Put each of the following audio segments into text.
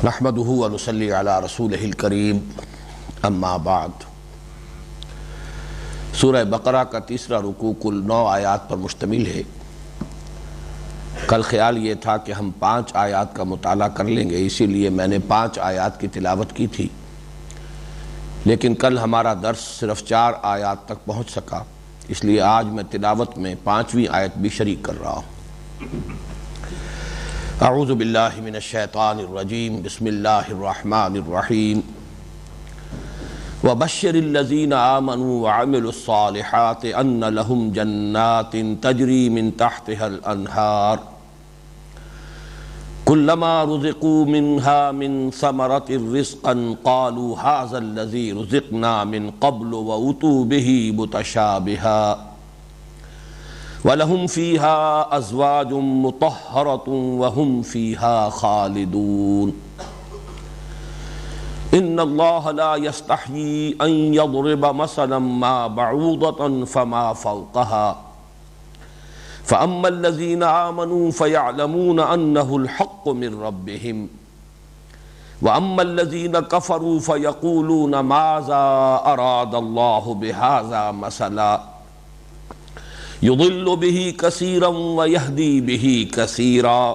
نحمده ونصلی علی رسولہ الکریم اما بعد۔ سورہ بقرہ کا تیسرا رکوع کل 9 آیات پر مشتمل ہے۔ کل خیال یہ تھا کہ ہم 5 آیات کا مطالعہ کر لیں گے، اسی لیے میں نے 5 آیات کی تلاوت کی تھی، لیکن کل ہمارا درس صرف 4 آیات تک پہنچ سکا، اس لیے آج میں تلاوت میں 5ویں آیت بھی شریک کر رہا ہوں۔ اعوذ باللہ من الشیطان الرجیم، بسم اللہ الرحمن الرحیم۔ وبشر الذین آمنوا وعملوا الصالحات ان لهم جنات تجری من تحتها الانہار کلما رزقوا منها من ثمرة رزقا قالوا هذا الذی رزقنا من قبل وأتوا به متشابها وَلَهُمْ فِيهَا أَزْوَاجٌ مُطَهَّرَةٌ وَهُمْ فِيهَا خَالِدُونَ۔ إِنَّ اللَّهَ لَا يَسْتَحْيِي أَن يَضْرِبَ مَثَلًا مَا بَعُوضَةً فَمَا فَوْقَهَا فَأَمَّا الَّذِينَ آمَنُوا فَيَعْلَمُونَ أَنَّهُ الْحَقُّ مِنْ رَبِّهِمْ وَأَمَّا الَّذِينَ كَفَرُوا فَيَقُولُونَ مَاذَا أَرَادَ اللَّهُ بِهَذَا مَثَلًا يضل به كثيرا ويهدي به كثيرا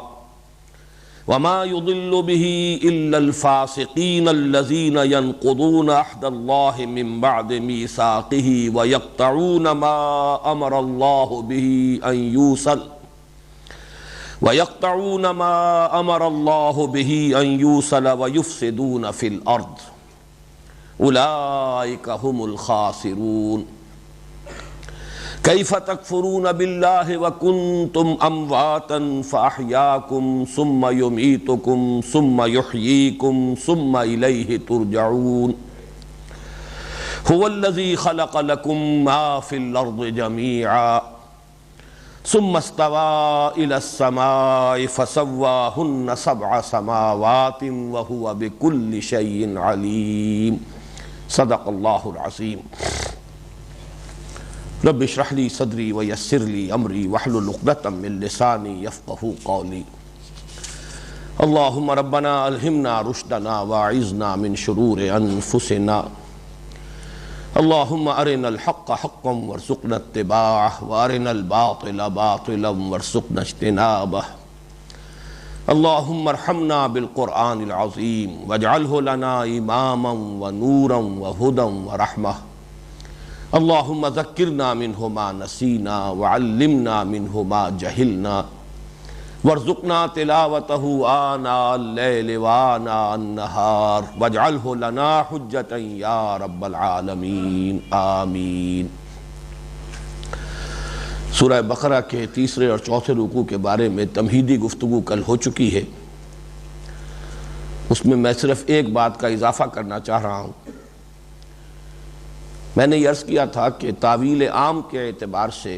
وما يضل به إلا الفاسقين الذين ينقضون عهد الله من بعد ميثاقه ويقطعون ما أمر الله به أن يوصل ويفسدون في الأرض أولئك هم الخاسرون۔ کیف تکفرون باللہ وکنتم امواتا فاحیاکم ثم یمیتکم ثم یحییکم ثم الیہ ترجعون۔ هو الذی خلق لکم ما فی الارض جمیعا ثم استوى الى السماء فسواہن 7 سماوات وهو بكل شیء علیم۔ صدق اللہ العظیم۔ رب اشرح لی صدری ویسر لی امری واحلل عقدۃ من لسانی یفقہوا قولی۔ اللہم ربنا الہمنا رشدنا واعذنا من شرور انفسنا۔ اللہم ارنا الحق حقا وارزقنا اتباعہ وارنا الباطل باطلا وارزقنا اجتنابہ۔ اللہم ارحمنا بالقرآن العظیم واجعلہ لنا اماما ونورا وہدی ورحمہ۔ اللہم ذکرنا منہ ما نسینا وعلمنا منہ ما جہلنا وارزقنا تلاوتہ آناء اللیل وآناء النہار واجعلہ لنا حجتا یا رب العالمین آمین۔ سورہ بقرہ کے تیسرے اور چوتھے رکوع کے بارے میں تمہیدی گفتگو کل ہو چکی ہے، اس میں صرف ایک بات کا اضافہ کرنا چاہ رہا ہوں۔ میں نے یہ عرض کیا تھا کہ تاویل عام کے اعتبار سے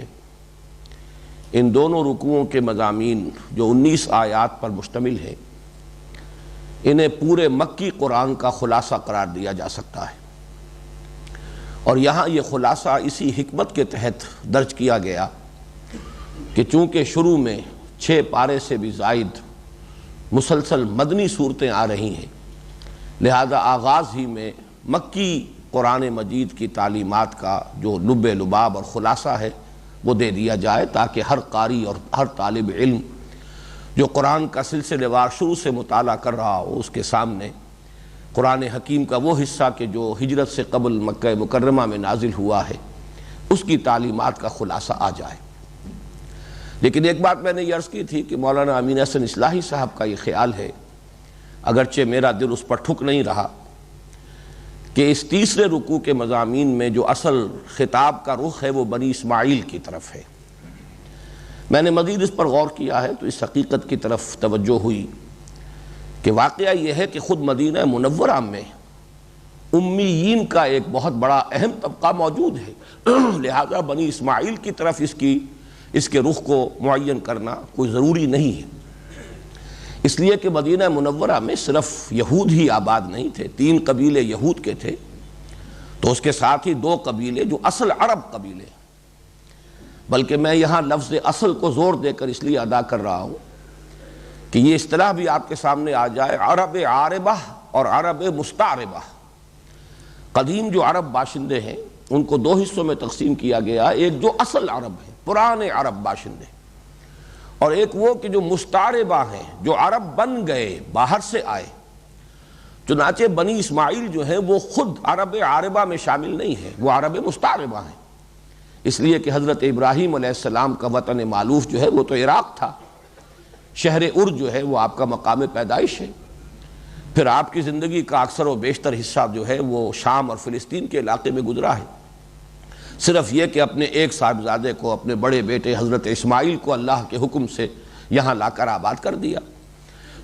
ان دونوں رکوعوں کے مضامین جو 19 آیات پر مشتمل ہیں، انہیں پورے مکی قرآن کا خلاصہ قرار دیا جا سکتا ہے، اور یہاں یہ خلاصہ اسی حکمت کے تحت درج کیا گیا کہ چونکہ شروع میں 6 پارے سے بھی زائد مسلسل مدنی صورتیں آ رہی ہیں، لہذا آغاز ہی میں مکی قرآن مجید کی تعلیمات کا جو لب لباب اور خلاصہ ہے وہ دے دیا جائے، تاکہ ہر قاری اور ہر طالب علم جو قرآن کا سلسلے وار شروع سے مطالعہ کر رہا ہو، اس کے سامنے قرآن حکیم کا وہ حصہ کہ جو ہجرت سے قبل مکہ مکرمہ میں نازل ہوا ہے، اس کی تعلیمات کا خلاصہ آ جائے۔ لیکن ایک بات میں نے یہ عرض کی تھی کہ مولانا امین احسن اصلاحی صاحب کا یہ خیال ہے، اگرچہ میرا دل اس پر ٹھک نہیں رہا، کہ اس تیسرے رکوع کے مضامین میں جو اصل خطاب کا رخ ہے وہ بنی اسماعیل کی طرف ہے۔ میں نے مزید اس پر غور کیا ہے تو اس حقیقت کی طرف توجہ ہوئی کہ واقعہ یہ ہے کہ خود مدینہ منورہ میں امیین کا ایک بہت بڑا اہم طبقہ موجود ہے، لہذا بنی اسماعیل کی طرف اس کے رخ کو معین کرنا کوئی ضروری نہیں ہے، اس لیے کہ مدینہ منورہ میں صرف یہود ہی آباد نہیں تھے، 3 قبیلے یہود کے تھے، تو اس کے ساتھ ہی 2 قبیلے جو اصل عرب قبیلے، بلکہ میں یہاں لفظ اصل کو زور دے کر اس لیے ادا کر رہا ہوں کہ یہ اصطلاح بھی آپ کے سامنے آ جائے، عرب عاربہ اور عرب مستعربہ۔ قدیم جو عرب باشندے ہیں ان کو دو حصوں میں تقسیم کیا گیا، ایک جو اصل عرب ہیں، پرانے عرب باشندے، اور ایک وہ کہ جو مستعربہ ہیں، جو عرب بن گئے، باہر سے آئے۔ چنانچہ بنی اسماعیل جو ہیں وہ خود عرب عاربہ میں شامل نہیں ہیں، وہ عرب مستعربہ ہیں، اس لیے کہ حضرت ابراہیم علیہ السلام کا وطن معلوف جو ہے وہ تو عراق تھا، شہر ار جو ہے وہ آپ کا مقام پیدائش ہے، پھر آپ کی زندگی کا اکثر و بیشتر حصہ جو ہے وہ شام اور فلسطین کے علاقے میں گزرا ہے۔ صرف یہ کہ اپنے ایک صاحبزادے کو، اپنے بڑے بیٹے حضرت اسماعیل کو اللہ کے حکم سے یہاں لا کر آباد کر دیا۔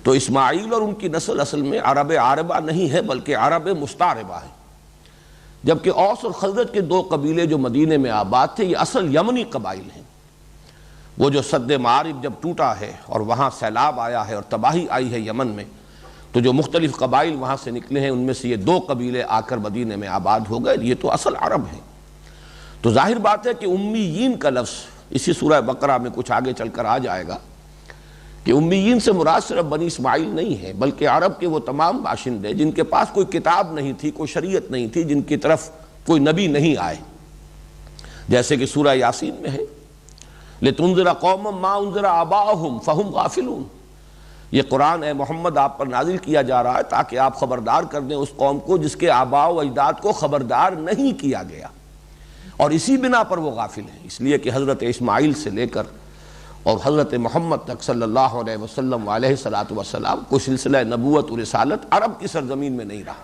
تو اسماعیل اور ان کی نسل اصل میں عرب عاربہ نہیں ہے بلکہ عرب مستعربہ ہے، جبکہ اوس اور خزرج کے دو قبیلے جو مدینے میں آباد تھے یہ اصل یمنی قبائل ہیں۔ وہ جو سد معارب جب ٹوٹا ہے اور وہاں سیلاب آیا ہے اور تباہی آئی ہے یمن میں، تو جو مختلف قبائل وہاں سے نکلے ہیں ان میں سے یہ دو قبیلے آ کر مدینے میں آباد ہو گئے، یہ تو اصل عرب ہیں۔ تو ظاہر بات ہے کہ امیین کا لفظ اسی سورہ بقرہ میں کچھ آگے چل کر آ جائے گا کہ امیین سے مراد صرف بنی اسماعیل نہیں ہے بلکہ عرب کے وہ تمام باشندے جن کے پاس کوئی کتاب نہیں تھی، کوئی شریعت نہیں تھی، جن کی طرف کوئی نبی نہیں آئے، جیسے کہ سورہ یاسین میں ہے لِتُنذِرَ قَوْمًا مَا أُنذِرَ آبَاؤُهُمْ فَهُمْ غَافِلُونَ۔ یہ قرآن اے محمد آپ پر نازل کیا جا رہا ہے تاکہ آپ خبردار کر دیں اس قوم کو جس کے آباء و اجداد کو خبردار نہیں کیا گیا، اور اسی بنا پر وہ غافل ہیں، اس لیے کہ حضرت اسماعیل سے لے کر اور حضرت محمد تک صلی اللہ علیہ وسلم علیہ السلام کو سلسلہ نبوت و رسالت عرب کی سرزمین میں نہیں رہا۔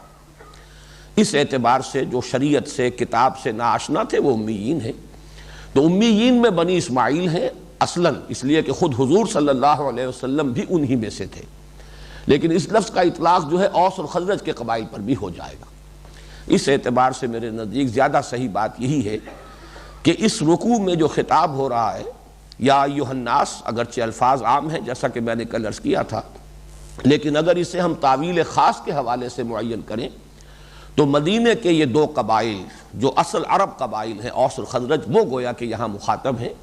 اس اعتبار سے جو شریعت سے، کتاب سے ناآشنا تھے وہ امیین ہیں۔ تو امیین میں بنی اسماعیل ہیں اصلاً، اس لیے کہ خود حضور صلی اللہ علیہ وسلم بھی انہی میں سے تھے، لیکن اس لفظ کا اطلاق جو ہے اوس اور خزرج کے قبائل پر بھی ہو جائے گا۔ اس اعتبار سے میرے نزدیک زیادہ صحیح بات یہی ہے کہ اس رکوع میں جو خطاب ہو رہا ہے یا ایھا الناس، اگرچہ الفاظ عام ہیں جیسا کہ میں نے کل عرض کیا تھا، لیکن اگر اسے ہم تعویل خاص کے حوالے سے معین کریں تو مدینے کے یہ دو قبائل جو اصل عرب قبائل ہیں اوس اور خزرج، وہ گویا کہ یہاں مخاطب ہیں۔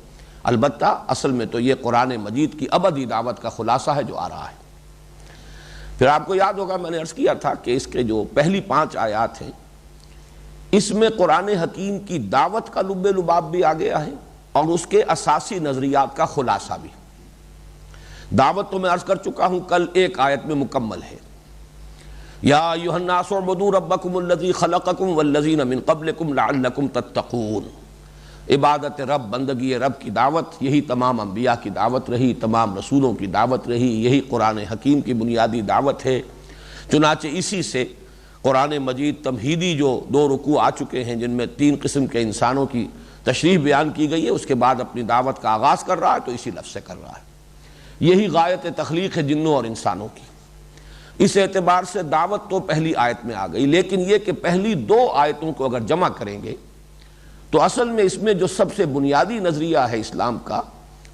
البتہ اصل میں تو یہ قرآن مجید کی ابدی دعوت کا خلاصہ ہے جو آ رہا ہے۔ پھر آپ کو یاد ہوگا میں نے عرض کیا تھا کہ اس کے جو پہلی 5 آیات ہیں اس میں قرآن حکیم کی دعوت کا لب لباب بھی آ گیا ہے اور اس کے اساسی نظریات کا خلاصہ بھی۔ دعوت تو میں عرض کر چکا ہوں کل، ایک آیت میں مکمل ہے، یا ایھا الناس اعبدوا ربکم الذی خلقکم والذین من قبلکم لعلکم تتقون۔ عبادت رب، بندگی رب کی دعوت، یہی تمام انبیاء کی دعوت رہی، تمام رسولوں کی دعوت رہی، یہی قرآن حکیم کی بنیادی دعوت ہے۔ چنانچہ اسی سے قرآن مجید تمہیدی جو 2 رکوع آ چکے ہیں جن میں 3 قسم کے انسانوں کی تشریح بیان کی گئی ہے، اس کے بعد اپنی دعوت کا آغاز کر رہا ہے تو اسی لفظ سے کر رہا ہے۔ یہی غایت تخلیق ہے جنوں اور انسانوں کی۔ اس اعتبار سے دعوت تو پہلی آیت میں آ گئی، لیکن یہ کہ پہلی 2 آیتوں کو اگر جمع کریں گے تو اصل میں اس میں جو سب سے بنیادی نظریہ ہے اسلام کا،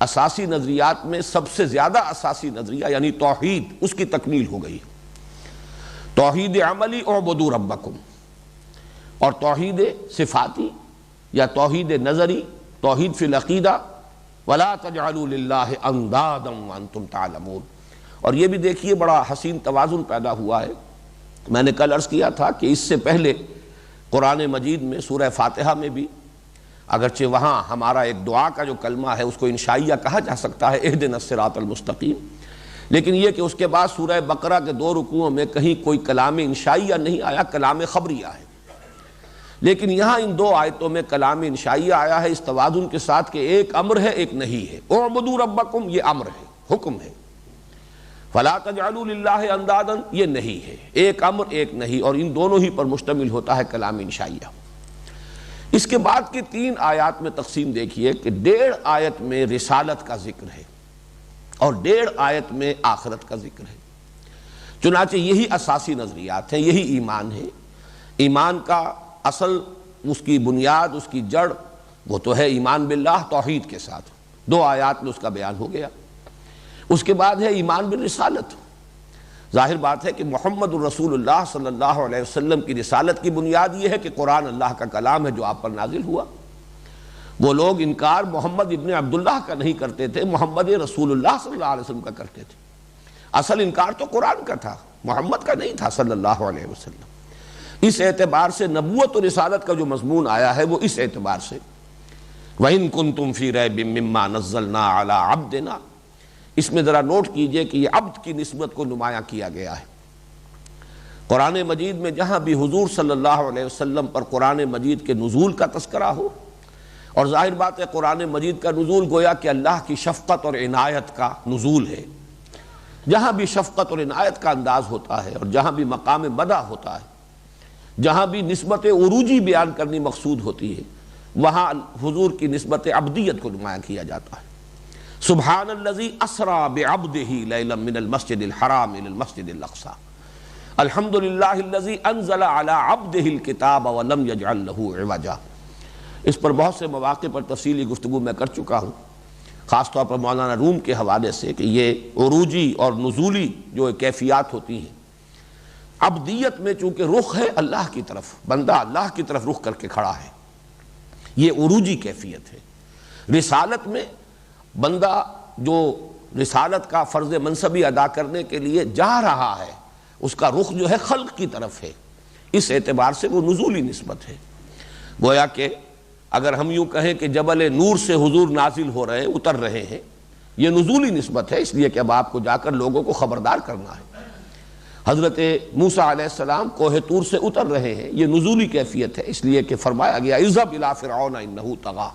اساسی نظریات میں سب سے زیادہ اساسی نظریہ یعنی توحید، اس کی تکمیل ہو گئی۔ توحید عملی اعبدوا ربکم، اور توحید صفاتی یا توحید نظری، توحید فی العقیدہ ولا تجعلوا للہ اندادا وانتم تعلمون۔ اور یہ بھی دیکھیے بڑا حسین توازن پیدا ہوا ہے۔ میں نے کل عرض کیا تھا کہ اس سے پہلے قرآن مجید میں سورہ فاتحہ میں بھی، اگرچہ وہاں ہمارا ایک دعا کا جو کلمہ ہے اس کو انشائیہ کہا جا سکتا ہے، اہدنا الصراط المستقیم، لیکن یہ کہ اس کے بعد سورہ بقرہ کے 2 رکوعوں میں کہیں کوئی کلام انشائیہ نہیں آیا، کلام خبریہ ہے۔ لیکن یہاں ان 2 آیتوں میں کلام انشائیہ آیا ہے اس توازن کے ساتھ کہ ایک امر ہے ایک نہیں ہے۔ اعبدوا ربکم یہ امر ہے، حکم ہے، فلا تجعلوا للہ اندادا یہ نہیں ہے، ایک امر ایک نہیں، اور ان دونوں ہی پر مشتمل ہوتا ہے کلام انشائیہ۔ اس کے بعد کی 3 آیات میں تقسیم دیکھیے کہ 1.5 آیت میں رسالت کا ذکر ہے اور 1.5 آیت میں آخرت کا ذکر ہے۔ چنانچہ یہی اساسی نظریات ہیں، یہی ایمان ہے۔ ایمان کا اصل، اس کی بنیاد، اس کی جڑ وہ تو ہے ایمان باللہ، توحید کے ساتھ 2 آیات میں اس کا بیان ہو گیا۔ اس کے بعد ہے ایمان بالرسالت۔ ظاہر بات ہے کہ محمد الرسول اللہ صلی اللہ علیہ وسلم کی رسالت کی بنیاد یہ ہے کہ قرآن اللہ کا کلام ہے جو آپ پر نازل ہوا۔ وہ لوگ انکار محمد ابن عبداللہ کا نہیں کرتے تھے، محمد رسول اللہ صلی اللہ علیہ وسلم کا کرتے تھے۔ اصل انکار تو قرآن کا تھا، محمد کا نہیں تھا صلی اللہ علیہ وسلم۔ اس اعتبار سے نبوت و رسالت کا جو مضمون آیا ہے وہ اس اعتبار سے وَإِن كُنتُمْ فِي رَيْبٍ مِّمَّا نَزَّلْنَا عَلَىٰ عَبْدِنَا، اس میں ذرا نوٹ کیجئے کہ یہ عبد کی نسبت کو نمایاں کیا گیا ہے۔ قرآن مجید میں جہاں بھی حضور صلی اللہ علیہ وسلم پر قرآن مجید کے نزول کا تذکرہ ہو، اور ظاہر بات ہے قرآن مجید کا نزول گویا کہ اللہ کی شفقت اور عنایت کا نزول ہے، جہاں بھی شفقت اور عنایت کا انداز ہوتا ہے اور جہاں بھی مقام مدح ہوتا ہے، جہاں بھی نسبت عروجی بیان کرنی مقصود ہوتی ہے، وہاں حضور کی نسبت عبدیت کو نمایاں کیا جاتا ہے۔ سبحان الذی اسری بعبدہ لیلا من المسجد الحرام الی المسجد الاقصی، الحمد للہ الذی انزل علی عبدہ الکتاب ولم یجعل لہ عوجا۔ اس پر بہت سے مواقع پر تفصیلی گفتگو میں کر چکا ہوں، خاص طور پر مولانا روم کے حوالے سے، کہ یہ عروجی اور نزولی جو کیفیات ہوتی ہیں، عبدیت میں چونکہ رخ ہے اللہ کی طرف، بندہ اللہ کی طرف رخ کر کے کھڑا ہے، یہ عروجی کیفیت ہے۔ رسالت میں بندہ جو رسالت کا فرض منصبی ادا کرنے کے لیے جا رہا ہے، اس کا رخ جو ہے خلق کی طرف ہے، اس اعتبار سے وہ نزولی نسبت ہے۔ گویا کہ اگر ہم یوں کہیں کہ جبل نور سے حضور نازل ہو رہے ہیں، اتر رہے ہیں، یہ نزولی نسبت ہے، اس لیے کہ اب آپ کو جا کر لوگوں کو خبردار کرنا ہے۔ حضرت موسیٰ علیہ السلام کوہ طور سے اتر رہے ہیں، یہ نزولی کیفیت ہے، اس لیے کہ فرمایا گیا اذهب الى فرعون انه طغى۔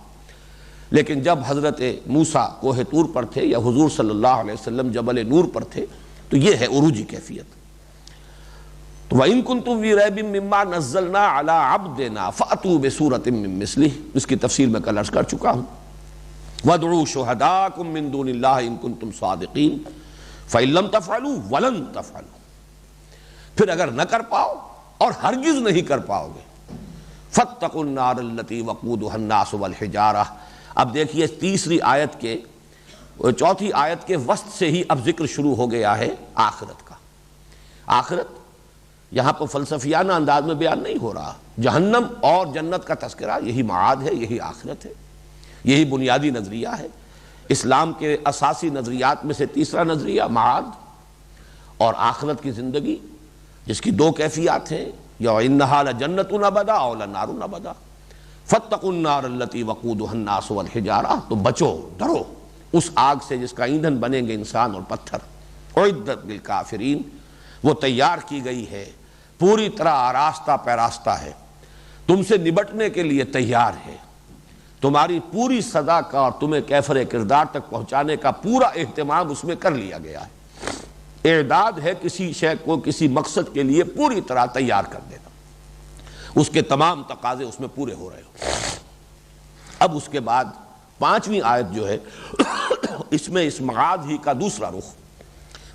لیکن جب حضرت موسیٰ کوہ طور پر تھے یا حضور صلی اللہ علیہ وسلم جبل نور پر تھے، تو یہ ہے عروجی کیفیت۔ وَإِن كُنتُمْ فِي رَيْبٍ مِّمَّا نَزَّلْنَا عَلَىٰ عَبْدِنَا فَأْتُوا بِسُورَةٍ مِّن مِّثْلِهِ، اس کی تفصیل میں کل عرض کر چکا ہوں۔ وَادْعُوا شُهَدَاءَكُم مِّن دُونِ اللَّهِ إِن كُنتُمْ صَادِقِينَ فَإِن لَّمْ تَفْعَلُوا وَلَن تَفْعَلُوا، پھر اگر نہ کر پاؤ اور ہرگز نہیں کر پاؤ گے، فَاتَّقُوا النَّارَ الَّتِي وَقُودُهَا النَّاسُ وَالْحِجَارَةُ۔ اب دیکھیے تیسری آیت کے چوتھی آیت کے وسط سے ہی اب ذکر شروع ہو گیا ہے آخرت کا۔ آخرت یہاں پر فلسفیانہ انداز میں بیان نہیں ہو رہا، جہنم اور جنت کا تذکرہ یہی معاد ہے، یہی آخرت ہے، یہی بنیادی نظریہ ہے۔ اسلام کے اساسی نظریات میں سے تیسرا نظریہ معاد اور آخرت کی زندگی، جس کی دو کیفیات ہیں، یا انہا لجنت ابدا اور لنار ابدا، فاتقوا النار التي وقودها الناس والحجارہ، تو بچو، ڈرو اس آگ سے جس کا ایندھن بنیں گے انسان اور پتھر۔ اعدت للکافرین، وہ تیار کی گئی ہے، پوری طرح آراستہ پیراستہ ہے، تم سے نبٹنے کے لیے تیار ہے، تمہاری پوری سزا کا اور تمہیں کیفر کردار تک پہنچانے کا پورا اہتمام اس میں کر لیا گیا ہے۔ اعداد ہے کسی شے کو کسی مقصد کے لیے پوری طرح تیار کر دینا، اس کے تمام تقاضے اس میں پورے ہو رہے ہو۔ اب اس کے بعد پانچویں آیت جو ہے اس میں اس معاد ہی کا دوسرا رخ،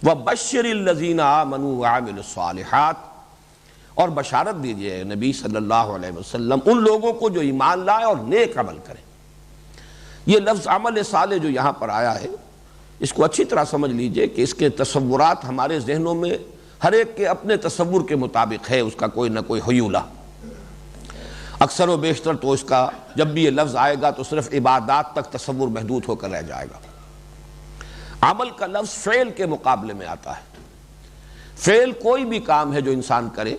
وَبَشِّرِ الَّذِينَ آمَنُوا وَعَمِلُوا الصَّالِحَاتِ، اور بشارت دیجئے نبی صلی اللہ علیہ وسلم ان لوگوں کو جو ایمان لائے اور نیک عمل کریں۔ یہ لفظ عمل صالح جو یہاں پر آیا ہے، اس کو اچھی طرح سمجھ لیجئے کہ اس کے تصورات ہمارے ذہنوں میں ہر ایک کے اپنے تصور کے مطابق ہے، اس کا کوئی نہ کوئی حیولہ۔ اکثر و بیشتر تو اس کا جب بھی یہ لفظ آئے گا تو صرف عبادات تک تصور محدود ہو کر رہ جائے گا۔ عمل کا لفظ فعل کے مقابلے میں آتا ہے۔ فعل کوئی بھی کام ہے جو انسان کرے،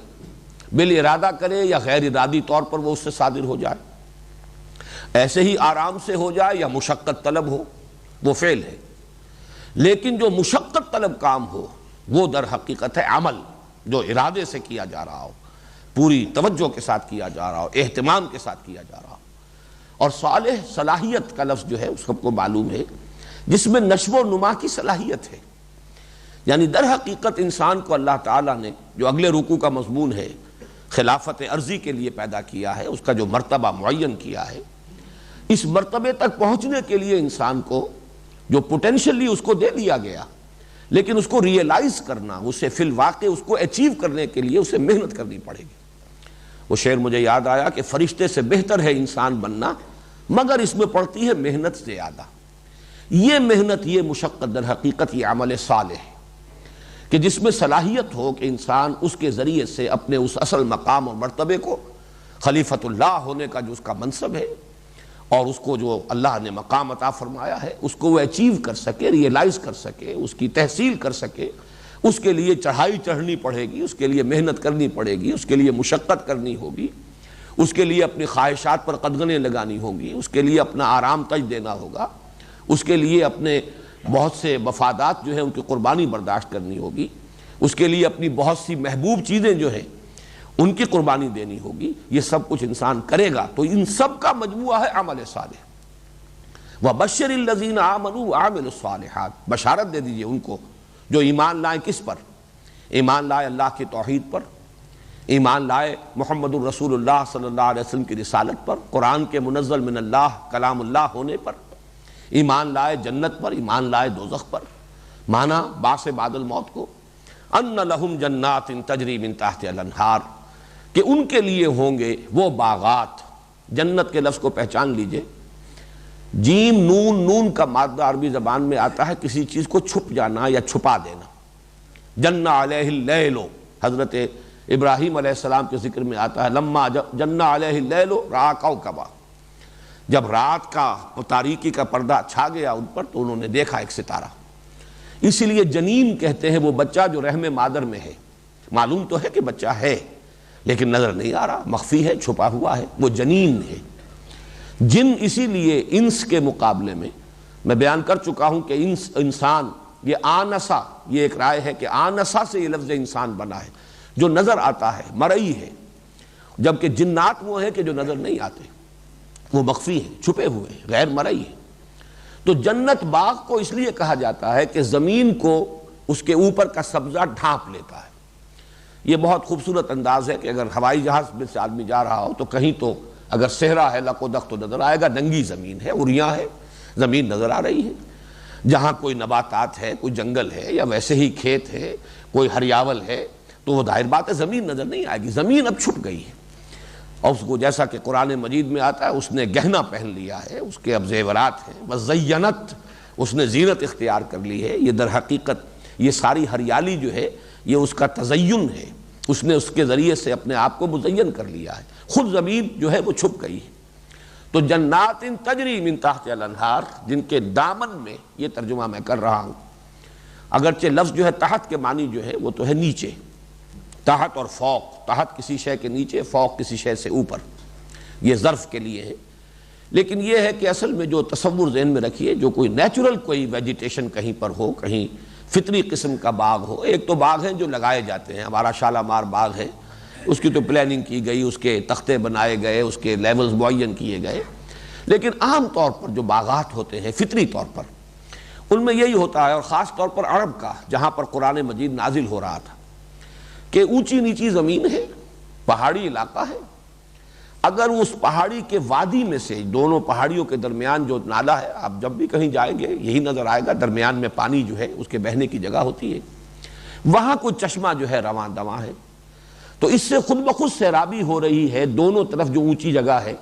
بالارادہ کرے یا غیر ارادی طور پر وہ اس سے صادر ہو جائے، ایسے ہی آرام سے ہو جائے یا مشقت طلب ہو، وہ فعل ہے۔ لیکن جو مشقت طلب کام ہو وہ در حقیقت ہے عمل، جو ارادے سے کیا جا رہا ہو، پوری توجہ کے ساتھ کیا جا رہا ہو، اہتمام کے ساتھ کیا جا رہا ہو۔ اور صالح صلاحیت کا لفظ جو ہے اس سب کو معلوم ہے، جس میں نشو و نما کی صلاحیت ہے۔ یعنی در حقیقت انسان کو اللہ تعالیٰ نے جو اگلے رکوع کا مضمون ہے خلافت ارضی کے لیے پیدا کیا ہے، اس کا جو مرتبہ معین کیا ہے، اس مرتبے تک پہنچنے کے لیے انسان کو جو پوٹینشلی اس کو دے دیا گیا، لیکن اس کو ریئلائز کرنا، اسے فی الواقع اس کو اچیو کرنے کے لیے اسے محنت کرنی پڑے گی۔ وہ شعر مجھے یاد آیا کہ فرشتے سے بہتر ہے انسان بننا، مگر اس میں پڑتی ہے محنت زیادہ۔ یہ محنت، یہ مشقت در حقیقت یہ عمل صالح ہے کہ جس میں صلاحیت ہو کہ انسان اس کے ذریعے سے اپنے اس اصل مقام اور مرتبے کو، خلیفۃ اللہ ہونے کا جو اس کا منصب ہے اور اس کو جو اللہ نے مقام عطا فرمایا ہے، اس کو وہ اچیو کر سکے، ریئلائز کر سکے، اس کی تحصیل کر سکے، اس کے لیے چڑھائی چڑھنی پڑے گی، اس کے لیے محنت کرنی پڑے گی، اس کے لیے مشقت کرنی ہوگی، اس کے لیے اپنی خواہشات پر قدغنیں لگانی ہوں گی، اس کے لیے اپنا آرام تج دینا ہوگا، اس کے لیے اپنے بہت سے مفادات جو ہیں ان کی قربانی برداشت کرنی ہوگی، اس کے لیے اپنی بہت سی محبوب چیزیں جو ہیں ان کی قربانی دینی ہوگی۔ یہ سب کچھ انسان کرے گا تو ان سب کا مجموعہ ہے عمل صالح۔ وَبَشِّرِ الَّذِينَ آمَنُوا وَعَمِلُوا الصَّالِحَاتِ، بشارت دے دیجئے ان کو جو ایمان لائیں۔ کس پر؟ ایمان لائے اللہ کی توحید پر، ایمان لائے محمد الرسول اللہ صلی اللہ علیہ وسلم کی رسالت پر، قرآن کے منزل من اللہ کلام اللہ ہونے پر، ایمان لائے جنت پر، ایمان لائے دوزخ پر۔ مانا باس بعد الموت کو، ان لہم جنات تجری من تحتہا الانہار، کہ ان کے لیے ہوں گے وہ باغات۔ جنت کے لفظ کو پہچان لیجئے، جیم نون، نون کا مادہ عربی زبان میں آتا ہے کسی چیز کو چھپ جانا یا چھپا دینا۔ جن علیہ اللیل، حضرت ابراہیم علیہ السلام کے ذکر میں آتا ہے لما جن علیہ اللیل رأى کوكبا، جب رات کا تاریکی کا پردہ چھا گیا ان پر تو انہوں نے دیکھا ایک ستارہ۔ اسی لیے جنین کہتے ہیں وہ بچہ جو رحم مادر میں ہے، معلوم تو ہے کہ بچہ ہے لیکن نظر نہیں آ رہا، مخفی ہے، چھپا ہوا ہے، وہ جنین ہے۔ جن اسی لیے انس کے مقابلے میں بیان کر چکا ہوں کہ انسان یہ آنسا، یہ ایک رائے ہے کہ آنسا سے یہ لفظ انسان بنا ہے جو نظر آتا ہے، مرئی ہے، جبکہ جنات وہ ہیں کہ جو نظر نہیں آتے، وہ مخفی ہیں، چھپے ہوئے ہیں، غیر مرئی ہیں۔ تو جنت باغ کو اس لیے کہا جاتا ہے کہ زمین کو اس کے اوپر کا سبزہ ڈھانپ لیتا ہے۔ یہ بہت خوبصورت انداز ہے کہ اگر ہوائی جہاز میں سے آدمی جا رہا ہو تو کہیں تو اگر صحرا ہے لق و دق تو نظر آئے گا، ننگی زمین ہے، اریاں ہے، زمین نظر آ رہی ہے۔ جہاں کوئی نباتات ہے، کوئی جنگل ہے یا ویسے ہی کھیت ہے، کوئی ہریاول ہے تو وہ ظاہر بات ہے زمین نظر نہیں آئے گی، زمین اب چھپ گئی ہے۔ اور اس کو جیسا کہ قرآن مجید میں آتا ہے اس نے گہنا پہن لیا ہے، اس کے اب زیورات ہیں، وزینت، اس نے زینت اختیار کر لی ہے۔ یہ در حقیقت یہ ساری ہریالی جو ہے یہ اس کا تزین ہے، اس نے اس کے ذریعے سے اپنے آپ کو مزین کر لیا ہے، خود زمین جو ہے وہ چھپ گئی ہے۔ تو جنات تجری من تحتہا الانہار، جن کے دامن میں، یہ ترجمہ میں کر رہا ہوں، اگرچہ لفظ جو ہے تحت کے معنی جو ہے وہ تو ہے نیچے، تحت اور فوق، تحت کسی شے کے نیچے، فوق کسی شے سے اوپر، یہ ظرف کے لیے ہے۔ لیکن یہ ہے کہ اصل میں جو تصور ذہن میں رکھیے، جو کوئی نیچرل کوئی ویجیٹیشن کہیں پر ہو، کہیں فطری قسم کا باغ ہو، ایک تو باغ ہیں جو لگائے جاتے ہیں، ہمارا شالامار باغ ہے، اس کی تو پلاننگ کی گئی، اس کے تختے بنائے گئے، اس کے لیولز معین کیے گئے، لیکن عام طور پر جو باغات ہوتے ہیں فطری طور پر ان میں یہی ہوتا ہے، اور خاص طور پر عرب کا جہاں پر قرآن مجید نازل ہو رہا تھا، کہ اونچی نیچی زمین ہے، پہاڑی علاقہ ہے، اگر اس پہاڑی کے وادی میں سے، دونوں پہاڑیوں کے درمیان جو نالا ہے، آپ جب بھی کہیں جائیں گے یہی نظر آئے گا، درمیان میں پانی جو ہے اس کے بہنے کی جگہ ہوتی ہے، وہاں کوئی چشمہ جو ہے رواں دواں ہے، تو اس سے خود بخود سیرابی ہو رہی ہے، دونوں طرف جو اونچی جگہ ہے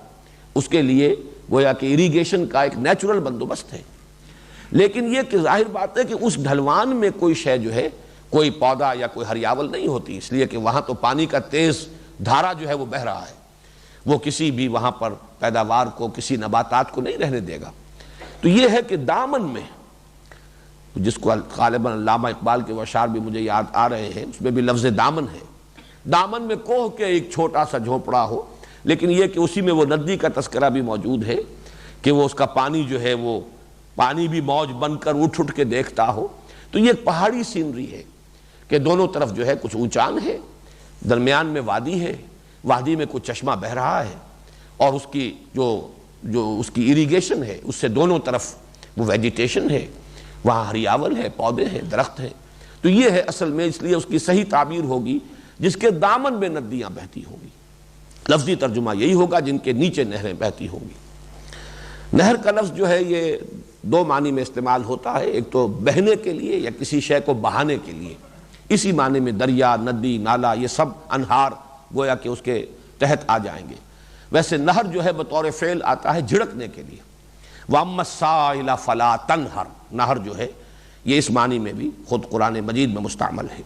اس کے لیے گویا کہ اریگیشن کا ایک نیچرل بندوبست ہے۔ لیکن یہ کہ ظاہر بات ہے کہ اس ڈھلوان میں کوئی شے جو ہے، کوئی پودا یا کوئی ہریاول نہیں ہوتی، اس لیے کہ وہاں تو پانی کا تیز دھارا جو ہے وہ بہہ رہا ہے، وہ کسی بھی وہاں پر پیداوار کو، کسی نباتات کو نہیں رہنے دے گا۔ تو یہ ہے کہ دامن میں، جس کو غالباً علامہ اقبال کے اشعار بھی مجھے یاد آ رہے ہیں، اس میں بھی لفظ دامن ہے، دامن میں کوہ کے ایک چھوٹا سا جھونپڑا ہو، لیکن یہ کہ اسی میں وہ ندی کا تذکرہ بھی موجود ہے کہ وہ اس کا پانی جو ہے وہ پانی بھی موج بن کر اٹھ اٹھ کے دیکھتا ہو۔ تو یہ ایک پہاڑی سینری ہے کہ دونوں طرف جو ہے کچھ اونچان ہے، درمیان میں وادی ہے، وادی میں کچھ چشمہ بہہ رہا ہے، اور اس کی جو اس کی اریگیشن ہے اس سے دونوں طرف وہ ویجیٹیشن ہے، وہاں ہریاول ہے، پودے ہیں، درخت ہیں۔ تو یہ ہے اصل میں، اس لیے اس کی صحیح تعبیر ہوگی جس کے دامن میں ندیاں بہتی ہوں گی، لفظی ترجمہ یہی ہوگا جن کے نیچے نہریں بہتی ہوں گی۔ نہر کا لفظ جو ہے یہ دو معنی میں استعمال ہوتا ہے، ایک تو بہنے کے لیے یا کسی شے کو بہانے کے لیے، اسی معنی میں دریا، ندی، نالا، یہ سب انہار گویا کہ اس کے تحت آ جائیں گے۔ ویسے نہر جو ہے بطور فعل آتا ہے جھڑکنے کے لیے، وَأَمَّا السَّائِلَ فَلَا تَنْهَرْ، نہر جو ہے یہ اس معنی میں بھی خود قرآن مجید میں مستعمل ہے۔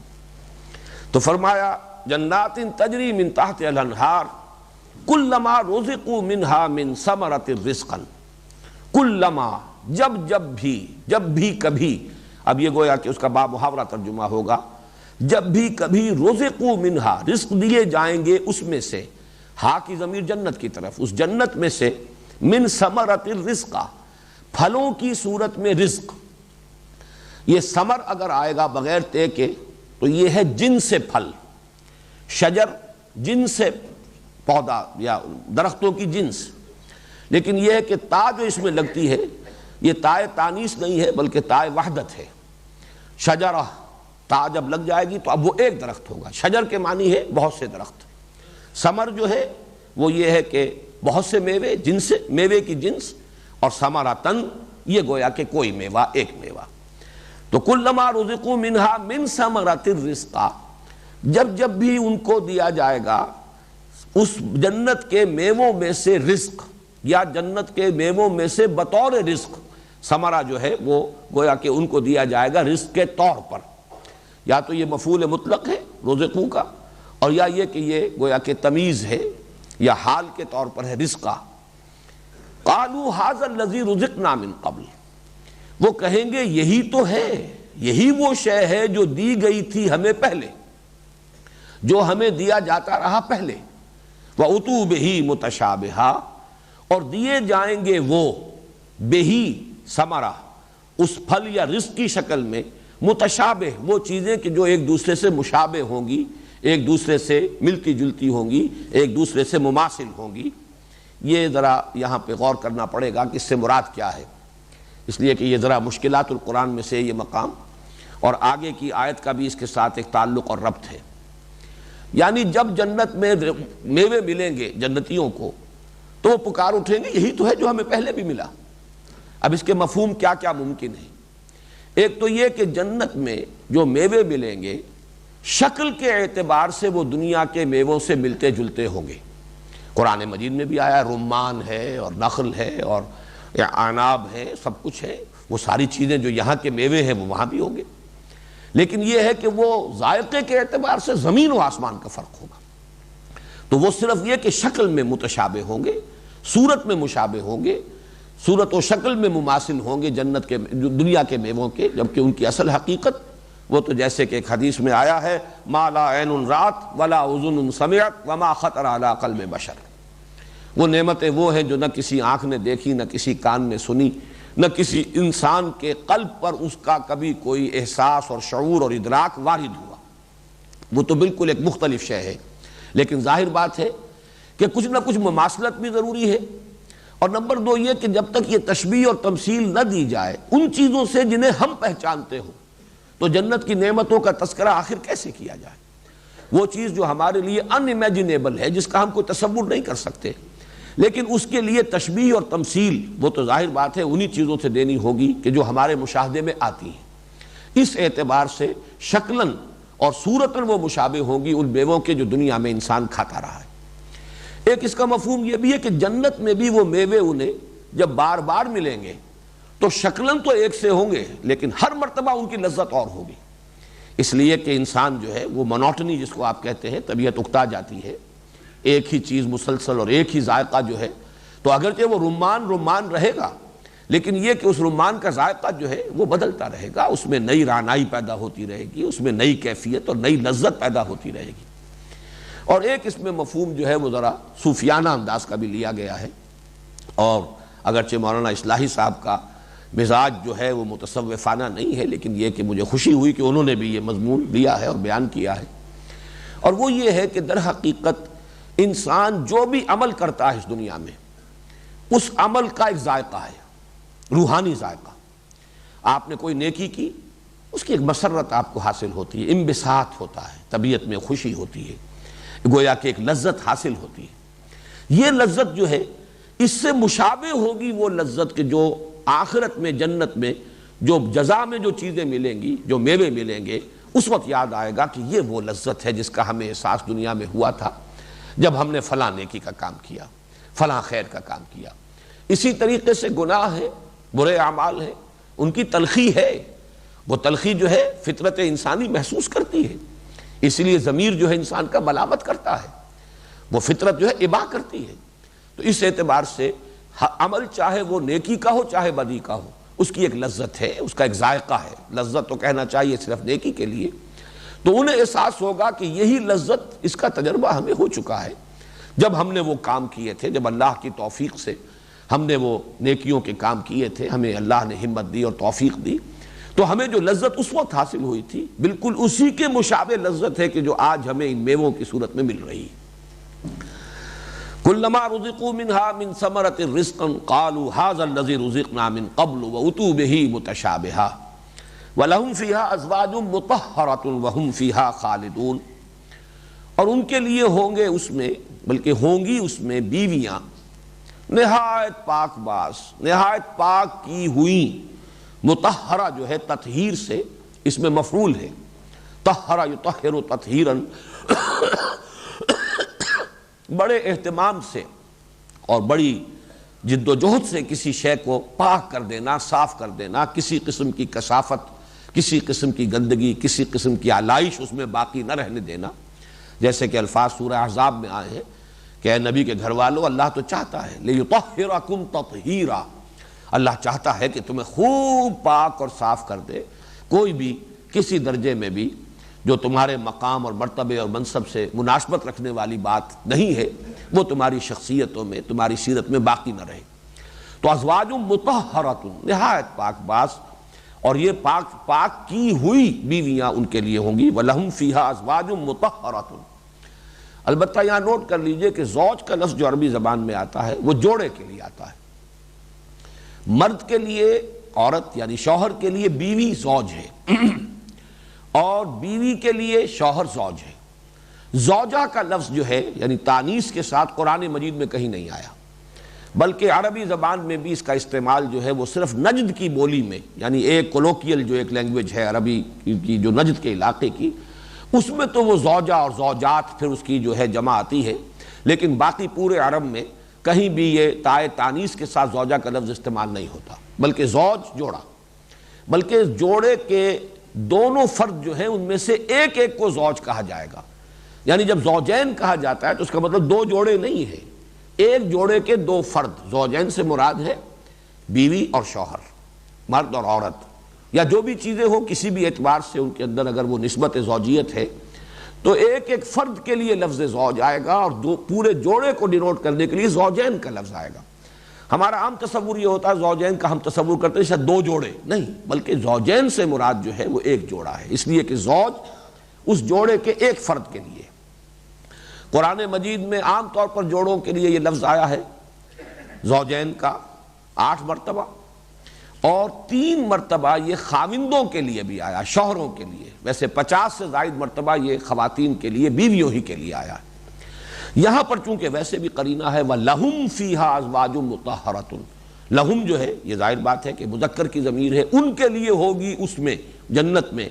تو فرمایا جنات تجری من تحتہا الانہار کلما رزقوا منہا من ثمرۃ رزقا، کلما، جب بھی کبھی، اب یہ گویا کہ اس کا با محاورہ ترجمہ ہوگا جب بھی کبھی رزقوا منہا رزق دیے جائیں گے اس میں سے، ہا کی ضمیر جنت کی طرف، اس جنت میں سے، من ثمرۃ الرزق پھلوں کی صورت میں رزق. یہ ثمر اگر آئے گا بغیر تے کے تو یہ ہے جن سے پھل، شجر جن سے پودا یا درختوں کی جنس. لیکن یہ ہے کہ تا جو اس میں لگتی ہے یہ تائے تانیث نہیں ہے بلکہ تائے وحدت ہے. شجرہ تا جب لگ جائے گی تو اب وہ ایک درخت ہوگا. شجر کے معنی ہے بہت سے درخت. ثمر جو ہے وہ یہ ہے کہ بہت سے میوے، جنس میوے کی جنس، اور ثمرۃن یہ گویا کہ کوئی میوہ، ایک میوہ. تو کلما رزقوا منہا من ثمرۃ الرزق، جب جب بھی ان کو دیا جائے گا اس جنت کے میووں میں سے رزق، یا جنت کے میووں میں سے بطور رزق، ثمرہ جو ہے وہ گویا کہ ان کو دیا جائے گا رزق کے طور پر. یا تو یہ مفعول مطلق ہے رزقوا کا، اور یا یہ کہ یہ گویا کہ تمیز ہے یا حال کے طور پر ہے رزقہ. قالوا ھذا الذی رزقنا من قبل، وہ کہیں گے یہی تو ہے، یہی وہ شے ہے جو دی گئی تھی ہمیں پہلے، جو ہمیں دیا جاتا رہا پہلے. وَأُتُوا بِهِ مُتَشَابِهًا، اور دیے جائیں گے وہ بہی ثمرہ اس پھل یا رزق کی شکل میں، متشابہ وہ چیزیں کہ جو ایک دوسرے سے مشابہ ہوں گی، ایک دوسرے سے ملتی جلتی ہوں گی، ایک دوسرے سے مماثل ہوں گی. یہ ذرا یہاں پہ غور کرنا پڑے گا کہ اس سے مراد کیا ہے، اس لیے کہ یہ ذرا مشکلات القرآن میں سے یہ مقام، اور آگے کی آیت کا بھی اس کے ساتھ ایک تعلق اور ربط ہے. یعنی جب جنت میں میوے ملیں گے جنتیوں کو تو وہ پکار اٹھیں گے یہی تو ہے جو ہمیں پہلے بھی ملا. اب اس کے مفہوم کیا کیا ممکن ہے. ایک تو یہ کہ جنت میں جو میوے ملیں گے شکل کے اعتبار سے وہ دنیا کے میووں سے ملتے جلتے ہوں گے. قرآن مجید میں بھی آیا رمان ہے اور نخل ہے اور عناب ہے، سب کچھ ہے، وہ ساری چیزیں جو یہاں کے میوے ہیں وہ وہاں بھی ہوں گے. لیکن یہ ہے کہ وہ ذائقے کے اعتبار سے زمین و آسمان کا فرق ہوگا. تو وہ صرف یہ کہ شکل میں متشابہ ہوں گے، صورت میں مشابہ ہوں گے، صورت و شکل میں مماثل ہوں گے جنت کے دنیا کے میووں کے، جبکہ ان کی اصل حقیقت وہ تو جیسے کہ ایک حدیث میں آیا ہے ما لا عین رات ولا اذن سمعت وما خطر علی قلب بشر. وہ نعمتیں وہ ہیں جو نہ کسی آنکھ نے دیکھی، نہ کسی کان نے سنی، نہ کسی انسان کے قلب پر اس کا کبھی کوئی احساس اور شعور اور ادراک وارد ہوا. وہ تو بالکل ایک مختلف شے ہے. لیکن ظاہر بات ہے کہ کچھ نہ کچھ مماثلت بھی ضروری ہے. اور نمبر دو یہ کہ جب تک یہ تشبیہ اور تمثیل نہ دی جائے ان چیزوں سے جنہیں ہم پہچانتے ہوں تو جنت کی نعمتوں کا تذکرہ آخر کیسے کیا جائے. وہ چیز جو ہمارے لیے ان امیجنیبل ہے، جس کا ہم کوئی تصور نہیں کر سکتے، لیکن اس کے لیے تشبیہ اور تمثیل وہ تو ظاہر بات ہے انہی چیزوں سے دینی ہوگی کہ جو ہمارے مشاہدے میں آتی ہیں. اس اعتبار سے شکلاً اور صورتاً وہ مشابہ ہوں گی ان میووں کے جو دنیا میں انسان کھاتا رہا ہے. ایک اس کا مفہوم یہ بھی ہے کہ جنت میں بھی وہ میوے انہیں جب بار بار ملیں گے تو شکلاً تو ایک سے ہوں گے لیکن ہر مرتبہ ان کی لذت اور ہوگی. اس لیے کہ انسان جو ہے وہ منوٹنی جس کو آپ کہتے ہیں، طبیعت اکتا جاتی ہے، ایک ہی چیز مسلسل اور ایک ہی ذائقہ جو ہے. تو اگرچہ وہ رمان رہے گا لیکن یہ کہ اس رمان کا ذائقہ جو ہے وہ بدلتا رہے گا، اس میں نئی رعنائی پیدا ہوتی رہے گی، اس میں نئی کیفیت اور نئی لذت پیدا ہوتی رہے گی. اور ایک اس میں مفہوم جو ہے وہ ذرا صوفیانہ انداز کا بھی لیا گیا ہے. اور اگرچہ مولانا اصلاحی صاحب کا مزاج جو ہے وہ متصوفانہ نہیں ہے، لیکن یہ کہ مجھے خوشی ہوئی کہ انہوں نے بھی یہ مضمون لیا ہے اور بیان کیا ہے. اور وہ یہ ہے کہ در حقیقت انسان جو بھی عمل کرتا ہے اس دنیا میں اس عمل کا ایک ذائقہ ہے، روحانی ذائقہ. آپ نے کوئی نیکی کی، اس کی ایک مسرت آپ کو حاصل ہوتی ہے، انبساط ہوتا ہے، طبیعت میں خوشی ہوتی ہے، گویا کہ ایک لذت حاصل ہوتی ہے. یہ لذت جو ہے اس سے مشابہ ہوگی وہ لذت کہ جو آخرت میں جنت میں جو جزا میں جو چیزیں ملیں گی، جو میوے ملیں گے، اس وقت یاد آئے گا کہ یہ وہ لذت ہے جس کا ہمیں احساس دنیا میں ہوا تھا جب ہم نے فلاں نیکی کا کام کیا، فلاں خیر کا کام کیا. اسی طریقے سے گناہ ہے، برے اعمال ہیں، ان کی تلخی ہے. وہ تلخی جو ہے فطرت انسانی محسوس کرتی ہے، اس لیے ضمیر جو ہے انسان کا ملامت کرتا ہے، وہ فطرت جو ہے اباح کرتی ہے. تو اس اعتبار سے عمل چاہے وہ نیکی کا ہو چاہے بدی کا ہو، اس کی ایک لذت ہے، اس کا ایک ذائقہ ہے. لذت تو کہنا چاہیے صرف نیکی کے لیے، تو انہیں احساس ہوگا کہ یہی لذت، اس کا تجربہ ہمیں ہو چکا ہے جب ہم نے وہ کام کیے تھے، جب اللہ کی توفیق سے ہم نے وہ نیکیوں کے کام کیے تھے، ہمیں اللہ نے ہمت دی اور توفیق دی، تو ہمیں جو لذت اس وقت حاصل ہوئی تھی بالکل اسی کے مشابہ لذت ہے کہ جو آج ہمیں ان میووں کی صورت میں مل رہی ہے۔ کلما رزقوا منها من ثمرۃ رزقا قالوا هذا الذي رزقنا من قبل واتوا به متشابها ولهم فيها ازواج مطهرة وهم فيها خالدون، اور ان کے لیے ہوں گے اس میں، بلکہ ہوں گی اس میں بیویاں نہایت پاک باز، نہایت پاک کی ہوئی، مطہرہ جو ہے تطہیر سے، اس میں مفعول ہے، طہر یطہر تطہیرا، بڑے اہتمام سے اور بڑی جد و جہد سے کسی شے کو پاک کر دینا، صاف کر دینا، کسی قسم کی کثافت، کسی قسم کی گندگی، کسی قسم کی آلائش اس میں باقی نہ رہنے دینا، جیسے کہ الفاظ سورہ احزاب میں آئے ہیں کہ اے نبی کے گھر والوں، اللہ تو چاہتا ہے لِيُطَهِّرَكُمْ تَطْهِيرًا، اللہ چاہتا ہے کہ تمہیں خوب پاک اور صاف کر دے، کوئی بھی کسی درجے میں بھی جو تمہارے مقام اور مرتبے اور منصب سے مناسبت رکھنے والی بات نہیں ہے وہ تمہاری شخصیتوں میں، تمہاری سیرت میں باقی نہ رہے۔ تو ازواج مطہرۃ، نہایت پاک باز، اور یہ پاک کی ہوئی بیویاں ان کے لیے ہوں گی، وَلَهُمْ فِيهَا أَزْوَاجٌ مُطَهَّرَةٌ۔ البتہ یہاں نوٹ کر لیجئے کہ زوج کا لفظ جو عربی زبان میں آتا ہے وہ جوڑے کے لیے آتا ہے، مرد کے لیے عورت یعنی شوہر کے لیے بیوی زوج ہے اور بیوی کے لیے شوہر زوج ہے۔ زوجہ کا لفظ جو ہے یعنی تانیث کے ساتھ قرآن مجید میں کہیں نہیں آیا، بلکہ عربی زبان میں بھی اس کا استعمال جو ہے وہ صرف نجد کی بولی میں، یعنی ایک کولوکیل جو ایک لینگویج ہے عربی کی جو نجد کے علاقے کی، اس میں تو وہ زوجہ اور زوجات پھر اس کی جو ہے جمع آتی ہے، لیکن باقی پورے عرب میں کہیں بھی یہ تائے تانیث کے ساتھ زوجہ کا لفظ استعمال نہیں ہوتا، بلکہ زوج جوڑا، بلکہ جوڑے کے دونوں فرد جو ہیں ان میں سے ایک ایک کو زوج کہا جائے گا، یعنی جب زوجین کہا جاتا ہے تو اس کا مطلب دو جوڑے نہیں ہیں، ایک جوڑے کے دو فرد، زوجین سے مراد ہے بیوی اور شوہر، مرد اور عورت، یا جو بھی چیزیں ہوں کسی بھی اعتبار سے ان کے اندر اگر وہ نسبت زوجیت ہے تو ایک ایک فرد کے لیے لفظ زوج آئے گا اور پورے جوڑے کو ڈینوٹ کرنے کے لیے زوجین کا لفظ آئے گا۔ ہمارا عام تصور یہ ہوتا ہے زوجین کا ہم تصور کرتے ہیں شاید دو جوڑے، نہیں، بلکہ زوجین سے مراد جو ہے وہ ایک جوڑا ہے، اس لیے کہ زوج اس جوڑے کے ایک فرد کے لیے۔ قرآن مجید میں عام طور پر جوڑوں کے لیے یہ لفظ آیا ہے زوجین کا 8 مرتبہ، اور 3 مرتبہ یہ خاوندوں کے لیے بھی آیا، شوہروں کے لیے، ویسے 50 سے زائد مرتبہ یہ خواتین کے لیے، بیویوں ہی کے لیے آیا ہے۔ یہاں پر چونکہ ویسے بھی قرینہ ہے وَلَهُمْ فِيهَا أَزْوَاجٌ مُطَهَّرَةٌ، لہم جو ہے یہ ظاہر بات ہے کہ مذکر کی ضمیر ہے، ان کے لیے ہوگی اس میں جنت میں،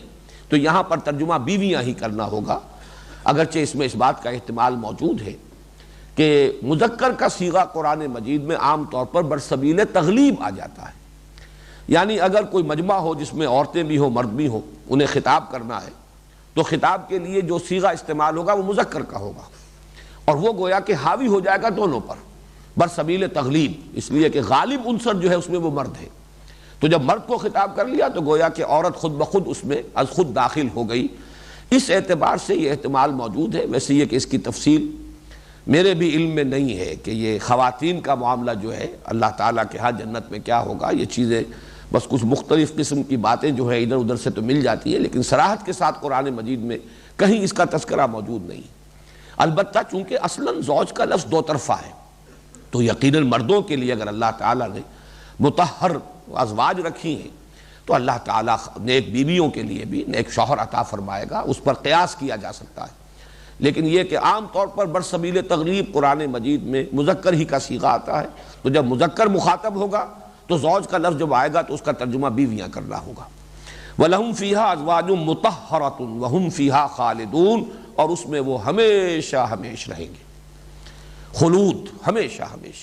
تو یہاں پر ترجمہ بیویاں ہی کرنا ہوگا، اگرچہ اس میں اس بات کا احتمال موجود ہے کہ مذکر کا صیغہ قرآن مجید میں عام طور پر برسبیل تغلیب آ جاتا ہے، یعنی اگر کوئی مجمع ہو جس میں عورتیں بھی ہوں مرد بھی ہوں، انہیں خطاب کرنا ہے تو خطاب کے لیے جو صیغہ استعمال ہوگا وہ مذکر کا ہوگا، اور وہ گویا کہ حاوی ہو جائے گا دونوں پر برسبیل تغلیب، اس لیے کہ غالب عنصر جو ہے اس میں وہ مرد ہے، تو جب مرد کو خطاب کر لیا تو گویا کہ عورت خود بخود اس میں از خود داخل ہو گئی۔ اس اعتبار سے یہ احتمال موجود ہے، ویسے یہ کہ اس کی تفصیل میرے بھی علم میں نہیں ہے کہ یہ خواتین کا معاملہ جو ہے اللہ تعالیٰ کے ہاں جنت میں کیا ہوگا، یہ چیزیں بس کچھ مختلف قسم کی باتیں جو ہیں ادھر ادھر سے تو مل جاتی ہیں، لیکن صراحت کے ساتھ قرآن مجید میں کہیں اس کا تذکرہ موجود نہیں۔ البتہ چونکہ اصلاً زوج کا لفظ دو طرفہ ہے تو یقیناً مردوں کے لیے اگر اللہ تعالیٰ نے مطہر ازواج رکھی ہیں تو اللہ تعالیٰ نیک بیویوں کے لیے بھی نیک شوہر عطا فرمائے گا، اس پر قیاس کیا جا سکتا ہے، لیکن یہ کہ عام طور پر برسبیل تغلیب قرآن مجید میں مذکر ہی کا صیغہ آتا ہے، تو جب مذکر مخاطب ہوگا تو زوج کا لفظ جب آئے گا تو اس کا ترجمہ بیویاں کرنا ہوگا۔ وَلَهُمْ فِيهَا أَزْوَاجٌ مُطَهَّرَةٌ وَهُمْ فِيهَا خَالِدُونَ، اور اس میں وہ ہمیشہ ہمیش رہیں گے، خلود، ہمیشہ ہمیش،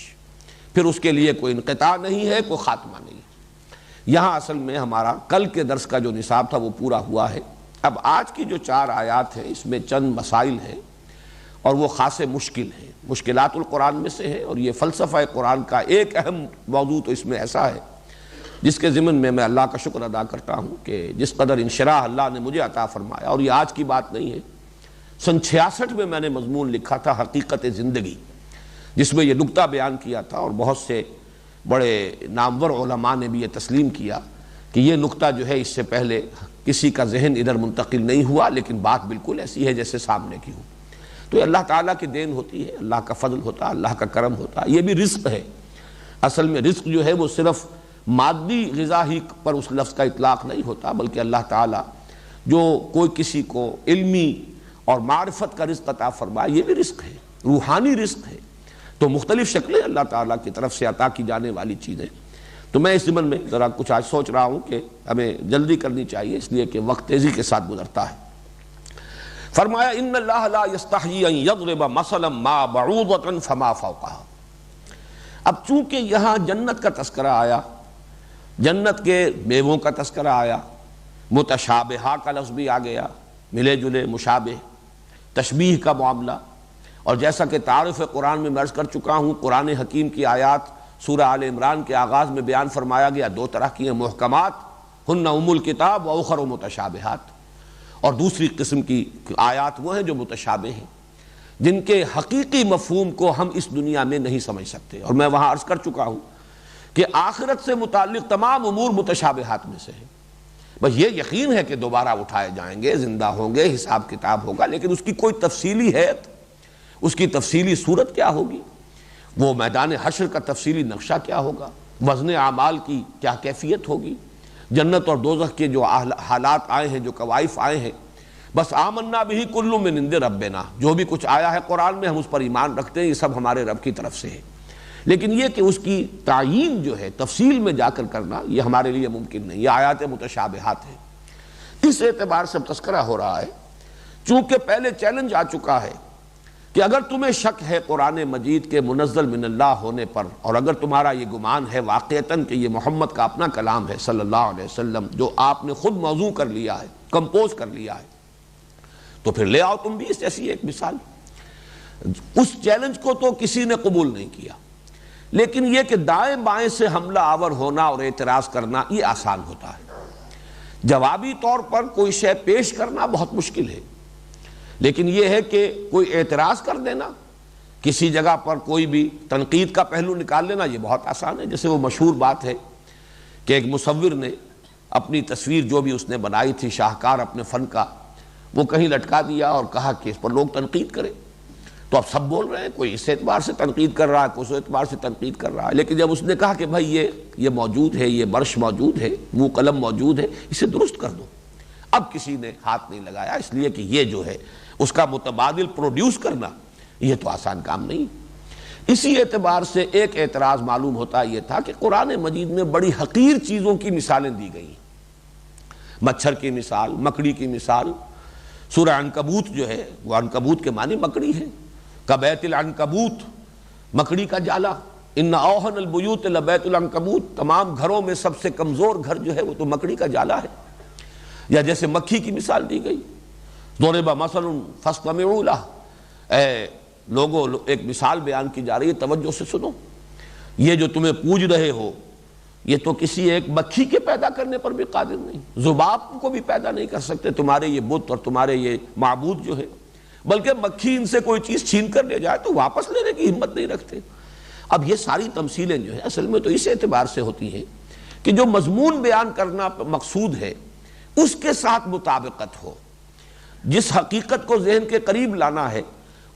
پھر اس کے لیے کوئی انقطاع نہیں ہے، کوئی خاتمہ نہیں ہے۔ یہاں اصل میں ہمارا کل کے درس کا جو نصاب تھا وہ پورا ہوا ہے۔ اب آج کی جو 4 آیات ہیں اس میں چند مسائل ہیں اور وہ خاص مشکل ہیں، مشکلات القرآن میں سے ہے، اور یہ فلسفہ قرآن کا ایک اہم موضوع تو اس میں ایسا ہے جس کے ضمن میں اللہ کا شکر ادا کرتا ہوں کہ جس قدر انشراح اللہ نے مجھے عطا فرمایا، اور یہ آج کی بات نہیں ہے، سن 66 میں نے مضمون لکھا تھا حقیقت زندگی، جس میں یہ نکتہ بیان کیا تھا، اور بہت سے بڑے نامور علماء نے بھی یہ تسلیم کیا کہ یہ نکتہ جو ہے اس سے پہلے کسی کا ذہن ادھر منتقل نہیں ہوا، لیکن بات بالکل ایسی ہے جیسے سامنے کی ہو۔ تو یہ اللہ تعالیٰ کی دین ہوتی ہے، اللہ کا فضل ہوتا ہے، اللہ کا کرم ہوتا ہے۔ یہ بھی رزق ہے، اصل میں رزق جو ہے وہ صرف مادی غذا ہی پر اس لفظ کا اطلاق نہیں ہوتا، بلکہ اللہ تعالیٰ جو کوئی کسی کو علمی اور معرفت کا رزق عطا فرمائے، یہ بھی رزق ہے، روحانی رزق ہے۔ تو مختلف شکلیں اللہ تعالیٰ کی طرف سے عطا کی جانے والی چیزیں۔ تو میں اس ضمن میں ذرا کچھ آج سوچ رہا ہوں کہ ہمیں جلدی کرنی چاہیے، اس لیے کہ وقت تیزی کے ساتھ گزرتا ہے۔ فرمایا ان اللہ لا یستحیی ان یضرب مثلا ما بعوضۃ فما فوقها۔ اب چونکہ یہاں جنت کا تذکرہ آیا، جنت کے میووں کا تذکرہ آیا، متشابہہ کا لفظ بھی آ گیا، ملے جلے مشابہ، تشبیہ کا معاملہ، اور جیسا کہ تعارف قرآن میں عرض کر چکا ہوں، قرآن حکیم کی آیات سورہ آل عمران کے آغاز میں بیان فرمایا گیا دو طرح کی ہیں، محکمات ہن ام الکتاب و اخر متشابہات، اور دوسری قسم کی آیات وہ ہیں جو متشابہ ہیں، جن کے حقیقی مفہوم کو ہم اس دنیا میں نہیں سمجھ سکتے۔ اور میں وہاں عرض کر چکا ہوں کہ آخرت سے متعلق تمام امور متشابہات میں سے ہیں، بس یہ یقین ہے کہ دوبارہ اٹھائے جائیں گے، زندہ ہوں گے، حساب کتاب ہوگا، لیکن اس کی کوئی تفصیلی حیت، اس کی تفصیلی صورت کیا ہوگی، وہ میدان حشر کا تفصیلی نقشہ کیا ہوگا، وزن اعمال کی کیا کیفیت ہوگی، جنت اور دوزخ کے جو حالات آئے ہیں، جو کوائف آئے ہیں، بس آمنا بہ کل من عند ربنا، جو بھی کچھ آیا ہے قرآن میں ہم اس پر ایمان رکھتے ہیں، یہ سب ہمارے رب کی طرف سے ہے۔ لیکن یہ کہ اس کی تعیین جو ہے تفصیل میں جا کر کرنا، یہ ہمارے لیے ممکن نہیں، یہ آیات متشابہات ہیں۔ اس اعتبار سے تذکرہ ہو رہا ہے، چونکہ پہلے چیلنج آ چکا ہے کہ اگر تمہیں شک ہے قرآن مجید کے منزل من اللہ ہونے پر، اور اگر تمہارا یہ گمان ہے واقعتاً کہ یہ محمد کا اپنا کلام ہے صلی اللہ علیہ وسلم، جو آپ نے خود موضوع کر لیا ہے، کمپوز کر لیا ہے، تو پھر لے آؤ تم بھی اس ایسی ایک مثال۔ اس چیلنج کو تو کسی نے قبول نہیں کیا، لیکن یہ کہ دائیں بائیں سے حملہ آور ہونا اور اعتراض کرنا یہ آسان ہوتا ہے، جوابی طور پر کوئی شے پیش کرنا بہت مشکل ہے، لیکن یہ ہے کہ کوئی اعتراض کر دینا، کسی جگہ پر کوئی بھی تنقید کا پہلو نکال لینا، یہ بہت آسان ہے۔ جیسے وہ مشہور بات ہے کہ ایک مصور نے اپنی تصویر جو بھی اس نے بنائی تھی، شاہکار اپنے فن کا، وہ کہیں لٹکا دیا اور کہا کہ اس پر لوگ تنقید کریں۔ تو اب سب بول رہے ہیں، کوئی اس اعتبار سے تنقید کر رہا ہے، کوئی اس اعتبار سے تنقید کر رہا ہے، لیکن جب اس نے کہا کہ بھائی یہ موجود ہے، یہ برش موجود ہے، وہ قلم موجود ہے، اسے درست کر دو، اب کسی نے ہاتھ نہیں لگایا، اس لیے کہ یہ جو ہے اس کا متبادل پروڈیوس کرنا یہ تو آسان کام نہیں۔ اسی اعتبار سے ایک اعتراض معلوم ہوتا یہ تھا کہ قرآن مجید میں بڑی حقیر چیزوں کی مثالیں دی گئی، مچھر کی مثال، مکڑی کی مثال، سورہ عنکبوت جو ہے وہ عنکبوت کے معنی مکڑی ہے، کبیت العنکبوت، مکڑی کا جالا، ان اوہن البیوت لبیت العنکبوت، تمام گھروں میں سب سے کمزور گھر جو ہے وہ تو مکڑی کا جالا ہے۔ یا جیسے مکھی کی مثال دی گئی، ضرب مثل فاستمعوا لہ، اے لوگوں ایک مثال بیان کی جا رہی ہے، توجہ سے سنو، یہ جو تمہیں پوج رہے ہو یہ تو کسی ایک مکھی کے پیدا کرنے پر بھی قادر نہیں، ذباب کو بھی پیدا نہیں کر سکتے تمہارے یہ بت اور تمہارے یہ معبود جو ہے، بلکہ مکھی ان سے کوئی چیز چھین کر لے جائے تو واپس لینے کی ہمت نہیں رکھتے۔ اب یہ ساری تمثیلیں جو ہے اصل میں تو اس اعتبار سے ہوتی ہیں کہ جو مضمون بیان کرنا مقصود ہے اس کے ساتھ مطابقت ہو، جس حقیقت کو ذہن کے قریب لانا ہے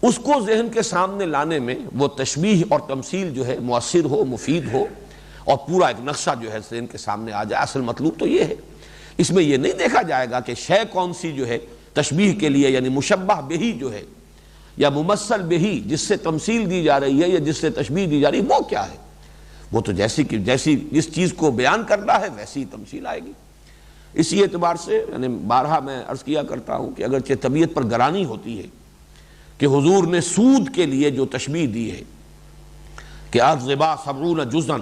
اس کو ذہن کے سامنے لانے میں وہ تشبیہ اور تمثیل جو ہے مؤثر ہو، مفید ہو، اور پورا ایک نقشہ جو ہے ذہن کے سامنے آ جائے۔ اصل مطلوب تو یہ ہے، اس میں یہ نہیں دیکھا جائے گا کہ شے کون سی جو ہے تشبیہ کے لیے، یعنی مشبہ بہی جو ہے یا ممثل بہی جس سے تمثیل دی جا رہی ہے یا جس سے تشبیہ دی جا رہی ہے وہ کیا ہے، وہ تو جیسی جس چیز کو بیان کرنا ہے ویسی تمثیل آئے گی۔ اسی اعتبار سے یعنی بارہا میں عرض کیا کرتا ہوں کہ اگرچہ طبیعت پر گرانی ہوتی ہے کہ حضور نے سود کے لیے جو تشبیہ دی ہے کہ الربا 70 جزءا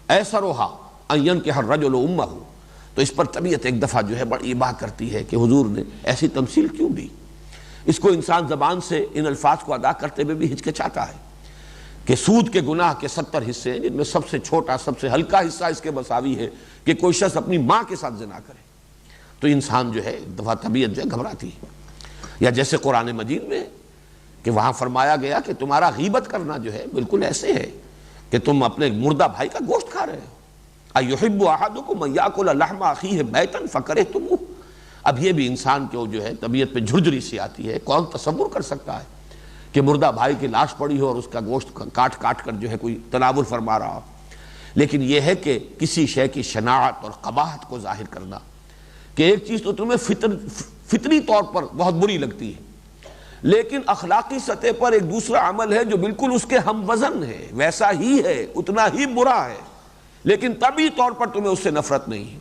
ایسرھا ان ينكح الرجل امه، تو اس پر طبیعت ایک دفعہ جو ہے بڑی اباہ کرتی ہے کہ حضور نے ایسی تمثیل کیوں دی۔ اس کو انسان زبان سے ان الفاظ کو ادا کرتے ہوئے بھی ہچکچاتا ہے کہ سود کے گناہ کے 70 حصے ہیں، جن میں سب سے چھوٹا، سب سے ہلکا حصہ اس کے مساوی ہے کہ کوئی شخص اپنی ماں کے ساتھ زنا کرے، تو انسان جو ہے ایک دفعہ طبیعت جو ہے گھبراتی ہے۔ یا جیسے قرآن مجید میں کہ وہاں فرمایا گیا کہ تمہارا غیبت کرنا جو ہے بالکل ایسے ہے کہ تم اپنے مردہ بھائی کا گوشت کھا رہے ہو۔ اَيُحِبُّ أَحَدُكُمْ أَن يَأْكُلَ لَحْمَ أَخِيهِ مَيْتًا فَكَرِهْتُمُوهُ۔ اب یہ بھی انسان کو جو ہے طبیعت پہ جھرجھری سی آتی ہے، کون تصور کر سکتا ہے کہ مردہ بھائی کی لاش پڑی ہو اور اس کا گوشت کاٹ کاٹ کر جو ہے کوئی تناول فرما رہا ہو۔ لیکن یہ ہے کہ کسی شے کی شناعت اور قباحت کو ظاہر کرنا، کہ ایک چیز تو تمہیں فطری طور پر بہت بری لگتی ہے، لیکن اخلاقی سطح پر ایک دوسرا عمل ہے جو بالکل اس کے ہم وزن ہے، ویسا ہی ہے، اتنا ہی برا ہے، لیکن طبعی طور پر تمہیں اس سے نفرت نہیں ہے۔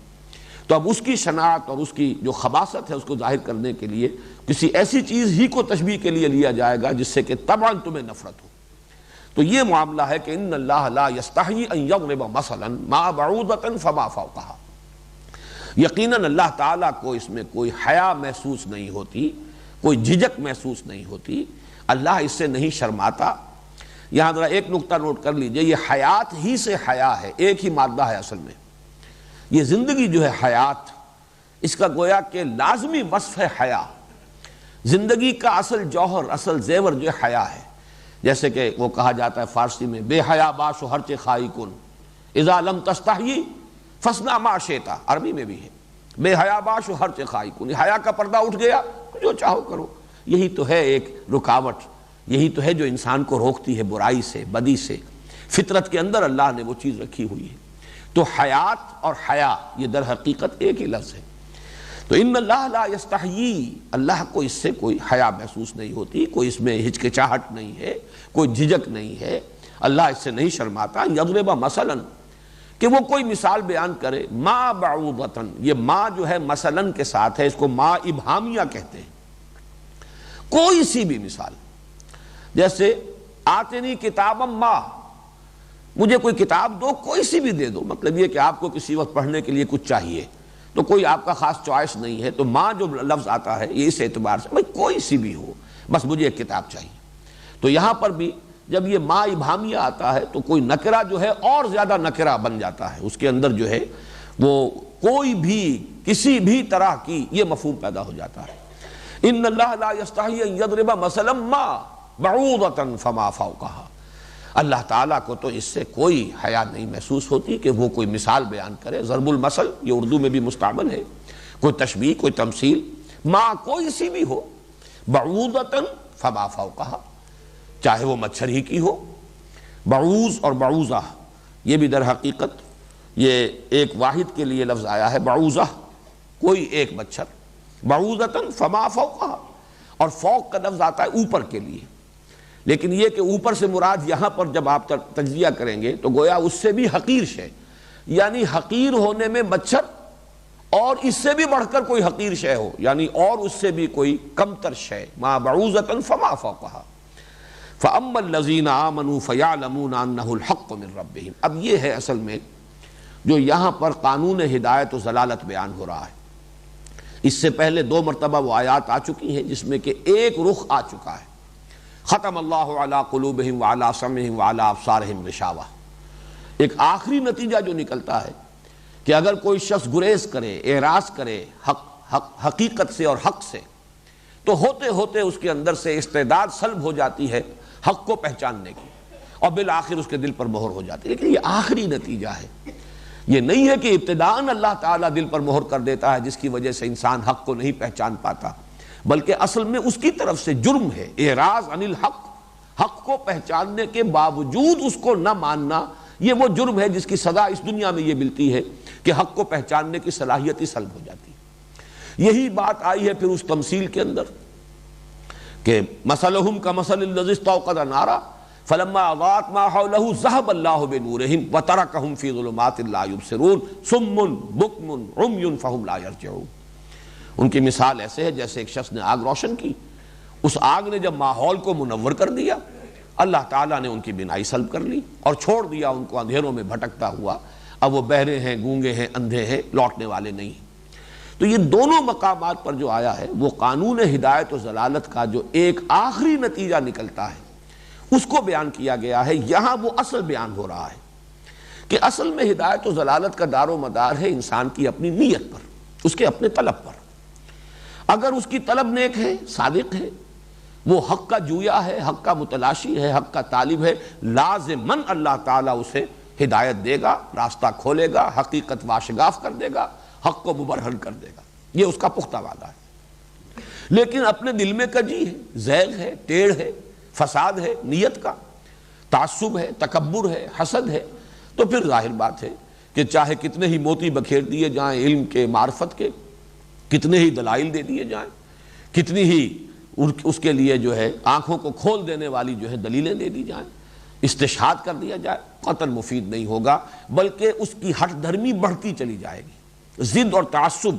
تو اب اس کی شناعت اور اس کی جو خباثت ہے اس کو ظاہر کرنے کے لیے کسی ایسی چیز ہی کو تشبیہ کے لیے لیا جائے گا جس سے کہ طبعاً تمہیں نفرت ہو۔ تو یہ معاملہ ہے کہ ان اللہ لا یستحیی ان یضرب مثلا ما بعوضۃ فما فوقها، یقیناً اللہ تعالیٰ کو اس میں کوئی حیا محسوس نہیں ہوتی، کوئی جھجک محسوس نہیں ہوتی، اللہ اس سے نہیں شرماتا۔ یہاں ذرا ایک نقطہ نوٹ کر لیجئے، یہ حیات ہی سے حیا ہے، ایک ہی مادہ ہے اصل میں۔ یہ زندگی جو ہے حیات، اس کا گویا کہ لازمی وصف ہے حیا۔ زندگی کا اصل جوہر، اصل زیور جو ہے حیا ہے۔ جیسے کہ وہ کہا جاتا ہے فارسی میں، بے حیا باش و ہرچ خائی کن اذا لم تستحیی فاصنع ما شئت، عربی میں بھی ہے، بے حیا باش و ہرچ خائی کن، حیا کا پردہ اٹھ گیا جو چاہو کرو۔ یہی تو ہے ایک رکاوٹ، یہی تو ہے جو انسان کو روکتی ہے برائی سے، بدی سے۔ فطرت کے اندر اللہ نے وہ چیز رکھی ہوئی ہے۔ تو حیات اور حیا یہ در حقیقت ایک ہی لفظ ہے۔ تو ان اللہ لا یستحیی، اللہ کو اس سے کوئی حیا محسوس نہیں ہوتی، کوئی اس میں ہچکچاہٹ نہیں ہے، کوئی جھجک نہیں ہے، اللہ اس سے نہیں شرماتا۔ یضرب مثلا، کہ وہ کوئی مثال بیان کرے، ما بعوضۃ، یہ ما جو ہے مثلاً کے ساتھ ہے، اس کو ما ابہامیہ کہتے ہیں، کوئی سی بھی مثال۔ جیسے آتنی کتابا ما، مجھے کوئی کتاب دو، کوئی سی بھی دے دو، مطلب یہ کہ آپ کو کسی وقت پڑھنے کے لیے کچھ چاہیے تو کوئی آپ کا خاص چوائس نہیں ہے، تو ماں جو لفظ آتا ہے یہ اس اعتبار سے بھائی کوئی سی بھی ہو، بس مجھے ایک کتاب چاہیے۔ تو یہاں پر بھی جب یہ ما ابہامیہ آتا ہے تو کوئی نکرہ جو ہے اور زیادہ نکرہ بن جاتا ہے، اس کے اندر جو ہے وہ کوئی بھی کسی بھی طرح کی یہ مفہوم پیدا ہو جاتا ہے۔ ان اللہ لا یستحیی ان یضرب مثلا ما بعوضۃ فما فوقها، اللہ تعالیٰ کو تو اس سے کوئی حیا نہیں محسوس ہوتی کہ وہ کوئی مثال بیان کرے۔ ضرب المثل یہ اردو میں بھی مستعمل ہے، کوئی تشبیہ، کوئی تمثیل، ما کوئی سی بھی ہو، بعوضۃ فما فوقها، چاہے وہ مچھر ہی کی ہو۔ بعوض اور بعوضہ یہ بھی در حقیقت یہ ایک واحد کے لیے لفظ آیا ہے، بعوضہ کوئی ایک مچھر، بعوضۃ فما فوقها، اور فوق کا لفظ آتا ہے اوپر کے لیے، لیکن یہ کہ اوپر سے مراد یہاں پر جب آپ تجزیہ کریں گے تو گویا اس سے بھی حقیر شے، یعنی حقیر ہونے میں مچھر، اور اس سے بھی بڑھ کر کوئی حقیر شے ہو، یعنی اور اس سے بھی کوئی کمتر شے، ما بعوضۃ فما فوقها۔ فَأَمَّا الَّذِينَ آمَنُوا فَيَعْلَمُونَ أَنَّهُ الْحَقُّ مِنْ رَبِّهِمْ، اب یہ ہے اصل میں جو یہاں پر قانون ہدایت و ضلالت بیان ہو رہا ہے۔ اس سے پہلے 2 مرتبہ وہ آیات آ چکی ہیں جس میں کہ ایک رخ آ چکا ہے، ختم اللہ علی قلوبہم وعلی سمعہم وعلی ابصارہم غشاوہ۔ ایک آخری نتیجہ جو نکلتا ہے کہ اگر کوئی شخص گریز کرے، اعراض کرے حقیقت سے اور حق سے، تو ہوتے ہوتے اس کے اندر سے استعداد سلب ہو جاتی ہے حق کو پہچاننے کی، اور بالآخر اس کے دل پر مہر ہو جاتی ہے۔ لیکن یہ آخری نتیجہ ہے، یہ نہیں ہے کہ ابتداءً اللہ تعالیٰ دل پر مہر کر دیتا ہے جس کی وجہ سے انسان حق کو نہیں پہچان پاتا، بلکہ اصل میں اس کی طرف سے جرم ہے اعراض عن الحق، حق کو پہچاننے کے باوجود اس کو نہ ماننا، یہ وہ جرم ہے جس کی سزا اس دنیا میں یہ ملتی ہے کہ حق کو پہچاننے کی صلاحیت ہی سلب ہو جاتی ہے۔ یہی بات آئی ہے پھر اس تمثیل کے اندر کہ مثلہم کمثل الذی استوقد نارا فلما اضاءت ما حولہ ذہب اللہ بنورہم وترکہم فی ظلمات لا یبصرون صم بکم عمی فہم لا یرجعون۔ ان کی مثال ایسے ہے جیسے ایک شخص نے آگ روشن کی، اس آگ نے جب ماحول کو منور کر دیا، اللہ تعالیٰ نے ان کی بینائی سلب کر لی اور چھوڑ دیا ان کو اندھیروں میں بھٹکتا ہوا۔ اب وہ بہرے ہیں، گونگے ہیں، اندھے ہیں، لوٹنے والے نہیں۔ تو یہ دونوں مقامات پر جو آیا ہے وہ قانون ہدایت و ضلالت کا جو ایک آخری نتیجہ نکلتا ہے، اس کو بیان کیا گیا ہے۔ یہاں وہ اصل بیان ہو رہا ہے کہ اصل میں ہدایت و ضلالت کا دار و مدار ہے انسان کی اپنی نیت پر، اس کے اپنے طلب پر۔ اگر اس کی طلب نیک ہے، صادق ہے، وہ حق کا جویا ہے، حق کا متلاشی ہے، حق کا طالب ہے، لازماً اللہ تعالیٰ اسے ہدایت دے گا، راستہ کھولے گا، حقیقت واشگاف کر دے گا، حق کو مبرہن کر دے گا، یہ اس کا پختہ وعدہ ہے۔ لیکن اپنے دل میں کجی ہے، زیغ ہے، ٹیڑھ ہے، فساد ہے نیت کا، تعصب ہے، تکبر ہے، حسد ہے، تو پھر ظاہر بات ہے کہ چاہے کتنے ہی موتی بکھیر دیے جائیں علم کے، معرفت کے، کتنے ہی دلائل دے دیے جائیں، کتنی ہی اس کے لیے جو ہے آنکھوں کو کھول دینے والی جو ہے دلیلیں دے دی جائیں، استشہاد کر دیا جائے، قطعاً مفید نہیں ہوگا، بلکہ اس کی ہٹ دھرمی بڑھتی چلی جائے گی۔ ضد اور تعصب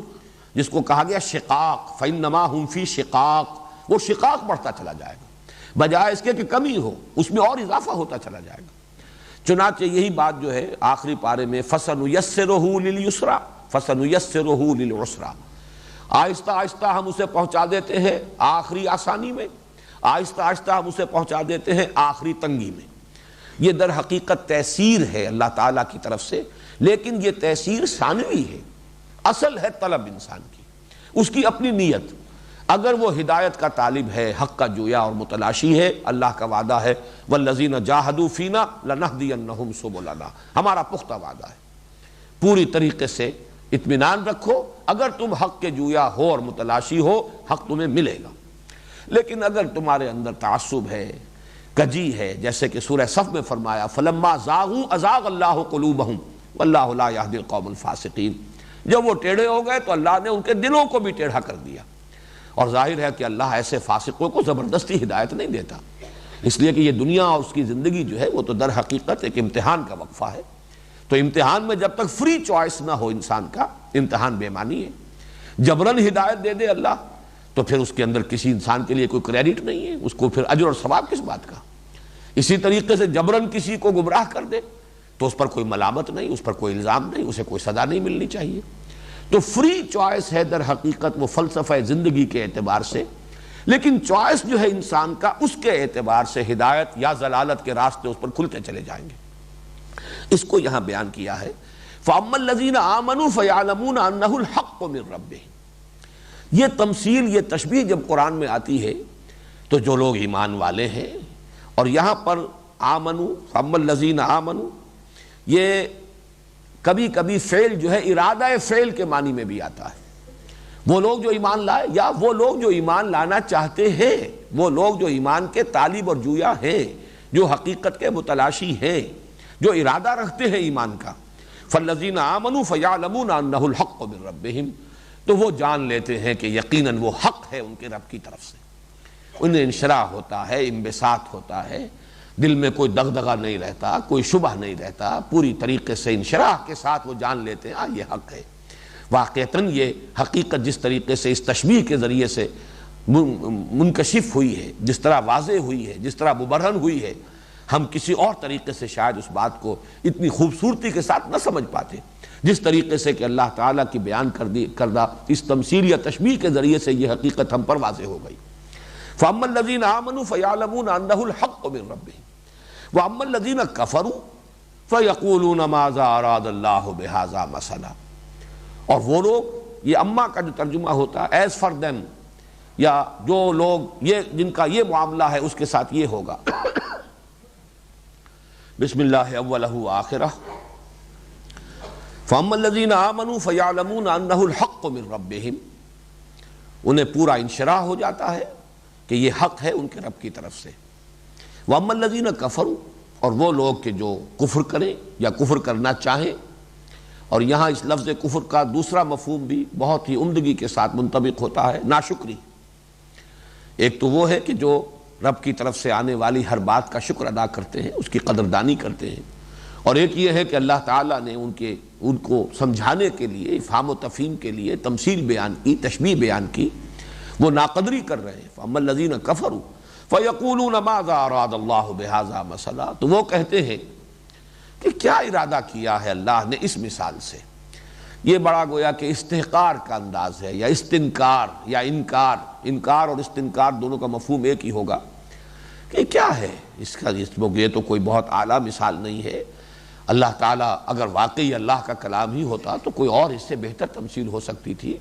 جس کو کہا گیا شقاق، فَإِنَّمَا هُمْ فِي شِقَاق، وہ شقاق بڑھتا چلا جائے گا، بجائے اس کے کہ کمی ہو اس میں اور اضافہ ہوتا چلا جائے گا۔ چنانچہ یہی بات جو ہے آخری پارے میں فَسَنُيَسِّرُهُ لِلْيُسْرَى فَسَنُيَسِّرُهُ لِلْعُسْرَى، آہستہ آہستہ ہم اسے پہنچا دیتے ہیں آخری آسانی میں، آہستہ آہستہ ہم اسے پہنچا دیتے ہیں آخری تنگی میں۔ یہ در حقیقت تیسیر ہے اللہ تعالیٰ کی طرف سے، لیکن یہ تیسیر ثانوی ہے، اصل ہے طلب انسان کی، اس کی اپنی نیت۔ اگر وہ ہدایت کا طالب ہے، حق کا جویا اور متلاشی ہے، اللہ کا وعدہ ہے وَالَّذِينَ جَاهَدُوا فِينَا لَنَهْدِيَنَّهُمْ سُبُلَنَا، ہمارا پختہ وعدہ ہے۔ پوری طریقے سے اطمینان رکھو، اگر تم حق کے جویا ہو اور متلاشی ہو، حق تمہیں ملے گا۔ لیکن اگر تمہارے اندر تعصب ہے، کجی ہے، جیسے کہ سورہ صف میں فرمایا فَلَمَّا زَاغُوا أَزَاغَ اللَّهُ قُلُوبَهُمْ وَاللَّهُ لَا يَهْدِي الْقَوْمَ الْفَاسِقِينَ، جب وہ ٹیڑھے ہو گئے تو اللہ نے ان کے دلوں کو بھی ٹیڑھا کر دیا، اور ظاہر ہے کہ اللہ ایسے فاسقوں کو زبردستی ہدایت نہیں دیتا، اس لیے کہ یہ دنیا اور اس کی زندگی جو ہے وہ تو در حقیقت ایک امتحان کا وقفہ ہے۔ تو امتحان میں جب تک فری چوائس نہ ہو انسان کا، امتحان بے معنی ہے۔ جبراً ہدایت دے دے اللہ تو پھر اس کے اندر کسی انسان کے لیے کوئی کریڈٹ نہیں ہے، اس کو پھر اجر اور ثواب کس بات کا۔ اسی طریقے سے جبراً کسی کو گمراہ کر دے تو اس پر کوئی ملامت نہیں، اس پر کوئی الزام نہیں، اسے کوئی سزا نہیں ملنی چاہیے۔ تو فری چوائس ہے در حقیقت وہ فلسفہ زندگی کے اعتبار سے، لیکن چوائس جو ہے انسان کا اس کے اعتبار سے ہدایت یا ضلالت کے راستے اس پر کھلتے چلے جائیں گے۔ اس کو یہاں بیان کیا ہے فَأَمَّا الَّذِينَ آمَنُوا فَيَعْلَمُونَ أَنَّهُ الْحَقُّ مِنْ رَبِّهِمْ، یہ تمثیل، یہ تشبیہ جب قرآن میں آتی ہے تو جو لوگ ایمان والے ہیں، اور یہاں پر آمنوا، فَأَمَّا الَّذِينَ آمَنُوا، یہ کبھی کبھی فعل جو ہے ارادہ فعل کے معنی میں بھی آتا ہے، وہ لوگ جو ایمان لائے یا وہ لوگ جو ایمان لانا چاہتے ہیں، وہ لوگ جو ایمان کے طالب اور جویا ہیں، جو حقیقت کے متلاشی ہیں، جو ارادہ رکھتے ہیں ایمان کا۔ فَالَّذِينَ آمَنُوا فَيَعْلَمُونَ أَنَّهُ الْحَقُّ مِنْ رَبِّهِمْ، تو وہ جان لیتے ہیں کہ یقیناً وہ حق ہے ان کے رب کی طرف سے۔ انہیں انشراح ہوتا ہے، انبساط ہوتا ہے، دل میں کوئی دغدغہ نہیں رہتا، کوئی شبہ نہیں رہتا، پوری طریقے سے انشراح کے ساتھ وہ جان لیتے ہیں یہ حق ہے۔ واقعتاً یہ حقیقت جس طریقے سے اس تشبیہ کے ذریعے سے منکشف ہوئی ہے، جس طرح واضح ہوئی ہے، جس طرح مبرہن ہوئی ہے، ہم کسی اور طریقے سے شاید اس بات کو اتنی خوبصورتی کے ساتھ نہ سمجھ پاتے، جس طریقے سے کہ اللہ تعالیٰ کی بیان کردہ اس تمثیل یا تشبیہ کے ذریعے سے یہ حقیقت ہم پر واضح ہو گئی۔ فَأَمَّا الَّذِينَ آمَنُوا فَيَعْلَمُونَ أَنَّهُ الْحَقُّ مِنْ رَبِّهِمْ وَأَمَّا الَّذِينَ كَفَرُوا فَيَقُولُونَ مَاذَا أَرَادَ اللَّهُ بِهَذَا مَثَلًا، اور وہ لوگ، یہ اما کا جو ترجمہ ہوتا ہے ایز فار دیم، یا جو لوگ یہ جن کا یہ معاملہ ہے اس کے ساتھ یہ ہوگا۔ بسم اللہ اولہ آخرہ۔ فَأَمَّا الَّذِينَ آمَنُوا فَيَعْلَمُونَ أَنَّهُ الْحَقُّ مِنْ رَبِّهِمْ، انہیں پورا انشراح ہو جاتا ہے کہ یہ حق ہے ان کے رب کی طرف سے۔ وَأَمَّا الَّذِينَ كَفَرُوا، اور وہ لوگ کہ جو کفر کریں یا کفر کرنا چاہیں، اور یہاں اس لفظ کفر کا دوسرا مفہوم بھی بہت ہی عمدگی کے ساتھ منطبق ہوتا ہے، ناشکری۔ ایک تو وہ ہے کہ جو رب کی طرف سے آنے والی ہر بات کا شکر ادا کرتے ہیں، اس کی قدردانی کرتے ہیں، اور ایک یہ ہے کہ اللہ تعالیٰ نے ان کو سمجھانے کے لیے، افہام و تفہیم کے لیے تمثیل بیان کی، تشبیہ بیان کی، وہ ناقدری کر رہے ہیں۔ فَأَمَّا الَّذِينَ كَفَرُوا فَيَقُولُونَ مَاذَا أَرَادَ اللَّهُ بِهَذَا مَثَلًا، تو وہ کہتے ہیں کہ کیا ارادہ کیا ہے اللہ نے اس مثال سے۔ یہ بڑا گویا کہ استحقار کا انداز ہے، یا استنکار یا انکار، انکار اور استنکار دونوں کا مفہوم ایک ہی ہوگا۔ کہ کیا ہے اس کا، یہ تو کوئی بہت اعلیٰ مثال نہیں ہے. اللہ تعالیٰ اگر واقعی اللہ کا کلام ہی ہوتا تو کوئی اور اس سے بہتر تمثیل ہو سکتی تھی،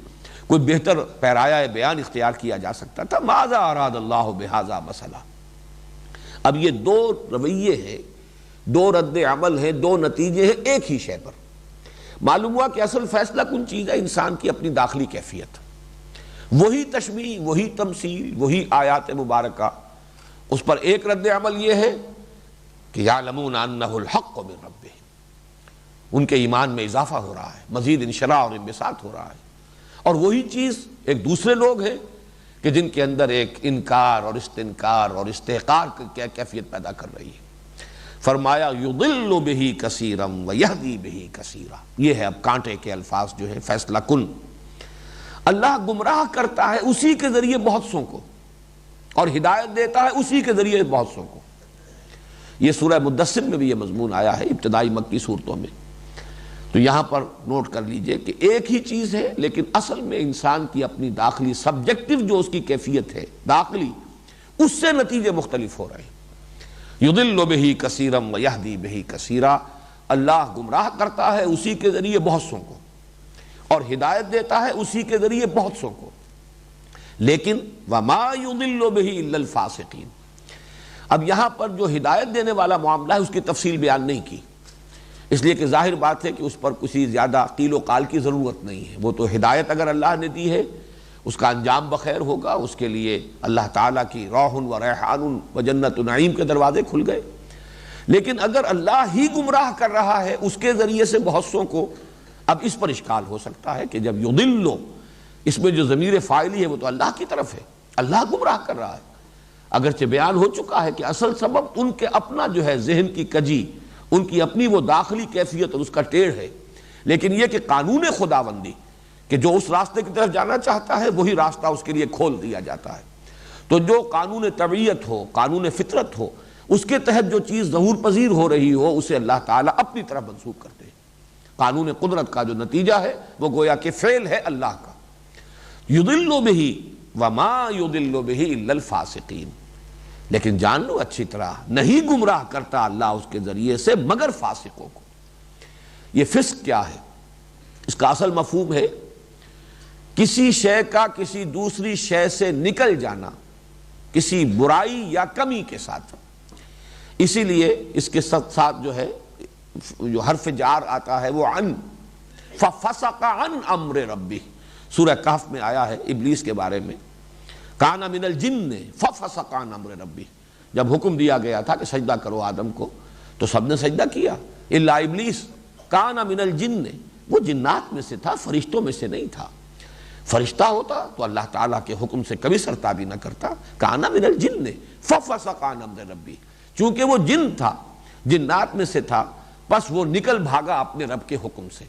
کوئی بہتر پیرایہ بیان اختیار کیا جا سکتا تھا. ماذا اراد اللہ بہذا مسئلہ. اب یہ دو رویے ہیں، دو رد عمل ہیں، دو نتیجے ہیں ایک ہی شے پر. معلوم ہوا کہ اصل فیصلہ کن چیز ہے، انسان کی اپنی داخلی کیفیت. وہی تشبیہ، وہی تمثیل، وہی آیات مبارکہ. اس پر ایک رد عمل یہ ہے کہ یعلمون انہ الحق من ربہم، ان کے ایمان میں اضافہ ہو رہا ہے، مزید انشراح اور انبساط ہو رہا ہے. اور وہی چیز ایک دوسرے لوگ ہیں کہ جن کے اندر ایک انکار اور استنکار اور استحقار کی کیفیت پیدا کر رہی ہے. فرمایا یضل بہ کثیرا ویہدی بہ کثیرا. یہ ہے اب کانٹے کے الفاظ جو ہے فیصلہ کن. اللہ گمراہ کرتا ہے اسی کے ذریعے بہت سوں کو، اور ہدایت دیتا ہے اسی کے ذریعے بہت سوں کو. یہ سورہ مدثر میں بھی یہ مضمون آیا ہے ابتدائی مکی صورتوں میں. تو یہاں پر نوٹ کر لیجئے کہ ایک ہی چیز ہے، لیکن اصل میں انسان کی اپنی داخلی سبجیکٹو جو اس کی کیفیت ہے داخلی، اس سے نتیجے مختلف ہو رہے ہیں. یضل بہ کثیرا ویہدی بہ کثیرا. اللہ گمراہ کرتا ہے اسی کے ذریعے بہت سوں کو، اور ہدایت دیتا ہے اسی کے ذریعے بہت سوں کو. لیکن وما یضل بہ الا الفاسقین. اب یہاں پر جو ہدایت دینے والا معاملہ ہے اس کی تفصیل بیان نہیں کی، اس لیے کہ ظاہر بات ہے کہ اس پر کسی زیادہ قیل و قال کی ضرورت نہیں ہے. وہ تو ہدایت اگر اللہ نے دی ہے اس کا انجام بخیر ہوگا، اس کے لیے اللہ تعالیٰ کی روح و ریحان و جنت و نعیم کے دروازے کھل گئے. لیکن اگر اللہ ہی گمراہ کر رہا ہے اس کے ذریعے سے بہت سوں کو، اب اس پر اشکال ہو سکتا ہے کہ جب یضل، اس میں جو ضمیر فاعلی ہے وہ تو اللہ کی طرف ہے، اللہ گمراہ کر رہا ہے. اگرچہ بیان ہو چکا ہے کہ اصل سبب ان کے اپنا جو ہے ذہن کی کجی، ان کی اپنی وہ داخلی کیفیت اور اس کا ٹیڑھ ہے. لیکن یہ کہ قانون خداوندی کہ جو اس راستے کی طرف جانا چاہتا ہے وہی راستہ اس کے لیے کھول دیا جاتا ہے. تو جو قانون طبیعت ہو، قانون فطرت ہو، اس کے تحت جو چیز ظہور پذیر ہو رہی ہو اسے اللہ تعالیٰ اپنی طرف منسوخ کرتے ہیں. قانون قدرت کا جو نتیجہ ہے وہ گویا کہ فعل ہے اللہ کا. یضل بہ وما یضل بہ الا الفاسقین. لیکن جان لو اچھی طرح، نہیں گمراہ کرتا اللہ اس کے ذریعے سے مگر فاسقوں کو. یہ فسق کیا ہے؟ اس کا اصل مفہوم ہے کسی شے کا کسی دوسری شے سے نکل جانا کسی برائی یا کمی کے ساتھ. اسی لیے اس کے ساتھ جو ہے جو حرف جار آتا ہے وہ عن، ففسق عن امر ربہ. سورہ کہف میں آیا ہے ابلیس کے بارے میں، کان من الجن ففسق عن امر ربہ. جب حکم دیا گیا تھا کہ سجدہ کرو آدم کو تو سب نے سجدہ کیا الا ابلیس. کان من الجن، وہ جنات میں سے تھا، فرشتوں میں سے نہیں تھا. فرشتہ ہوتا تو اللہ تعالیٰ کے حکم سے کبھی سرتابی نہ کرتا. کان من الجن ففسق عن امر ربہ. چونکہ وہ جن تھا، جنات میں سے تھا، بس وہ نکل بھاگا اپنے رب کے حکم سے.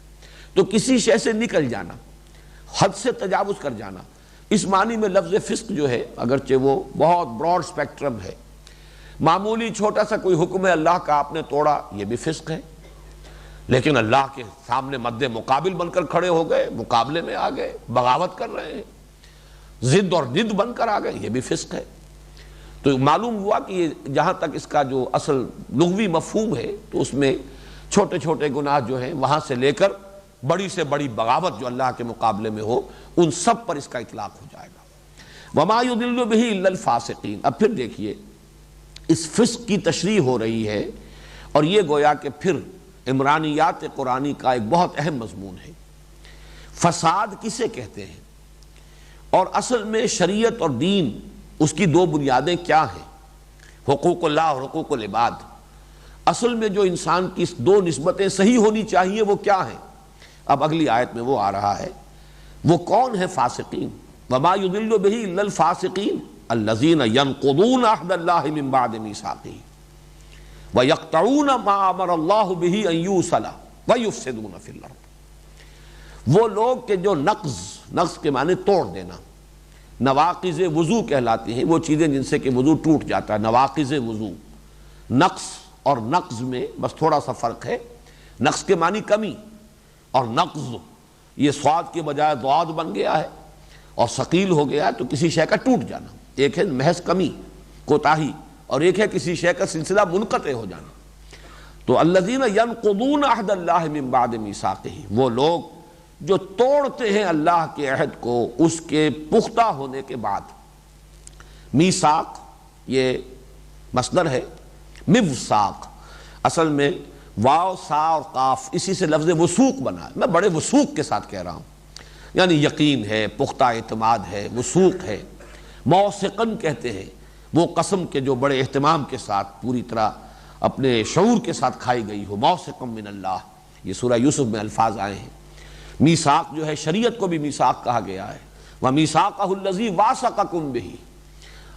تو کسی شے سے نکل جانا، حد سے تجاوز کر جانا، اس معنی میں لفظ فسق جو ہے اگرچہ وہ بہت براڈ سپیکٹرم ہے. معمولی چھوٹا سا کوئی حکم ہے اللہ کا آپ نے توڑا، یہ بھی فسق ہے. لیکن اللہ کے سامنے مد مقابل بن کر کھڑے ہو گئے، مقابلے میں آ گئے، بغاوت کر رہے ہیں، ضد اور ند بن کر آ گئے، یہ بھی فسق ہے. تو معلوم ہوا کہ یہ جہاں تک اس کا جو اصل لغوی مفہوم ہے تو اس میں چھوٹے چھوٹے گناہ جو ہیں وہاں سے لے کر بڑی سے بڑی بغاوت جو اللہ کے مقابلے میں ہو ان سب پر اس کا اطلاق ہو جائے گا. وما یضل بہ الا الفاسقین. اب پھر دیکھیے اس فسق کی تشریح ہو رہی ہے، اور یہ گویا کہ پھر عمرانیات قرآنی کا ایک بہت اہم مضمون ہے. فساد کسے کہتے ہیں، اور اصل میں شریعت اور دین اس کی دو بنیادیں کیا ہیں، حقوق اللہ اور حقوق العباد. اصل میں جو انسان کی دو نسبتیں صحیح ہونی چاہیے وہ کیا ہیں؟ اب اگلی آیت میں وہ آ رہا ہے. وہ کون ہے فاسقین؟ وما یضل بہ الا الفاسقین الذین ینقضون عہد اللہ من بعد میثاقہ ویقطعون ما امر اللہ بہ ان یوصل ویفسدون فی الارض. وہ لوگ کہ جو نقض کے معنی توڑ دینا، نواقض وضو کہلاتی ہیں وہ چیزیں جن سے کہ وضو ٹوٹ جاتا ہے، نواقض وضو. نقص اور نقض میں بس تھوڑا سا فرق ہے. نقص کے معنی کمی، اور نقض یہ صاد کے بجائے ضاد بن گیا ہے اور ثقیل ہو گیا ہے تو کسی شے کا ٹوٹ جانا. ایک ہے محض کمی، کوتاہی، اور ایک ہے کسی شے کا سلسلہ منقطع ہو جانا۔ تو الذین ینقضون عہد اللہ من بعد میثاقہ، وہ لوگ جو توڑتے ہیں اللہ کے عہد کو اس کے پختہ ہونے کے بعد۔ میثاق یہ مصدر ہے، موثاق اصل میں واو سا اور قاف اسی سے لفظ وثوق بنا ہے، میں بڑے وثوق کے ساتھ کہہ رہا ہوں، یعنی یقین ہے، پختہ اعتماد ہے، وثوق ہے۔ موثقاً کہتے ہیں وہ قسم کے جو بڑے اہتمام کے ساتھ پوری طرح اپنے شعور کے ساتھ کھائی گئی ہو، موثقا من اللہ، یہ سورہ یوسف میں الفاظ آئے ہیں۔ میثاق جو ہے شریعت کو بھی میثاق کہا گیا ہے، وَمِیثَاقَهُ الَّذِی وَاثَقَکُم بِہ،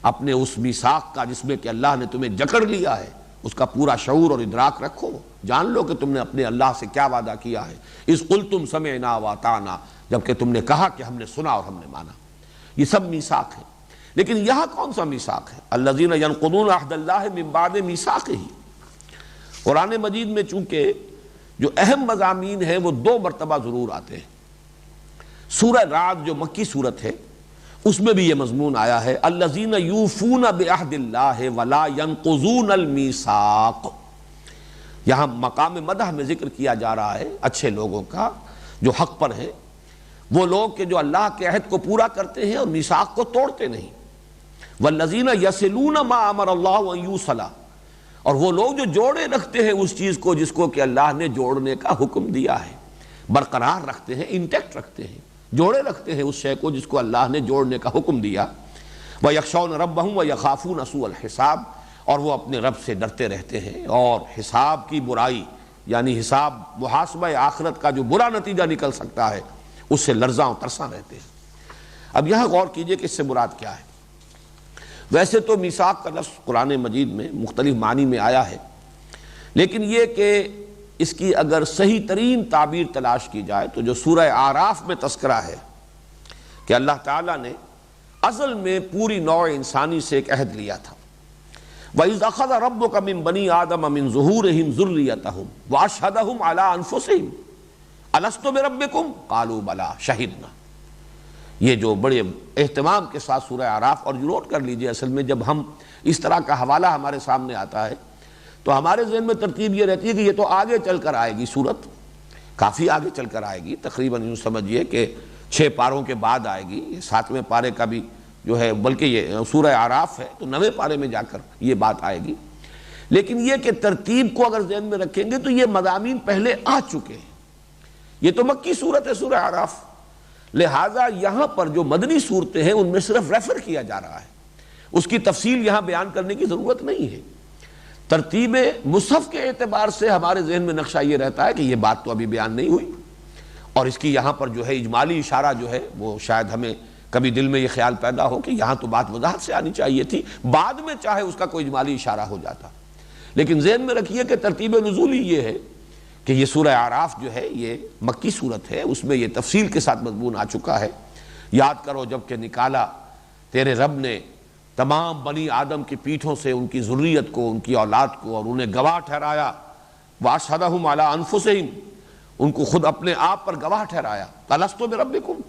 اپنے اس میثاق کا جس میں کہ اللہ نے تمہیں جکڑ لیا ہے اس کا پورا شعور اور ادراک رکھو، جان لو کہ تم نے اپنے اللہ سے کیا وعدہ کیا ہے۔ اِذْ قُلْتُمْ سَمِعْنَا وَأَطَعْنَا، جبکہ تم نے کہا کہ ہم نے سنا اور ہم نے مانا۔ یہ سب میثاق ہے، لیکن یہاں کون سا میثاق ہے؟ الذین ینقضون عہد اللہ من بعد میثاقہ۔ قرآن مجید میں چونکہ جو اہم مضامین ہیں وہ دو مرتبہ ضرور آتے ہیں۔ سورہ رعد جو مکی صورت ہے اس میں بھی یہ مضمون آیا ہے، الذین یوفون بعہد اللہ ولا ینقضون المیثاق۔ یہاں مقام مدح میں ذکر کیا جا رہا ہے اچھے لوگوں کا جو حق پر ہیں، وہ لوگ کہ جو اللہ کے عہد کو پورا کرتے ہیں اور میثاق کو توڑتے نہیں۔ والذین یصلون ما امر اللہ ان یوصل، اور وہ لوگ جو جوڑے رکھتے ہیں اس چیز کو جس کو کہ اللہ نے جوڑنے کا حکم دیا ہے، برقرار رکھتے ہیں، انٹیکٹ رکھتے ہیں، جوڑے رکھتے ہیں اس شے کو جس کو اللہ نے جوڑنے کا حکم دیا۔ وَيَخْشَوْنَ رَبَّهُمْ وَيَخَافُونَ سُوءَ الْحِسَابِ، اور وہ اپنے رب سے ڈرتے رہتے ہیں اور حساب کی برائی، یعنی حساب محاسبہ آخرت کا جو برا نتیجہ نکل سکتا ہے اس سے لرزاں و ترساں رہتے ہیں۔ اب یہاں غور کیجئے کہ اس سے مراد کیا ہے۔ ویسے تو میثاق کا لفظ قرآن مجید میں مختلف معنی میں آیا ہے، لیکن یہ کہ اس کی اگر صحیح ترین تعبیر تلاش کی جائے تو جو سورہ اعراف میں تذکرہ ہے کہ اللہ تعالیٰ نے ازل میں پوری نوع انسانی سے ایک عہد لیا تھا، وَإِذْ أَخَذَ رَبُّكَ مِن بَنِي آدَمَ مِن ظُهُورِهِمْ ذُرِّيَّتَهُمْ وَأَشْهَدَهُمْ عَلَىٰ أَنفُسِهِمْ أَلَسْتُ بِرَبِّكُمْ قَالُوا بَلَىٰ شَهِدْنَا۔ یہ جو بڑے اہتمام کے ساتھ سورہ اعراف، اور نوٹ کر لیجئے اصل میں جب ہم اس طرح کا حوالہ ہمارے سامنے آتا ہے تو ہمارے ذہن میں ترتیب یہ رہتی ہے کہ یہ تو آگے چل کر آئے گی، صورت کافی آگے چل کر آئے گی، تقریباً یوں سمجھیے کہ 6 پاروں کے بعد آئے گی، 7ویں پارے کا بھی جو ہے، بلکہ یہ سورہ اعراف ہے تو 9ویں پارے میں جا کر یہ بات آئے گی۔ لیکن یہ کہ ترتیب کو اگر ذہن میں رکھیں گے تو یہ مضامین پہلے آ چکے ہیں، یہ تو مکی صورت ہے سورہ اعراف، لہٰذا یہاں پر جو مدنی صورتیں ہیں ان میں صرف ریفر کیا جا رہا ہے، اس کی تفصیل یہاں بیان کرنے کی ضرورت نہیں ہے۔ ترتیب مصحف کے اعتبار سے ہمارے ذہن میں نقشہ یہ رہتا ہے کہ یہ بات تو ابھی بیان نہیں ہوئی، اور اس کی یہاں پر جو ہے اجمالی اشارہ جو ہے وہ شاید ہمیں کبھی دل میں یہ خیال پیدا ہو کہ یہاں تو بات وضاحت سے آنی چاہیے تھی، بعد میں چاہے اس کا کوئی اجمالی اشارہ ہو جاتا، لیکن ذہن میں رکھیے کہ ترتیب نزولی یہ ہے کہ یہ سورہ اعراف جو ہے یہ مکی صورت ہے، اس میں یہ تفصیل کے ساتھ مضمون آ چکا ہے۔ یاد کرو جب کہ نکالا تیرے رب نے تمام بنی آدم کی پیٹھوں سے ان کی ذریت کو، ان کی اولاد کو، اور انہیں گواہ ٹھہرایا، وَأَشْهَدَهُمْ عَلَىٰ أَنفُسِهِمْ، ان کو خود اپنے آپ پر گواہ ٹھہرایا، أَلَسْتُ بِرَبِّكُمْ،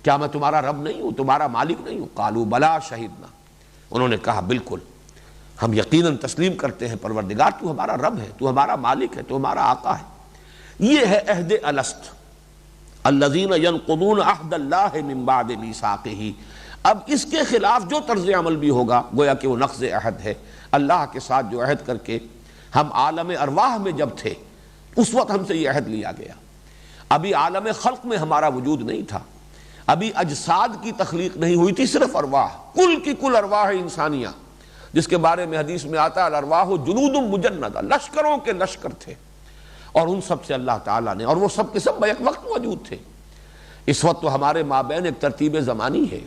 کیا میں تمہارا رب نہیں ہوں، تمہارا مالک نہیں ہوں؟ قَالُوا بَلَىٰ شَهِدْنَا، انہوں نے کہا بالکل ہم یقیناً تسلیم کرتے ہیں پروردگار تو ہمارا رب ہے، تو ہمارا مالک ہے، تو ہمارا آقا ہے۔ یہ ہے عہد الست، الذین ینقضون عہد اللہ من بعد میثاقہ۔ اب اس کے خلاف جو طرز عمل بھی ہوگا گویا کہ وہ نقض عہد ہے، اللہ کے ساتھ جو عہد کر کے ہم عالم ارواح میں جب تھے اس وقت ہم سے یہ عہد لیا گیا، ابھی عالم خلق میں ہمارا وجود نہیں تھا، ابھی اجساد کی تخلیق نہیں ہوئی تھی، صرف ارواح، کل کی کل ارواح انسانیہ، جس کے بارے میں حدیث میں آتا ہے الارواح جنود مجندہ، لشکروں کے لشکر تھے، اور ان سب سے اللہ تعالیٰ نے، اور وہ سب کے سب بیک وقت موجود تھے۔ اس وقت تو ہمارے مابین ایک ترتیب زمانی ہے،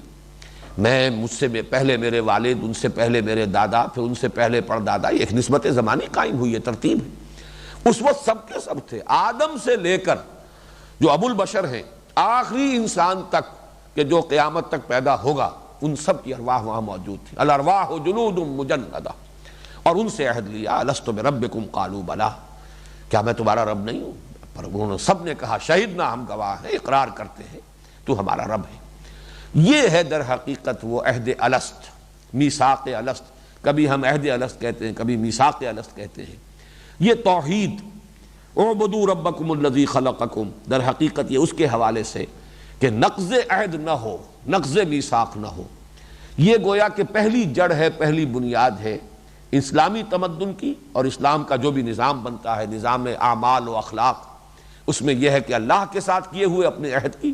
میں مجھ سے پہلے میرے والد، ان سے پہلے میرے دادا، پھر ان سے پہلے پردادا، ایک نسبت زمانی قائم ہوئی ہے، ترتیب ہے۔ اس وقت سب کے سب تھے، آدم سے لے کر جو ابو البشر ہیں آخری انسان تک کہ جو قیامت تک پیدا ہوگا، ان سب کی ارواح وہاں موجود تھی۔ الارواح جنود مجندہ، اور ان سے عہد لیا، الست بربکم قالوا بلی، کیا میں تمہارا رب نہیں ہوں؟ پر انہوں نے سب نے کہا شہیدنا، ہم گواہ ہیں، اقرار کرتے ہیں تو ہمارا رب ہے۔ یہ ہے در حقیقت وہ عہد الست، میثاق الست۔ کبھی ہم عہد الست کہتے ہیں، کبھی میثاق الست کہتے ہیں۔ یہ توحید اعبدوا ربکم الذی خلقکم، در حقیقت یہ اس کے حوالے سے کہ نقض عہد نہ ہو، نقض میثاق نہ ہو، یہ گویا کہ پہلی جڑ ہے، پہلی بنیاد ہے اسلامی تمدن کی۔ اور اسلام کا جو بھی نظام بنتا ہے، نظام اعمال و اخلاق، اس میں یہ ہے کہ اللہ کے ساتھ کیے ہوئے اپنے عہد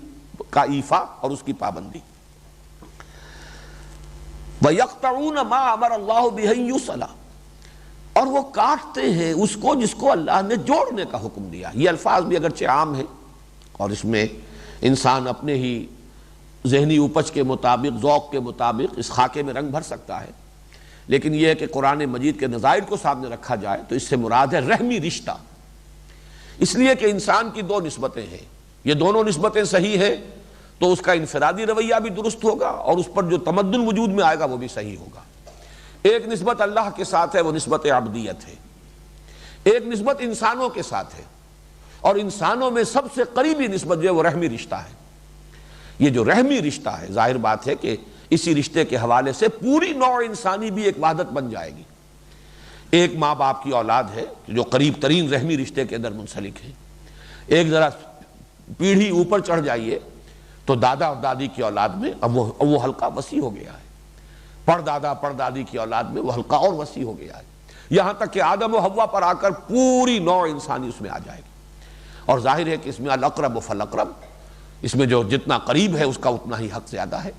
کا ایفا اور اس کی پابندی۔ وَيَقْطَعُونَ مَا أَمَرَ اللَّهُ بِهِ أَن يُوصَلَ، اور وہ کاٹتے ہیں اس کو جس کو اللہ نے جوڑنے کا حکم دیا۔ یہ الفاظ بھی اگرچہ عام ہیں اور اس میں انسان اپنے ہی ذہنی اپج کے مطابق، ذوق کے مطابق اس خاکے میں رنگ بھر سکتا ہے، لیکن یہ ہے کہ قرآن مجید کے نظائر کو سامنے رکھا جائے تو اس سے مراد ہے رحمی رشتہ۔ اس لیے کہ انسان کی دو نسبتیں ہیں، یہ دونوں نسبتیں صحیح ہیں تو اس کا انفرادی رویہ بھی درست ہوگا اور اس پر جو تمدن وجود میں آئے گا وہ بھی صحیح ہوگا۔ ایک نسبت اللہ کے ساتھ ہے، وہ نسبت عبدیت ہے۔ ایک نسبت انسانوں کے ساتھ ہے، اور انسانوں میں سب سے قریبی نسبت جو ہے وہ رحمی رشتہ ہے۔ یہ جو رحمی رشتہ ہے، ظاہر بات ہے کہ اسی رشتے کے حوالے سے پوری نوع انسانی بھی ایک وحدت بن جائے گی۔ ایک ماں باپ کی اولاد ہے جو قریب ترین رحمی رشتے کے اندر منسلک ہے۔ ایک ذرا پیڑھی اوپر چڑھ جائیے تو دادا اور دادی کی اولاد میں اب وہ حلقہ وسیع ہو گیا ہے، پردادا پردادی کی اولاد میں وہ حلقہ اور وسیع ہو گیا ہے، یہاں تک کہ آدم و حوا پر آ کر پوری نوع انسانی اس میں آ جائے گی۔ اور ظاہر ہے کہ اس میں الاقرب فالاقرب، اس میں جو جتنا قریب ہے اس کا اتنا ہی حق زیادہ ہے۔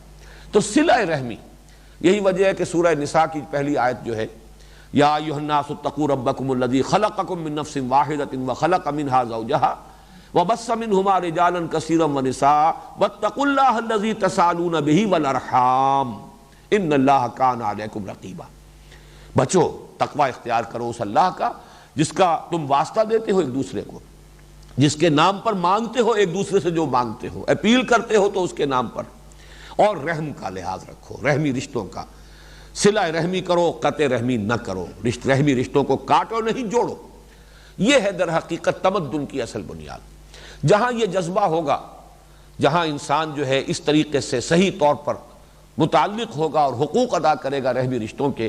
تو صلہ رحمی، یہی وجہ ہے کہ سورہ نساء کی پہلی آیت جو ہے یا ایھا الناس اتقوا ربکم الذی خلقکم من نفس واحدۃ وخلق منها زوجها وبث منهما رجالا كثيرا ونساء واتقوا الله الذی تساءلون به والارحام ان اللہ کان علیکم رقیبا۔ بچو، تقوی اختیار کرو اس اللہ کا جس کا تم واسطہ دیتے ہو ایک دوسرے کو، جس کے نام پر مانگتے ہو ایک دوسرے سے، جو مانگتے ہو اپیل کرتے ہو تو اس کے نام پر، اور رحم کا لحاظ رکھو، رحمی رشتوں کا صلہ رحمی کرو، قطع رحمی نہ کرو، رحمی رشتوں کو کاٹو نہیں، جوڑو۔ یہ ہے در حقیقت تمدن کی اصل بنیاد۔ جہاں یہ جذبہ ہوگا، جہاں انسان جو ہے اس طریقے سے صحیح طور پر متعلق ہوگا اور حقوق ادا کرے گا رحمی رشتوں کے،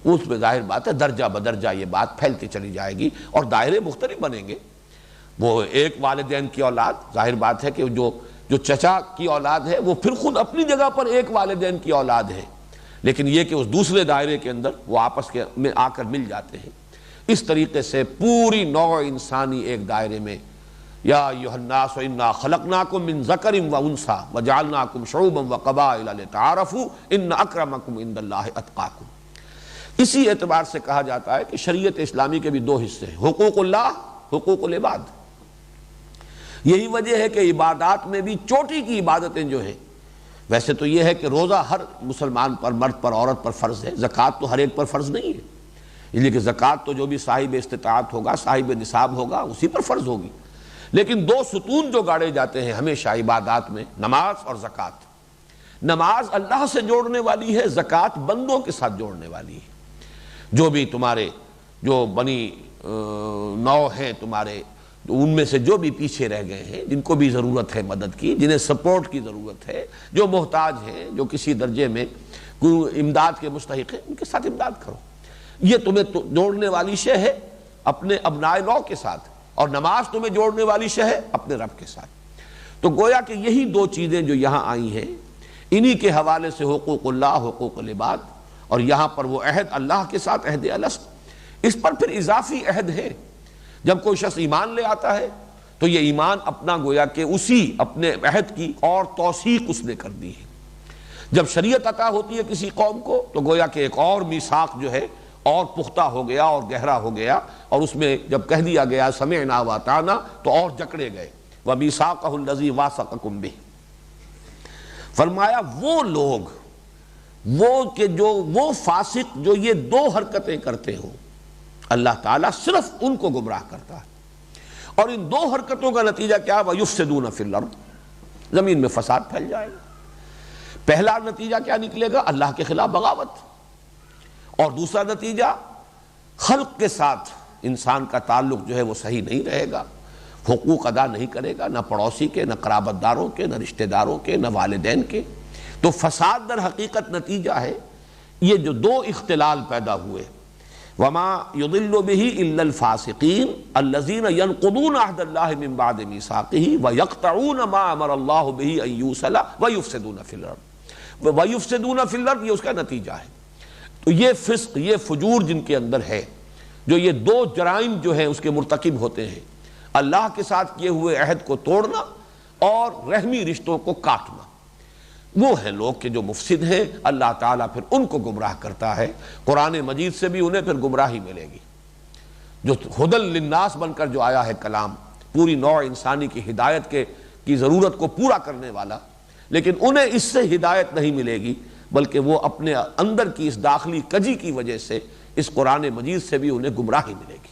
اس میں ظاہر بات ہے درجہ بدرجہ یہ بات پھیلتی چلی جائے گی اور دائرے مختلف بنیں گے۔ وہ ایک والدین کی اولاد، ظاہر بات ہے کہ جو چچا کی اولاد ہے وہ پھر خود اپنی جگہ پر ایک والدین کی اولاد ہے، لیکن یہ کہ اس دوسرے دائرے کے اندر وہ آپس کے میں آ کر مل جاتے ہیں۔ اس طریقے سے پوری نوع انسانی ایک دائرے میں، یا ایھا الناس انا خلقناکم من ذکر و انثی وجعلناکم شعوبا وقبائل لتعارفوا ان اکرمکم عند اللہ اتقاکم۔ اسی اعتبار سے کہا جاتا ہے کہ شریعت اسلامی کے بھی دو حصے ہیں، حقوق اللہ، حقوق العباد۔ یہی وجہ ہے کہ عبادات میں بھی چوٹی کی عبادتیں جو ہیں، ویسے تو یہ ہے کہ روزہ ہر مسلمان پر، مرد پر، عورت پر فرض ہے، زکوٰۃ تو ہر ایک پر فرض نہیں ہے، اس لیے کہ زکوٰۃ تو جو بھی صاحب استطاعت ہوگا، صاحب نصاب ہوگا، اسی پر فرض ہوگی۔ لیکن دو ستون جو گاڑے جاتے ہیں ہمیشہ عبادات میں، نماز اور زکوٰۃ۔ نماز اللہ سے جوڑنے والی ہے، زکوٰۃ بندوں کے ساتھ جوڑنے والی ہے۔ جو بھی تمہارے جو بنی نو ہیں تمہارے، ان میں سے جو بھی پیچھے رہ گئے ہیں، جن کو بھی ضرورت ہے مدد کی، جنہیں سپورٹ کی ضرورت ہے، جو محتاج ہیں، جو کسی درجے میں امداد کے مستحق ہیں، ان کے ساتھ امداد کرو۔ یہ تمہیں جوڑنے والی شے ہے اپنے ابنائے نو کے ساتھ، اور نماز تمہیں جوڑنے والی شے ہے اپنے رب کے ساتھ۔ تو گویا کہ یہی دو چیزیں جو یہاں آئی ہیں، انہی کے حوالے سے حقوق اللہ، حقوق العباد، اور یہاں پر وہ عہد اللہ کے ساتھ، عہد الست۔ اس پر پھر اضافی عہد ہے۔ جب کوئی شخص ایمان لے آتا ہے تو یہ ایمان اپنا گویا کہ اسی اپنے عہد کی اور توثیق اس نے کر دی ہے۔ جب شریعت عطا ہوتی ہے کسی قوم کو تو گویا کہ ایک اور میثاق جو ہے اور پختہ ہو گیا اور گہرا ہو گیا، اور اس میں جب کہہ دیا گیا سمعنا واطعنا تو اور جکڑے گئے۔ وَمِيثَاقَهُ الَّذِي وَاثَقَكُم بِهِ، فرمایا وہ لوگ، وہ فاسق جو یہ دو حرکتیں کرتے ہوں، اللہ تعالیٰ صرف ان کو گمراہ کرتا ہے، اور ان دو حرکتوں کا نتیجہ کیا؟ وَيُفْسِدُونَ فِي الْأَرْضِ، زمین میں فساد پھیل جائے گا۔ پہلا نتیجہ کیا نکلے گا؟ اللہ کے خلاف بغاوت، اور دوسرا نتیجہ خلق کے ساتھ انسان کا تعلق جو ہے وہ صحیح نہیں رہے گا، حقوق ادا نہیں کرے گا، نہ پڑوسی کے، نہ قرابت داروں کے، نہ رشتہ داروں کے، نہ والدین کے۔ تو فساد در حقیقت نتیجہ ہے یہ جو دو اختلال پیدا ہوئے، وما يضل به الا الفاسقين الذين ينقضون عهد الله من بعد ميثاقه ويقطعون ما امر الله به ان يوصل ويفسدون في الارض ويفسدون في الارض، یہ اس کا نتیجہ ہے۔ تو یہ فسق، یہ فجور جن کے اندر ہے، جو یہ دو جرائم جو ہیں اس کے مرتکب ہوتے ہیں، اللہ کے ساتھ کیے ہوئے عہد کو توڑنا اور رحمی رشتوں کو کاٹنا، وہ ہیں لوگ کہ جو مفسد ہیں۔ اللہ تعالیٰ پھر ان کو گمراہ کرتا ہے۔ قرآن مجید سے بھی انہیں پھر گمراہی ملے گی۔ جو ہدی للناس بن کر جو آیا ہے کلام، پوری نوع انسانی کی ہدایت کی ضرورت کو پورا کرنے والا، لیکن انہیں اس سے ہدایت نہیں ملے گی، بلکہ وہ اپنے اندر کی اس داخلی کجی کی وجہ سے اس قرآن مجید سے بھی انہیں گمراہی ملے گی۔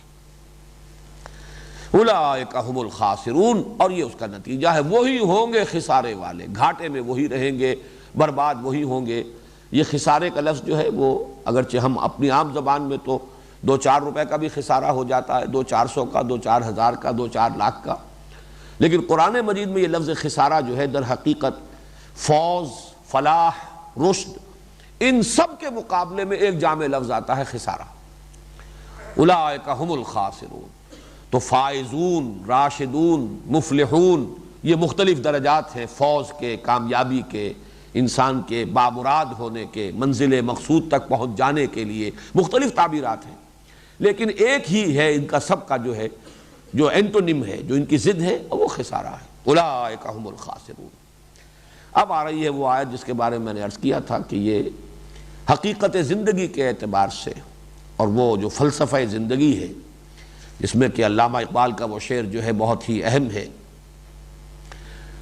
اولئک ھم الخاسرون، اور یہ اس کا نتیجہ ہے، وہی ہوں گے خسارے والے، گھاٹے میں وہی رہیں گے، برباد وہی ہوں گے۔ یہ خسارے کا لفظ جو ہے وہ اگرچہ ہم اپنی عام زبان میں تو 2-4 روپے کا بھی خسارہ ہو جاتا ہے، 2-400 کا، 2-4 ہزار کا، 2-4 لاکھ کا، لیکن قرآن مجید میں یہ لفظ خسارہ جو ہے در حقیقت فوز، فلاح، رشد، ان سب کے مقابلے میں ایک جامع لفظ آتا ہے خسارہ۔ اولئک ھم الخاسرون۔ تو فائزون، راشدون، مفلحون، یہ مختلف درجات ہیں فوز کے، کامیابی کے، انسان کے بامراد ہونے کے، منزل مقصود تک پہنچ جانے کے لیے مختلف تعبیرات ہیں، لیکن ایک ہی ہے ان کا سب کا جو ہے، جو اینٹونیم ہے، جو ان کی ضد ہے، وہ خسارہ ہے۔ اولئک ھم الخاسرون۔ اب آ رہی ہے وہ آیت جس کے بارے میں نے عرض کیا تھا کہ یہ حقیقت زندگی کے اعتبار سے، اور وہ جو فلسفہ زندگی ہے، جس میں کہ علامہ اقبال کا وہ شعر جو ہے بہت ہی اہم ہے،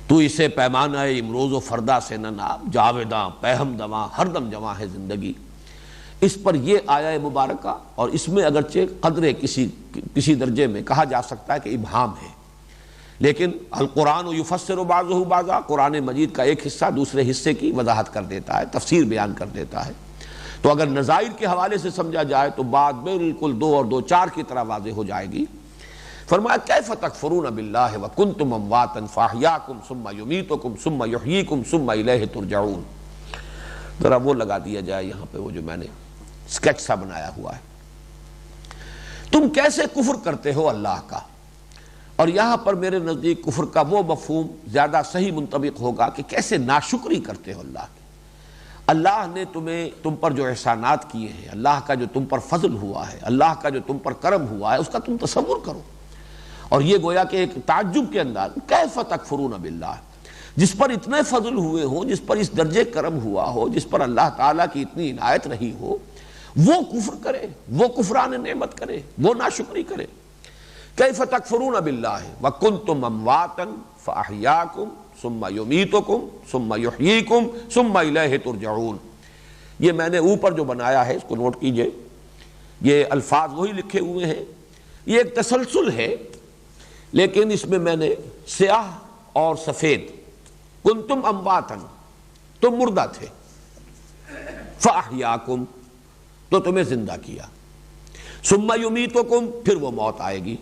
تو اسے پیمانہ امروز و فردا سے نہ ناب، جاویداں پیہم دواں ہر دم جواں ہے زندگی، اس پر یہ آیہ مبارکہ، اور اس میں اگرچہ قدرے کسی درجے میں کہا جا سکتا ہے کہ ابہام ہے، لیکن القرآن یفسر بعضہ بعضا، قرآن مجید کا ایک حصہ دوسرے حصے کی وضاحت کر دیتا ہے، تفسیر بیان کر دیتا ہے۔ تو اگر نظائر کے حوالے سے سمجھا جائے تو بات بالکل 2 اور 2 4 کی طرح واضح ہو جائے گی۔ فرمایا کیف تکفرون باللہ وکنتم امواتا فاحیاکم ثم یمیتکم ثم یحییکم ثم الیہ ترجعون۔ ذرا وہ لگا دیا جائے یہاں پہ، وہ جو میں نے اسکیچ سا بنایا ہوا ہے، تم کیسے کفر کرتے ہو اللہ کا۔ اور یہاں پر میرے نزدیک کفر کا وہ مفہوم زیادہ صحیح منطبق ہوگا کہ کیسے ناشکری کرتے ہو اللہ کی۔ اللہ نے تم پر جو احسانات کیے ہیں، اللہ کا جو تم پر فضل ہوا ہے، اللہ کا جو تم پر کرم ہوا ہے، اس کا تم تصور کرو۔ اور یہ گویا کہ ایک تعجب کے انداز، کیف تکفرون باللہ، جس پر اتنے فضل ہوئے ہوں، جس پر اس درجے کرم ہوا ہو، جس پر اللہ تعالیٰ کی اتنی عنایت رہی ہو، وہ کفر کرے، وہ کفران نعمت کرے، وہ ناشکری کرے۔ کیف تکفرون باللہ وکنتم امواتا فاحیاکم ثم یمیتکم ثم یحییکم ثم الیہ ترجعون۔ یہ میں نے اوپر جو بنایا ہے اس کو نوٹ کیجئے، یہ الفاظ وہی لکھے ہوئے ہیں، یہ ایک تسلسل ہے، لیکن اس میں نے سیاہ اور سفید، کنتم امواتا، تم مردہ تھے، فاحیاکم، تو تمہیں زندہ کیا، ثم یمیتکم، پھر وہ موت آئے گی،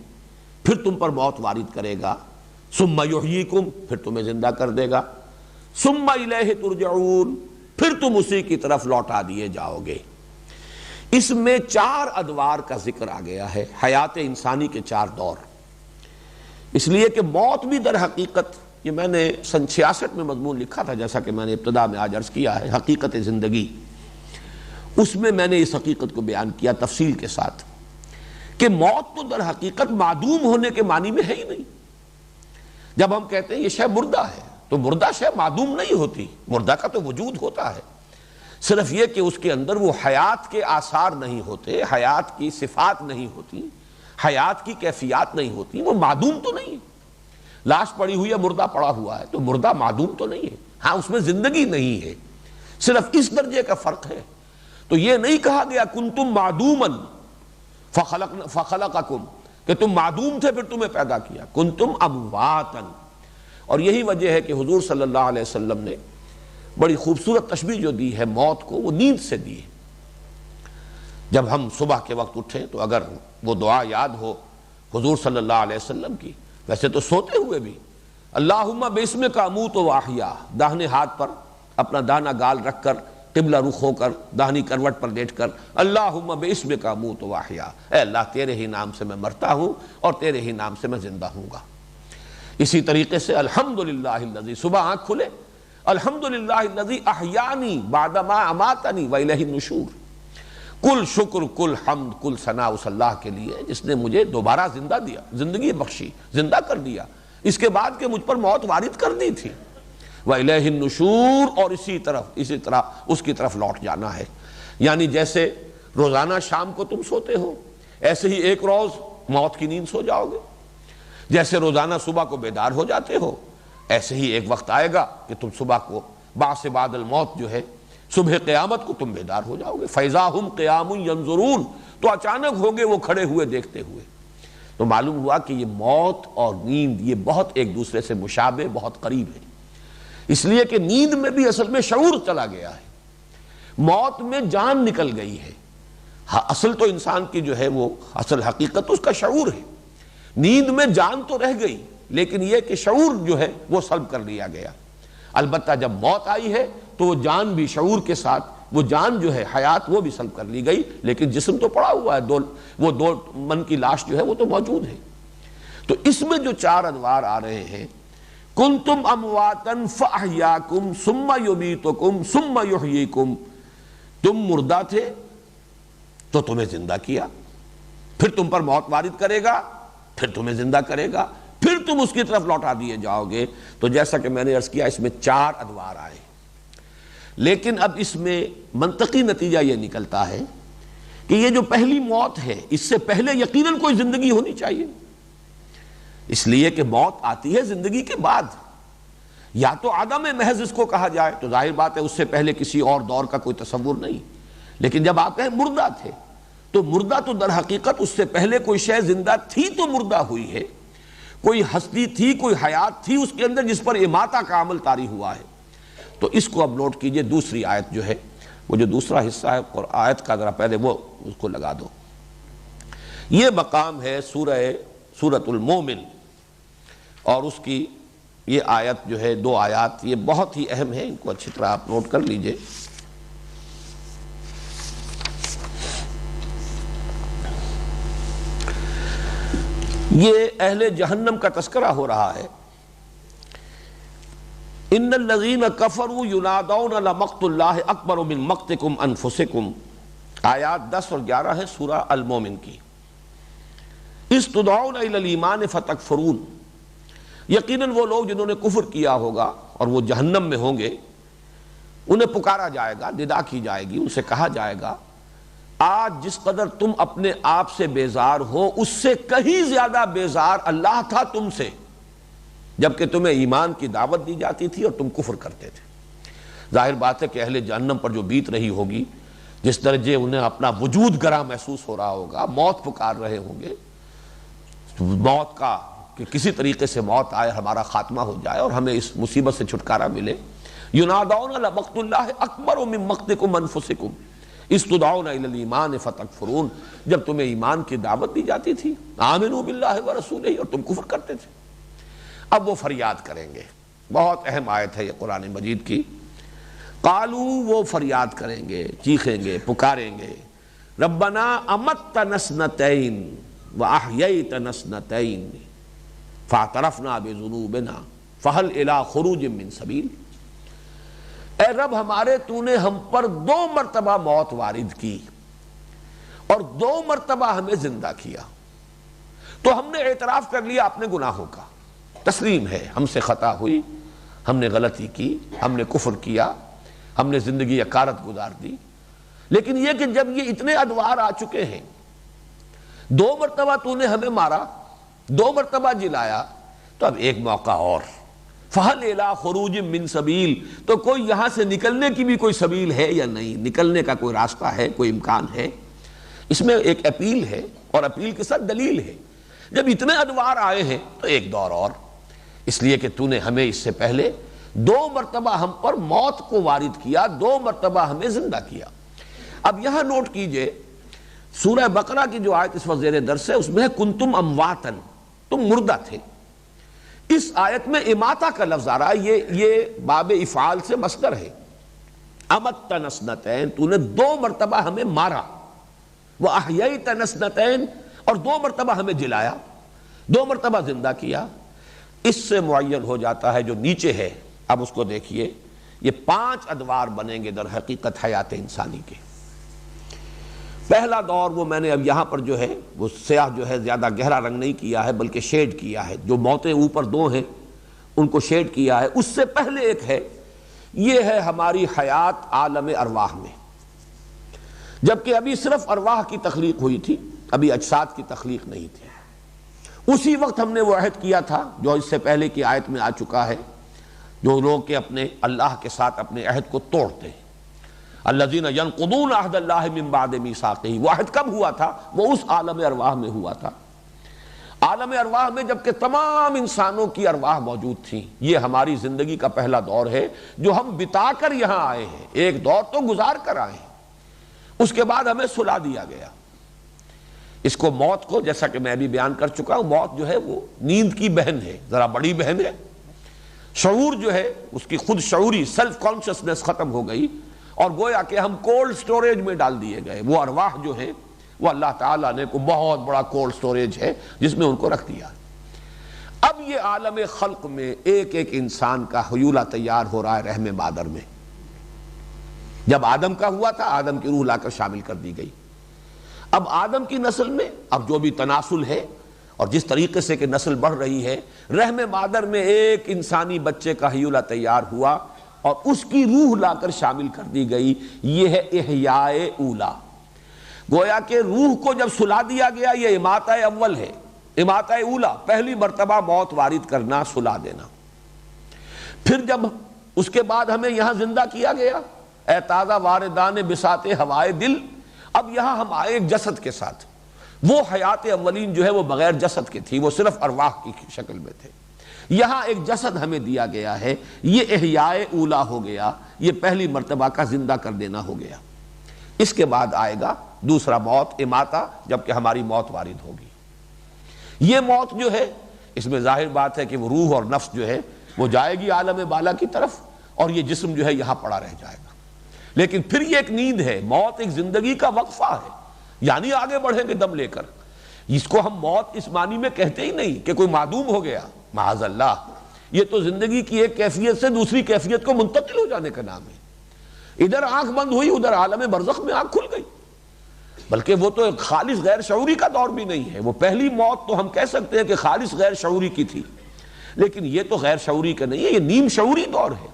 پھر تم پر موت وارد کرے گا، ثم یحییکم، پھر تمہیں زندہ کر دے گا، ثم الیہ ترجعون، پھر تم اسی کی طرف لوٹا دیے جاؤ گے۔ اس میں 4 ادوار کا ذکر آ گیا ہے، حیات انسانی کے 4 دور، اس لیے کہ موت بھی در حقیقت، یہ میں نے سن 66 میں مضمون لکھا تھا، جیسا کہ میں نے ابتدا میں آج عرض کیا ہے، حقیقت زندگی، اس میں نے اس حقیقت کو بیان کیا تفصیل کے ساتھ کہ موت تو در حقیقت معدوم ہونے کے معنی میں ہے ہی نہیں۔ جب ہم کہتے ہیں یہ شے مردہ ہے تو مردہ شے معدوم نہیں ہوتی، مردہ کا تو وجود ہوتا ہے، صرف یہ کہ اس کے اندر وہ حیات کے آثار نہیں ہوتے، حیات کی صفات نہیں ہوتی، حیات کی کیفیات نہیں ہوتی، وہ معدوم تو نہیں ہے۔ لاش پڑی ہوئی ہے، مردہ پڑا ہوا ہے، تو مردہ معدوم تو نہیں ہے، ہاں اس میں زندگی نہیں ہے، صرف اس درجے کا فرق ہے۔ تو یہ نہیں کہا گیا کنتم معدوما فخلقکم، کہ تم معدوم تھے پھر تمہیں پیدا کیا، کنتم امواتا۔ اور یہی وجہ ہے کہ حضور صلی اللہ علیہ وسلم نے بڑی خوبصورت تشبیہ جو دی ہے موت کو، وہ نیند سے دی ہے۔ جب ہم صبح کے وقت اٹھیں تو اگر وہ دعا یاد ہو حضور صلی اللہ علیہ وسلم کی، ویسے تو سوتے ہوئے بھی، اللہم باسمک اموت و احیا، داہنے ہاتھ پر اپنا دانا گال رکھ کر قبلہ رخ ہو کر داہنی کروٹ پر لیٹ کر اللہم باسمک اموت و احیا، اے اللہ تیرے ہی نام سے میں مرتا ہوں اور تیرے ہی نام سے میں زندہ ہوں گا۔ اسی طریقے سے الحمدللہ الذی، صبح آنکھ کھلے الحمدللہ الذی احیانی بعدما اماتنی والیہ النشور، کل شکر کل حمد کل ثناء اس اللہ کے لیے جس نے مجھے دوبارہ زندہ دیا، زندگی بخشی، زندہ کر دیا، اس کے بعد کہ مجھ پر موت وارد کر دی تھی، وَإِلَيْهِ النُّشُورُ، اور اسی طرح اس کی طرف لوٹ جانا ہے۔ یعنی جیسے روزانہ شام کو تم سوتے ہو، ایسے ہی ایک روز موت کی نیند سو جاؤ گے، جیسے روزانہ صبح کو بیدار ہو جاتے ہو، ایسے ہی ایک وقت آئے گا کہ تم صبح کو بعث بعد الموت جو ہے صبح قیامت کو تم بیدار ہو جاؤ گے۔ فَإِذَا هُمْ قِيَامٌ يَنظُرُونَ، تو اچانک ہوگے وہ کھڑے ہوئے دیکھتے ہوئے۔ تو معلوم ہوا کہ یہ موت اور نیند یہ بہت ایک دوسرے سے مشابہ، بہت قریب ہے، اس لیے کہ نیند میں بھی اصل میں شعور چلا گیا ہے، موت میں جان نکل گئی ہے۔ اصل تو انسان کی جو ہے وہ اصل حقیقت اس کا شعور ہے، نیند میں جان تو رہ گئی لیکن یہ کہ شعور جو ہے وہ سلب کر لیا گیا۔ البتہ جب موت آئی ہے تو وہ جان بھی شعور کے ساتھ، وہ جان جو ہے حیات وہ بھی سلب کر لی گئی، لیکن جسم تو پڑا ہوا ہے، وہ دو من کی لاش جو ہے وہ تو موجود ہے۔ تو اس میں جو چار انوار آ رہے ہیں، کنتم امواتا فاحیاکم ثم یمیتکم ثم یحییکم، تم مردہ تھے تو تمہیں زندہ کیا، پھر تم پر موت وارد کرے گا، پھر تمہیں زندہ کرے گا، پھر تم اس کی طرف لوٹا دیے جاؤ گے۔ تو جیسا کہ میں نے عرض کیا اس میں چار ادوار آئے، لیکن اب اس میں منطقی نتیجہ یہ نکلتا ہے کہ یہ جو پہلی موت ہے اس سے پہلے یقیناً کوئی زندگی ہونی چاہیے، اس لیے کہ موت آتی ہے زندگی کے بعد، یا تو عدم محض اس کو کہا جائے تو ظاہر بات ہے اس سے پہلے کسی اور دور کا کوئی تصور نہیں، لیکن جب آپ کہیں مردہ تھے تو مردہ تو در حقیقت اس سے پہلے کوئی شے زندہ تھی تو مردہ ہوئی ہے، کوئی ہستی تھی، کوئی حیات تھی اس کے اندر جس پر اماتہ کا عمل طاری ہوا ہے۔ تو اس کو اب نوٹ کیجئے، دوسری آیت جو ہے وہ جو دوسرا حصہ ہے اور آیت کا ذرا پہلے وہ اس کو لگا دو، یہ مقام ہے سورۃ المومن، اور اس کی یہ آیت جو ہے دو آیات یہ بہت ہی اہم ہے، ان کو اچھی طرح آپ نوٹ کر لیجئے۔ یہ اہل جہنم کا تذکرہ ہو رہا ہے۔ ان الذین کفروا ینادون لمقت اللہ اکبر من مقتکم انفسکم، آیات 10 اور 11 ہے سورہ المومن کی۔ اذ تدعون الی الایمان فتکفرون، یقیناً وہ لوگ جنہوں نے کفر کیا ہوگا اور وہ جہنم میں ہوں گے، انہیں پکارا جائے گا، ندا کی جائے گی، ان سے کہا جائے گا آج جس قدر تم اپنے آپ سے بیزار ہو اس سے کہیں زیادہ بیزار اللہ تھا تم سے، جبکہ تمہیں ایمان کی دعوت دی جاتی تھی اور تم کفر کرتے تھے۔ ظاہر بات ہے کہ اہل جہنم پر جو بیت رہی ہوگی، جس درجے انہیں اپنا وجود گراں محسوس ہو رہا ہوگا، موت پکار رہے ہوں گے، موت کا کہ کسی طریقے سے موت آئے، ہمارا خاتمہ ہو جائے اور ہمیں اس مصیبت سے چھٹکارا ملے۔ ینادون لمقت اللہ اکبر من مقتکم انفسکم اذ تدعون الی الایمان فتکفرون، جب تمہیں ایمان کی دعوت دی جاتی تھی، آمنوا باللہ ورسولہ، اور تم کفر کرتے تھے۔ اب وہ فریاد کریں گے، بہت اہم آیت ہے یہ قرآن مجید کی۔ قالوا، وہ فریاد کریں گے، چیخیں گے، پکاریں گے، ربنا امتنا سنتین واحییتنا سنتین فاعترفنا بذنوبنا فہل الی خروج من سبیل، اے رب ہمارے تو نے ہم پر 2 مرتبہ موت وارد کی اور 2 مرتبہ ہمیں زندہ کیا، تو ہم نے اعتراف کر لیا اپنے گناہوں کا، تسلیم ہے ہم سے خطا ہوئی، ہم نے غلطی کی، ہم نے کفر کیا، ہم نے زندگی اکارت گزار دی، لیکن یہ کہ جب یہ اتنے ادوار آ چکے ہیں، 2 مرتبہ تو نے ہمیں مارا، 2 مرتبہ جلایا، تو اب ایک موقع اور، فَهَلْ إِلَىٰ خُرُوجٍ مِّن سَبِيلٍ، تو کوئی یہاں سے نکلنے کی بھی کوئی سبیل ہے یا نہیں، نکلنے کا کوئی راستہ ہے، کوئی امکان ہے۔ اس میں ایک اپیل ہے اور اپیل کے ساتھ دلیل ہے، جب اتنے ادوار آئے ہیں تو ایک دور اور، اس لیے کہ تو نے ہمیں اس سے پہلے 2 مرتبہ ہم پر موت کو وارد کیا، 2 مرتبہ ہمیں زندہ کیا۔ اب یہاں نوٹ کیجئے سورہ بقرہ کی جو آیت اس وقت زیر درس ہے اس میں ہے کنتم امواتن، تم مردہ تھے۔ اس آیت میں اماتہ کا لفظ آ رہا ہے، یہ باب افعال سے مصدر ہے، امتنا سنتین، تو نے 2 مرتبہ ہمیں مارا، وَأَحْيَيْتَنَا سنتین، اور 2 مرتبہ ہمیں جلایا، 2 مرتبہ زندہ کیا۔ اس سے معین ہو جاتا ہے جو نیچے ہے، اب اس کو دیکھیے، یہ 5 ادوار بنیں گے در حقیقت حیات انسانی کے۔ پہلا دور وہ میں نے اب یہاں پر جو ہے وہ سیاہ جو ہے زیادہ گہرا رنگ نہیں کیا ہے بلکہ شیڈ کیا ہے، جو موتیں اوپر 2 ہیں ان کو شیڈ کیا ہے۔ اس سے پہلے ایک ہے، یہ ہے ہماری حیات عالم ارواح میں، جبکہ ابھی صرف ارواح کی تخلیق ہوئی تھی، ابھی اجساد کی تخلیق نہیں تھی۔ اسی وقت ہم نے وہ عہد کیا تھا جو اس سے پہلے کی آیت میں آ چکا ہے، جو لوگ کہ اپنے اللہ کے ساتھ اپنے عہد کو توڑتے ہیں، الذین ینقضون عہد اللہ من بعد میثاقہ۔ وہ عہد کب ہوا تھا؟ وہ اس عالم ارواح میں ہوا تھا، عالم ارواح میں جبکہ تمام انسانوں کی ارواح موجود تھیں۔ یہ ہماری زندگی کا پہلا دور ہے جو ہم بتا کر یہاں آئے ہیں، ایک دور تو گزار کر آئے ہیں، اس کے بعد ہمیں سلا دیا گیا۔ اس کو موت کو، جیسا کہ میں بھی بیان کر چکا ہوں، موت جو ہے وہ نیند کی بہن ہے، ذرا بڑی بہن ہے۔ شعور جو ہے اس کی خود شعوری سیلف کانشسنس ختم ہو گئی، اور گویا کہ ہم کولڈ سٹوریج میں ڈال دیے گئے۔ وہ ارواح جو ہیں وہ اللہ تعالیٰ نے کو بہت بڑا کولڈ سٹوریج ہے جس میں ان کو رکھ دیا۔ اب یہ عالم خلق میں ایک ایک انسان کا حیولہ تیار ہو رہا ہے رحم مادر میں۔ جب آدم کا ہوا تھا، آدم کی روح لا کر شامل کر دی گئی۔ اب آدم کی نسل میں اب جو بھی تناسل ہے اور جس طریقے سے کہ نسل بڑھ رہی ہے، رحم مادر میں ایک انسانی بچے کا حیولہ تیار ہوا اور اس کی روح لا کر شامل کر دی گئی۔ یہ ہے احیاء اولا۔ گویا کہ روح کو جب سلا دیا گیا، یہ اماتہ اول ہے، اماتہ اولا، پہلی مرتبہ موت وارد کرنا، سلا دینا۔ پھر جب اس کے بعد ہمیں یہاں زندہ کیا گیا، اے تازہ واردان بساط ہوائے دل، اب یہاں ہم آئے ایک جسد کے ساتھ۔ وہ حیات اولین جو ہے وہ بغیر جسد کی تھی، وہ صرف ارواح کی شکل میں تھے۔ یہاں ایک جسد ہمیں دیا گیا ہے، یہ احیاء اولا ہو گیا، یہ پہلی مرتبہ کا زندہ کر دینا ہو گیا۔ اس کے بعد آئے گا دوسرا موت، اماتہ، جبکہ ہماری موت وارد ہوگی۔ یہ موت جو ہے اس میں ظاہر بات ہے کہ وہ روح اور نفس جو ہے وہ جائے گی عالم بالا کی طرف، اور یہ جسم جو ہے یہاں پڑا رہ جائے گا۔ لیکن پھر یہ ایک نیند ہے، موت ایک زندگی کا وقفہ ہے، یعنی آگے بڑھیں گے دم لے کر۔ اس کو ہم موت اس معنی میں کہتے ہی نہیں کہ کوئی معدوم ہو گیا، معاذ اللہ، یہ تو زندگی کی ایک کیفیت سے دوسری کیفیت کو منتقل ہو جانے کا نام ہے۔ ادھر آنکھ بند ہوئی، ادھر عالم برزخ میں آنکھ کھل گئی۔ بلکہ وہ تو ایک خالص غیر شعوری کا دور بھی نہیں ہے، وہ پہلی موت تو ہم کہہ سکتے ہیں کہ خالص غیر شعوری کی تھی، لیکن یہ تو غیر شعوری کا نہیں ہے، یہ نیم شعوری دور ہے۔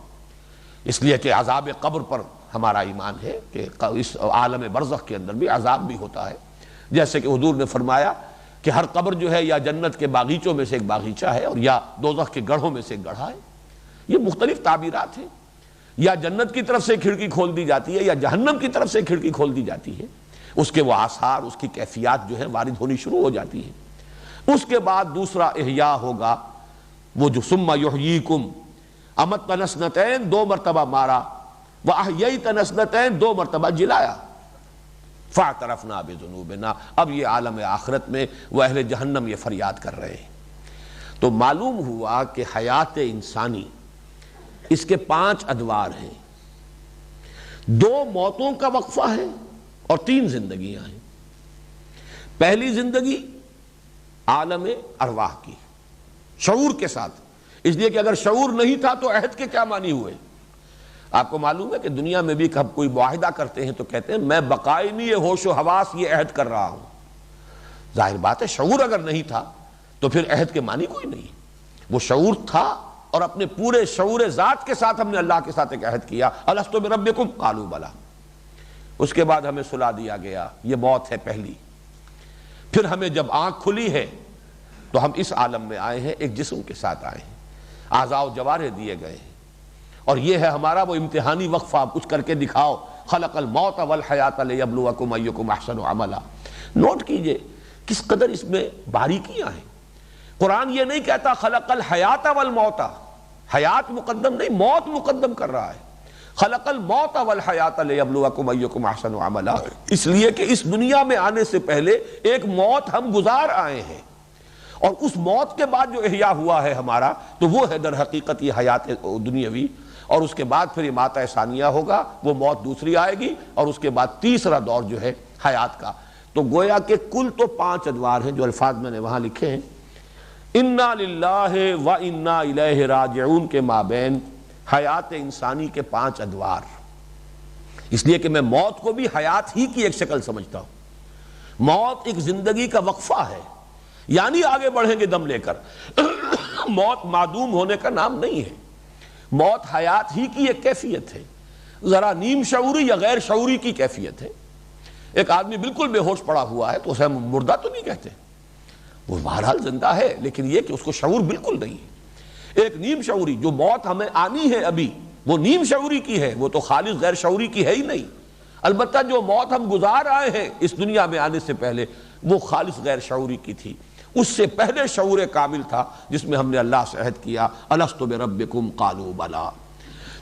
اس لیے کہ عذاب قبر پر ہمارا ایمان ہے کہ اس عالم برزخ کے اندر بھی عذاب بھی ہوتا ہے، جیسے کہ حضور نے فرمایا کہ ہر قبر جو ہے یا جنت کے باغیچوں میں سے ایک باغیچہ ہے اور یا دوزخ کے گڑھوں میں سے ایک گڑھا ہے۔ یہ مختلف تعبیرات ہیں، یا جنت کی طرف سے کھڑکی کھول دی جاتی ہے یا جہنم کی طرف سے کھڑکی کھول دی جاتی ہے، اس کے وہ آثار، اس کی کیفیات جو ہے وارد ہونی شروع ہو جاتی ہیں۔ اس کے بعد دوسرا احیاء ہوگا، وہ جو ثم یحییکم، امتنا سنتین، 2 مرتبہ مارا، وَأَحْيَيْتَنَا سنتین، 2 مرتبہ جلایا، فَاعْتَرَفْنَا بِذُنُوبِنَا۔ اب یہ عالم آخرت میں وہ اہل جہنم یہ فریاد کر رہے ہیں۔ تو معلوم ہوا کہ حیات انسانی اس کے 5 ادوار ہیں، 2 موتوں کا وقفہ ہے اور 3 زندگیاں ہیں۔ پہلی زندگی عالم ارواح کی، شعور کے ساتھ، اس لیے کہ اگر شعور نہیں تھا تو عہد کے کیا معنی ہوئے؟ آپ کو معلوم ہے کہ دنیا میں بھی کب کوئی معاہدہ کرتے ہیں تو کہتے ہیں میں بقائمی ہوش و حواس یہ عہد کر رہا ہوں۔ ظاہر بات ہے شعور اگر نہیں تھا تو پھر عہد کے معنی کوئی نہیں۔ وہ شعور تھا اور اپنے پورے شعور ذات کے ساتھ ہم نے اللہ کے ساتھ ایک عہد کیا، الستو بربکم قالوا بلی۔ اس کے بعد ہمیں سلا دیا گیا، یہ موت ہے پہلی۔ پھر ہمیں جب آنکھ کھلی ہے تو ہم اس عالم میں آئے ہیں، ایک جسم کے ساتھ آئے ہیں، اعضاء و جوارح دیے گئے ہیں، اور یہ ہے ہمارا وہ امتحانی وقفہ، آپ کچھ کر کے دکھاؤ، خلق الموت والحیات لیبلوکم ایکم احسن عملا۔ نوٹ کیجئے کس قدر اس میں باریکیاں ہیں۔ قرآن یہ نہیں کہتا خلق الحیات والموت، حیات مقدم نہیں، موت مقدم کر رہا ہے۔ خلق الموت والحیات لیبلوکم ایکم احسن عملا، اس لیے کہ اس دنیا میں آنے سے پہلے ایک موت ہم گزار آئے ہیں، اور اس موت کے بعد جو احیاء ہوا ہے ہمارا تو وہ ہے در حقیقت یہ حیات دنیاوی، اور اس کے بعد پھر اماتہ ثانیہ ہوگا، وہ موت دوسری آئے گی، اور اس کے بعد تیسرا دور جو ہے حیات کا۔ تو گویا کہ کل تو 5 ادوار ہیں جو الفاظ میں نے وہاں لکھے ہیں، انا للہ و انا الیہ راجعون کے مابین حیات انسانی کے 5 ادوار، اس لیے کہ میں موت کو بھی حیات ہی کی ایک شکل سمجھتا ہوں۔ موت ایک زندگی کا وقفہ ہے، یعنی آگے بڑھیں گے دم لے کر۔ موت معدوم ہونے کا نام نہیں ہے، موت حیات ہی کی ایک کیفیت ہے، ذرا نیم شعوری یا غیر شعوری کی کیفیت ہے۔ ایک آدمی بالکل بے ہوش پڑا ہوا ہے تو اسے ہم مردہ تو نہیں کہتے، وہ بہرحال زندہ ہے، لیکن یہ کہ اس کو شعور بالکل نہیں ہے۔ ایک نیم شعوری جو موت ہمیں آنی ہے ابھی، وہ نیم شعوری کی ہے، وہ تو خالص غیر شعوری کی ہے ہی نہیں۔ البتہ جو موت ہم گزار آئے ہیں اس دنیا میں آنے سے پہلے، وہ خالص غیر شعوری کی تھی۔ اس سے پہلے شعور کامل تھا جس میں ہم نے اللہ سے عہد کیا، الست بربکم قالوا بلا۔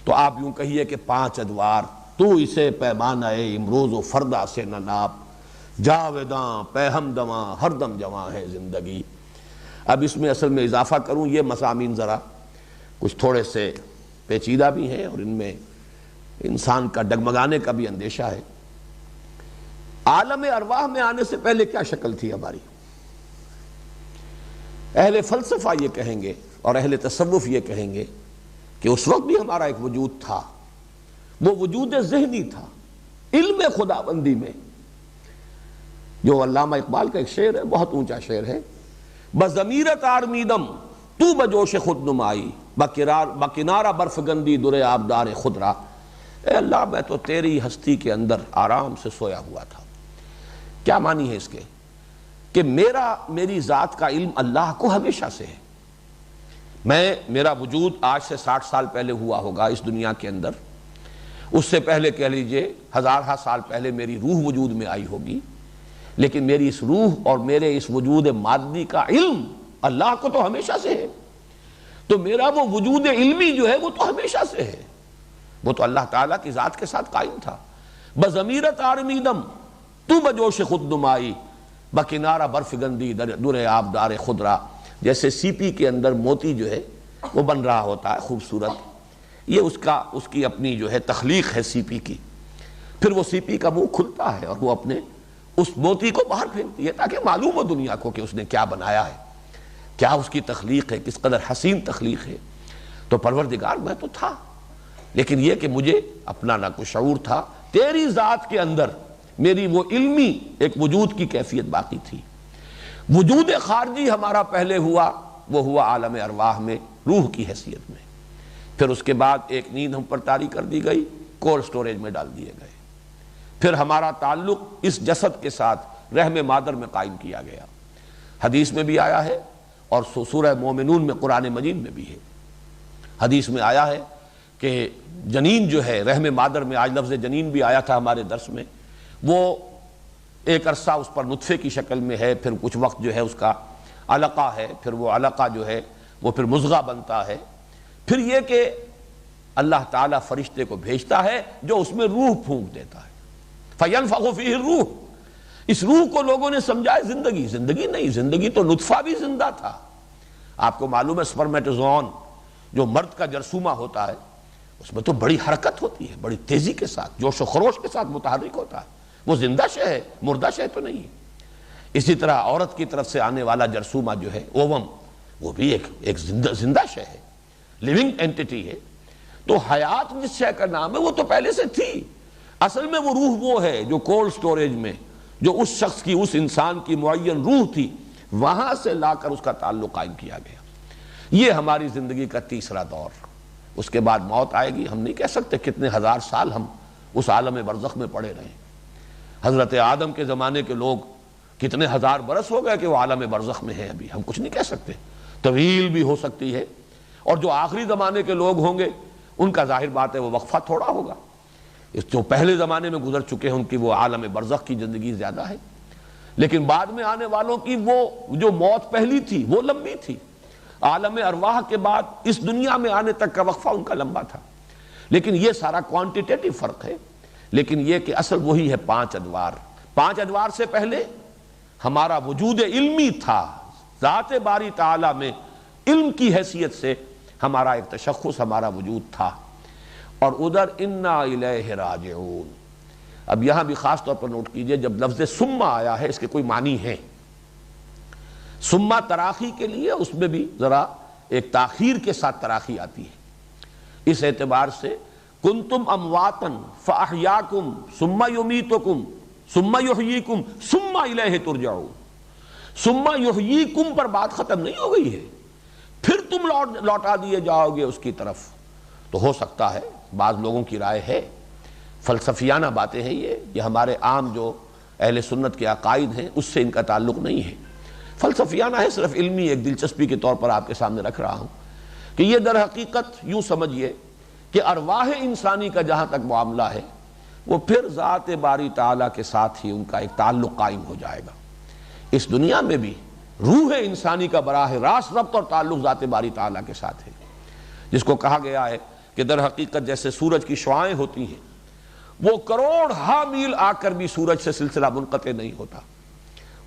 تو آپ یوں کہیے کہ 5 ادوار، تو اسے پیمانہ امروز و فردا سے نہ ناپ، جاویداں پہ ہمدماں ہر دم جواں ہے زندگی۔ اب اس میں اصل میں اضافہ کروں، یہ مضامین ذرا کچھ تھوڑے سے پیچیدہ بھی ہیں اور ان میں انسان کا ڈگمگانے کا بھی اندیشہ ہے۔ عالم ارواح میں آنے سے پہلے کیا شکل تھی ہماری؟ اہل فلسفہ یہ کہیں گے اور اہل تصوف یہ کہیں گے کہ اس وقت بھی ہمارا ایک وجود تھا، وہ وجود ذہنی تھا، علم خداوندی میں، جو علامہ اقبال کا ایک شعر ہے، بہت اونچا شعر ہے، بضمیرت آرمیدم تو بجوش خود نمائی، بکنارہ برف گندی در آبدار خدرا۔ اے اللہ میں تو تیری ہستی کے اندر آرام سے سویا ہوا تھا۔ کیا معنی ہے اس کے؟ کہ میری ذات کا علم اللہ کو ہمیشہ سے ہے۔ میرا وجود آج سے 60 سال پہلے ہوا ہوگا اس دنیا کے اندر، اس سے پہلے کہہ لیجئے ہزارہ سال پہلے میری روح وجود میں آئی ہوگی، لیکن میری اس روح اور میرے اس وجود مادی کا علم اللہ کو تو ہمیشہ سے ہے۔ تو میرا وہ وجود علمی جو ہے وہ تو ہمیشہ سے ہے، وہ تو اللہ تعالیٰ کی ذات کے ساتھ قائم تھا۔ بضمیرت آرمیدم تو بجوش خود نمائی، بکنارہ برف گندی در آبدار خدرا۔ جیسے سی پی کے اندر موتی جو ہے وہ بن رہا ہوتا ہے خوبصورت، یہ اس کی اپنی جو ہے تخلیق ہے سی پی کی، پھر وہ سی پی کا منہ کھلتا ہے اور وہ اپنے اس موتی کو باہر پھینکتی ہے تاکہ معلوم ہو دنیا کو کہ اس نے کیا بنایا ہے، کیا اس کی تخلیق ہے، کس قدر حسین تخلیق ہے۔ تو پروردگار میں تو تھا، لیکن یہ کہ مجھے اپنا نہ کوئی شعور تھا، تیری ذات کے اندر میری وہ علمی ایک وجود کی کیفیت باقی تھی۔ وجود خارجی ہمارا پہلے ہوا، وہ ہوا عالم ارواح میں روح کی حیثیت میں، پھر اس کے بعد ایک نیند ہم پر طاری کر دی گئی، کولڈ سٹوریج میں ڈال دیے گئے، پھر ہمارا تعلق اس جسد کے ساتھ رحم مادر میں قائم کیا گیا۔ حدیث میں بھی آیا ہے اور سورہ مومنون میں قرآن مجید میں بھی ہے، حدیث میں آیا ہے کہ جنین جو ہے رحم مادر میں، آج لفظ جنین بھی آیا تھا ہمارے درس میں، وہ ایک عرصہ اس پر نطفے کی شکل میں ہے، پھر کچھ وقت جو ہے اس کا علقہ ہے، پھر وہ علقہ جو ہے وہ پھر مضغہ بنتا ہے، پھر یہ کہ اللہ تعالیٰ فرشتے کو بھیجتا ہے جو اس میں روح پھونک دیتا ہے، فَيَنْفَخُ فِيهِ الروح۔ اس روح کو لوگوں نے سمجھا ہے زندگی نہیں، زندگی تو نطفہ بھی زندہ تھا۔ آپ کو معلوم ہے سپرمیٹوزوان جو مرد کا جرثومہ ہوتا ہے اس میں تو بڑی حرکت ہوتی ہے، بڑی تیزی کے ساتھ، جوش و خروش کے ساتھ متحرک ہوتا ہے، وہ زندہ شے ہے، مردہ شے تو نہیں ہے۔ اسی طرح عورت کی طرف سے آنے والا جرثومہ جو ہے اووم، وہ بھی ایک زندہ شے ہے، لیونگ اینٹیٹی ہے۔ تو حیات جس شے کا نام ہے وہ تو پہلے سے تھی، اصل میں وہ روح وہ ہے جو کولڈ سٹوریج میں، جو اس شخص کی، اس انسان کی معین روح تھی، وہاں سے لا کر اس کا تعلق قائم کیا گیا۔ یہ ہماری زندگی کا تیسرا دور۔ اس کے بعد موت آئے گی، ہم نہیں کہہ سکتے کتنے ہزار سال ہم اس عالم برزخ میں پڑے رہے۔ حضرت آدم کے زمانے کے لوگ کتنے ہزار برس ہو گئے کہ وہ عالم برزخ میں ہیں، ابھی ہم کچھ نہیں کہہ سکتے، طویل بھی ہو سکتی ہے۔ اور جو آخری زمانے کے لوگ ہوں گے ان کا ظاہر بات ہے وہ وقفہ تھوڑا ہوگا، اس جو پہلے زمانے میں گزر چکے ہیں ان کی وہ عالم برزخ کی زندگی زیادہ ہے، لیکن بعد میں آنے والوں کی وہ جو موت پہلی تھی وہ لمبی تھی۔ عالم ارواح کے بعد اس دنیا میں آنے تک کا وقفہ ان کا لمبا تھا، لیکن یہ سارا کوانٹیٹیٹو فرق ہے۔ لیکن یہ کہ اصل وہی ہے 5 ادوار۔ 5 ادوار سے پہلے ہمارا وجود علمی تھا، ذات باری تعالیٰ میں علم کی حیثیت سے ہمارا ایک تشخص، ہمارا وجود تھا۔ اور ادھر انا الیہ راجعون۔ اب یہاں بھی خاص طور پر نوٹ کیجئے، جب لفظ ثم آیا ہے اس کے کوئی معنی ہے۔ ثم تراخی کے لیے اس میں بھی ذرا ایک تاخیر کے ساتھ تراخی آتی ہے، اس اعتبار سے کنتم امواتا فاحیاکم ثم یمیتکم ثم یحییکم ثم الیہ ترجعون۔ ثم یحییکم پر بات ختم نہیں ہو گئی ہے، پھر تم لوٹا دیے جاؤ گے اس کی طرف۔ تو ہو سکتا ہے، بعض لوگوں کی رائے ہے، فلسفیانہ باتیں ہیں یہ ہمارے عام جو اہل سنت کے عقائد ہیں اس سے ان کا تعلق نہیں ہے، فلسفیانہ ہے، صرف علمی ایک دلچسپی کے طور پر آپ کے سامنے رکھ رہا ہوں کہ یہ در حقیقت یوں سمجھیے کہ ارواح انسانی کا جہاں تک معاملہ ہے وہ پھر ذات باری تعالیٰ کے ساتھ ہی ان کا ایک تعلق قائم ہو جائے گا۔ اس دنیا میں بھی روح انسانی کا براہ راست ربط اور تعلق ذات باری تعالیٰ کے ساتھ ہے، جس کو کہا گیا ہے کہ در حقیقت جیسے سورج کی شعاعیں ہوتی ہیں وہ کروڑ ہا میل آ کر بھی سورج سے سلسلہ منقطع نہیں ہوتا،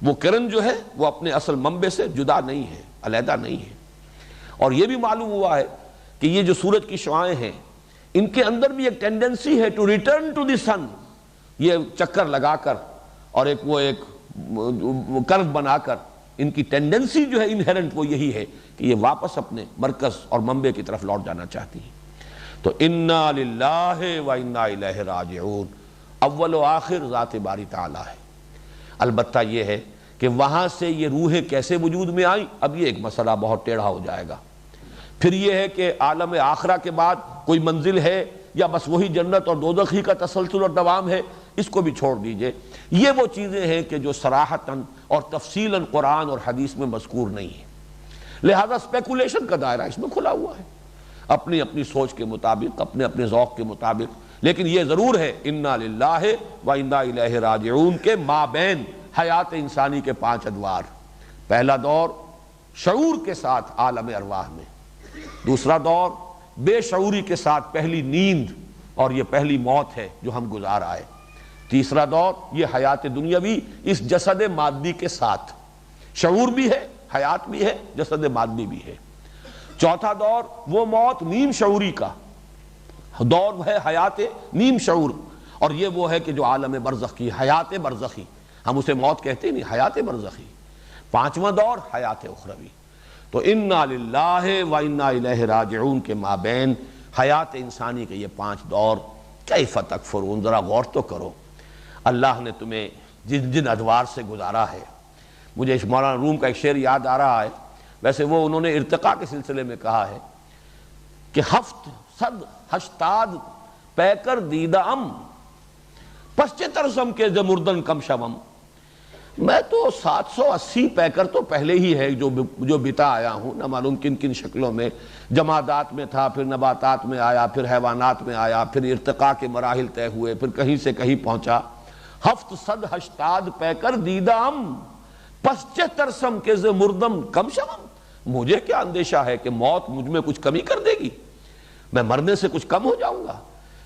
وہ کرن جو ہے وہ اپنے اصل منبع سے جدا نہیں ہے، علیحدہ نہیں ہے۔ اور یہ بھی معلوم ہوا ہے کہ یہ جو سورج کی شعاعیں ہیں ان کے اندر بھی ایک ٹینڈنسی ہے ٹو ریٹرن ٹو دی سن، یہ چکر لگا کر اور ایک کرو بنا کر ان کی ٹینڈنسی جو ہے انہیرنٹ وہ یہی ہے کہ یہ واپس اپنے مرکز اور منبع کی طرف لوٹ جانا چاہتی ہیں۔ تو انا للہ و انا الیہ راجعون، اول و آخر ذات باری تعالیٰ ہے۔ البتہ یہ ہے کہ وہاں سے یہ روحیں کیسے وجود میں آئیں، اب یہ ایک مسئلہ بہت ٹیڑھا ہو جائے گا۔ پھر یہ ہے کہ عالم آخرہ کے بعد کوئی منزل ہے یا بس وہی جنت اور دوزخ ہی کا تسلسل اور دوام ہے، اس کو بھی چھوڑ دیجئے۔ یہ وہ چیزیں ہیں کہ جو صراحتاً اور تفصیلاً قرآن اور حدیث میں مذکور نہیں ہیں، لہذا اسپیکولیشن کا دائرہ اس میں کھلا ہوا ہے، اپنی اپنی سوچ کے مطابق، اپنے اپنے ذوق کے مطابق۔ لیکن یہ ضرور ہے انا للہ و انا الیہ راجعون کے مابین حیات انسانی کے 5 ادوار۔ پہلا دور شعور کے ساتھ عالم ارواح میں، دوسرا دور بے شعوری کے ساتھ پہلی نیند اور یہ پہلی موت ہے جو ہم گزار آئے، تیسرا دور یہ حیات دنیاوی اس جسد مادی کے ساتھ، شعور بھی ہے، حیات بھی ہے، جسد مادی بھی ہے، چوتھا دور وہ موت نیم شعوری کا دور ہے، حیات نیم شعور، اور یہ وہ ہے کہ جو عالم برزخ کی حیات برزخی، ہم اسے موت کہتے نہیں، حیات برزخی، پانچواں دور حیات اخروی۔ تو انا للہ و انا الیہ راجعون کے مابین حیات انسانی کے یہ 5 دور، کیف تکفرون، ذرا غور تو کرو، اللہ نے تمہیں جن جن ادوار سے گزارا ہے۔ مجھے اس مولانا روم کا ایک شعر یاد آ رہا ہے، ویسے وہ انہوں نے ارتقاء کے سلسلے میں کہا ہے کہ 780 پیکر دیدہ ام پسچے ترسم کے زمردن کم شوم۔ میں تو 780 پیکر تو پہلے ہی ہے جو بتا آیا ہوں، نہ معلوم کن کن شکلوں میں، جمادات میں تھا، پھر نباتات میں آیا، پھر حیوانات میں آیا، پھر ارتقاء کے مراحل طے ہوئے، پھر کہیں سے کہیں پہنچا۔ 780 پیکر دیدہ ام پسچے ترسم کے زمردم کم شوم۔ مجھے کیا اندیشہ ہے کہ موت مجھ میں کچھ کمی کر دے گی، میں مرنے سے کچھ کم ہو جاؤں گا؟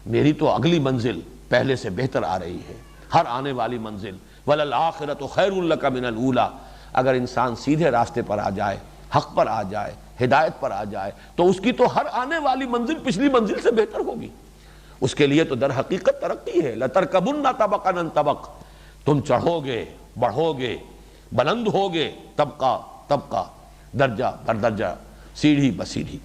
میری تو اگلی منزل پہلے سے بہتر آ رہی ہے، ہر آنے والی منزل۔ وَلَلْآخِرَةُ خَيْرٌ لَكَ مِنَ الْأُولَىٰ، اگر انسان سیدھے راستے پر آ جائے، حق پر آ جائے، ہدایت پر آ جائے، تو اس کی تو ہر آنے والی منزل پچھلی منزل سے بہتر ہوگی۔ اس کے لیے تو در حقیقت ترقی ہے، لَتَرْكَبُنَّ طَبَقًا عَن طَبَقٍ، تم چڑھو گے، بڑھو گے، بلند ہوگے، طبقہ طبقہ، درجہ بر درجہ، سیڑھی بسیڑھی۔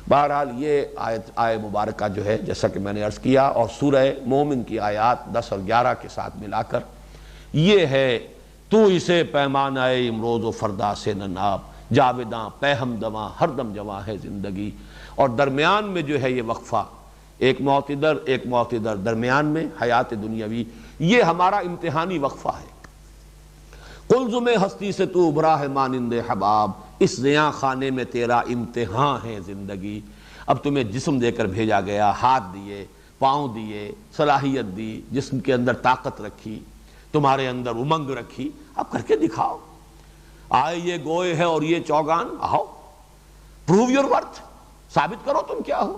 بہرحال یہ آیت مبارکہ جو ہے جیسا کہ میں نے عرض کیا، اور سورہ مومن کی آیات 10 اور 11 کے ساتھ ملا کر یہ ہے تو اسے پیمانہ امروز و فردا سے نہ ناپ، جاوداں پہ ہم دواں ہر دم جواں ہے زندگی۔ اور درمیان میں جو ہے یہ وقفہ، ایک موت ادھر ایک موت ادھر، درمیان میں حیات دنیاوی، یہ ہمارا امتحانی وقفہ ہے۔ قلزم ہستی سے تو ابھرا ہے مانند حباب، اس زیاں خانے میں تیرا امتحان ہے زندگی۔ اب تمہیں جسم دے کر بھیجا گیا، ہاتھ دیے، پاؤں دیے، صلاحیت دی، جسم کے اندر طاقت رکھی، تمہارے اندر امنگ رکھی، اب کر کے دکھاؤ۔ آئے یہ گوئے ہے اور یہ چوگان، آؤ پروو یور ورتھ، ثابت کرو تم کیا ہو۔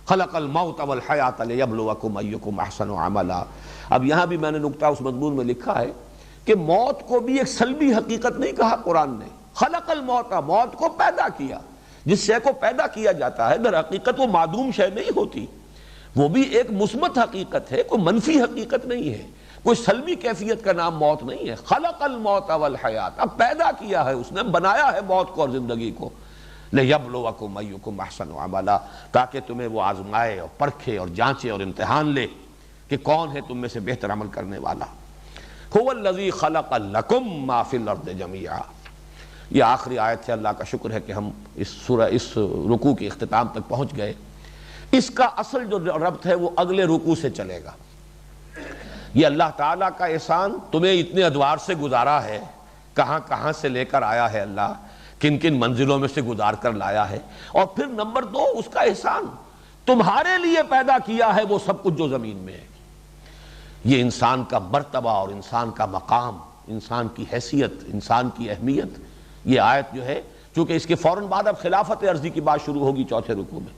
خلق الموت والحیات لیبلوکم ایکم احسن عملا۔ اب یہاں بھی میں نے نکتہ اس مضمون میں لکھا ہے کہ موت کو بھی ایک سلبی حقیقت نہیں کہا قرآن نے، خلق الموت، موت کو پیدا کیا۔ جس شے کو پیدا کیا جاتا ہے در حقیقت وہ معدوم شے نہیں ہوتی، وہ بھی ایک مثبت حقیقت ہے، کوئی منفی حقیقت نہیں ہے، کوئی سلبی کیفیت کا نام موت نہیں ہے۔ خلق الموت والحیات، اب پیدا کیا ہے اس نے، بنایا ہے موت کو اور زندگی کو، لِيَبْلُوَكُمْ أَيُّكُمْ أَحْسَنُ عَمَلًا، تاکہ تمہیں وہ آزمائے اور پرکھے اور جانچے اور امتحان لے کہ کون ہے تم میں سے بہتر عمل کرنے والا۔ هُوَ الَّذِي خَلَقَ لَكُمْ مَا فِي الْأَرْضِ جَمِيعًا، یہ آخری آیت ہے۔ اللہ کا شکر ہے کہ ہم اس رکوع کے اختتام تک پہنچ گئے۔ اس کا اصل جو ربط ہے وہ اگلے رکوع سے چلے گا۔ یہ اللہ تعالیٰ کا احسان تمہیں اتنے ادوار سے گزارا ہے، کہاں کہاں سے لے کر آیا ہے اللہ، کن کن منزلوں میں سے گزار کر لایا ہے، اور پھر نمبر 2 اس کا احسان تمہارے لیے پیدا کیا ہے وہ سب کچھ جو زمین میں ہے۔ یہ انسان کا مرتبہ اور انسان کا مقام، انسان کی حیثیت، انسان کی اہمیت، یہ آیت جو ہے، چونکہ اس کے فوراً بعد اب خلافت عرضی کی بات شروع ہوگی چوتھے رکوع میں،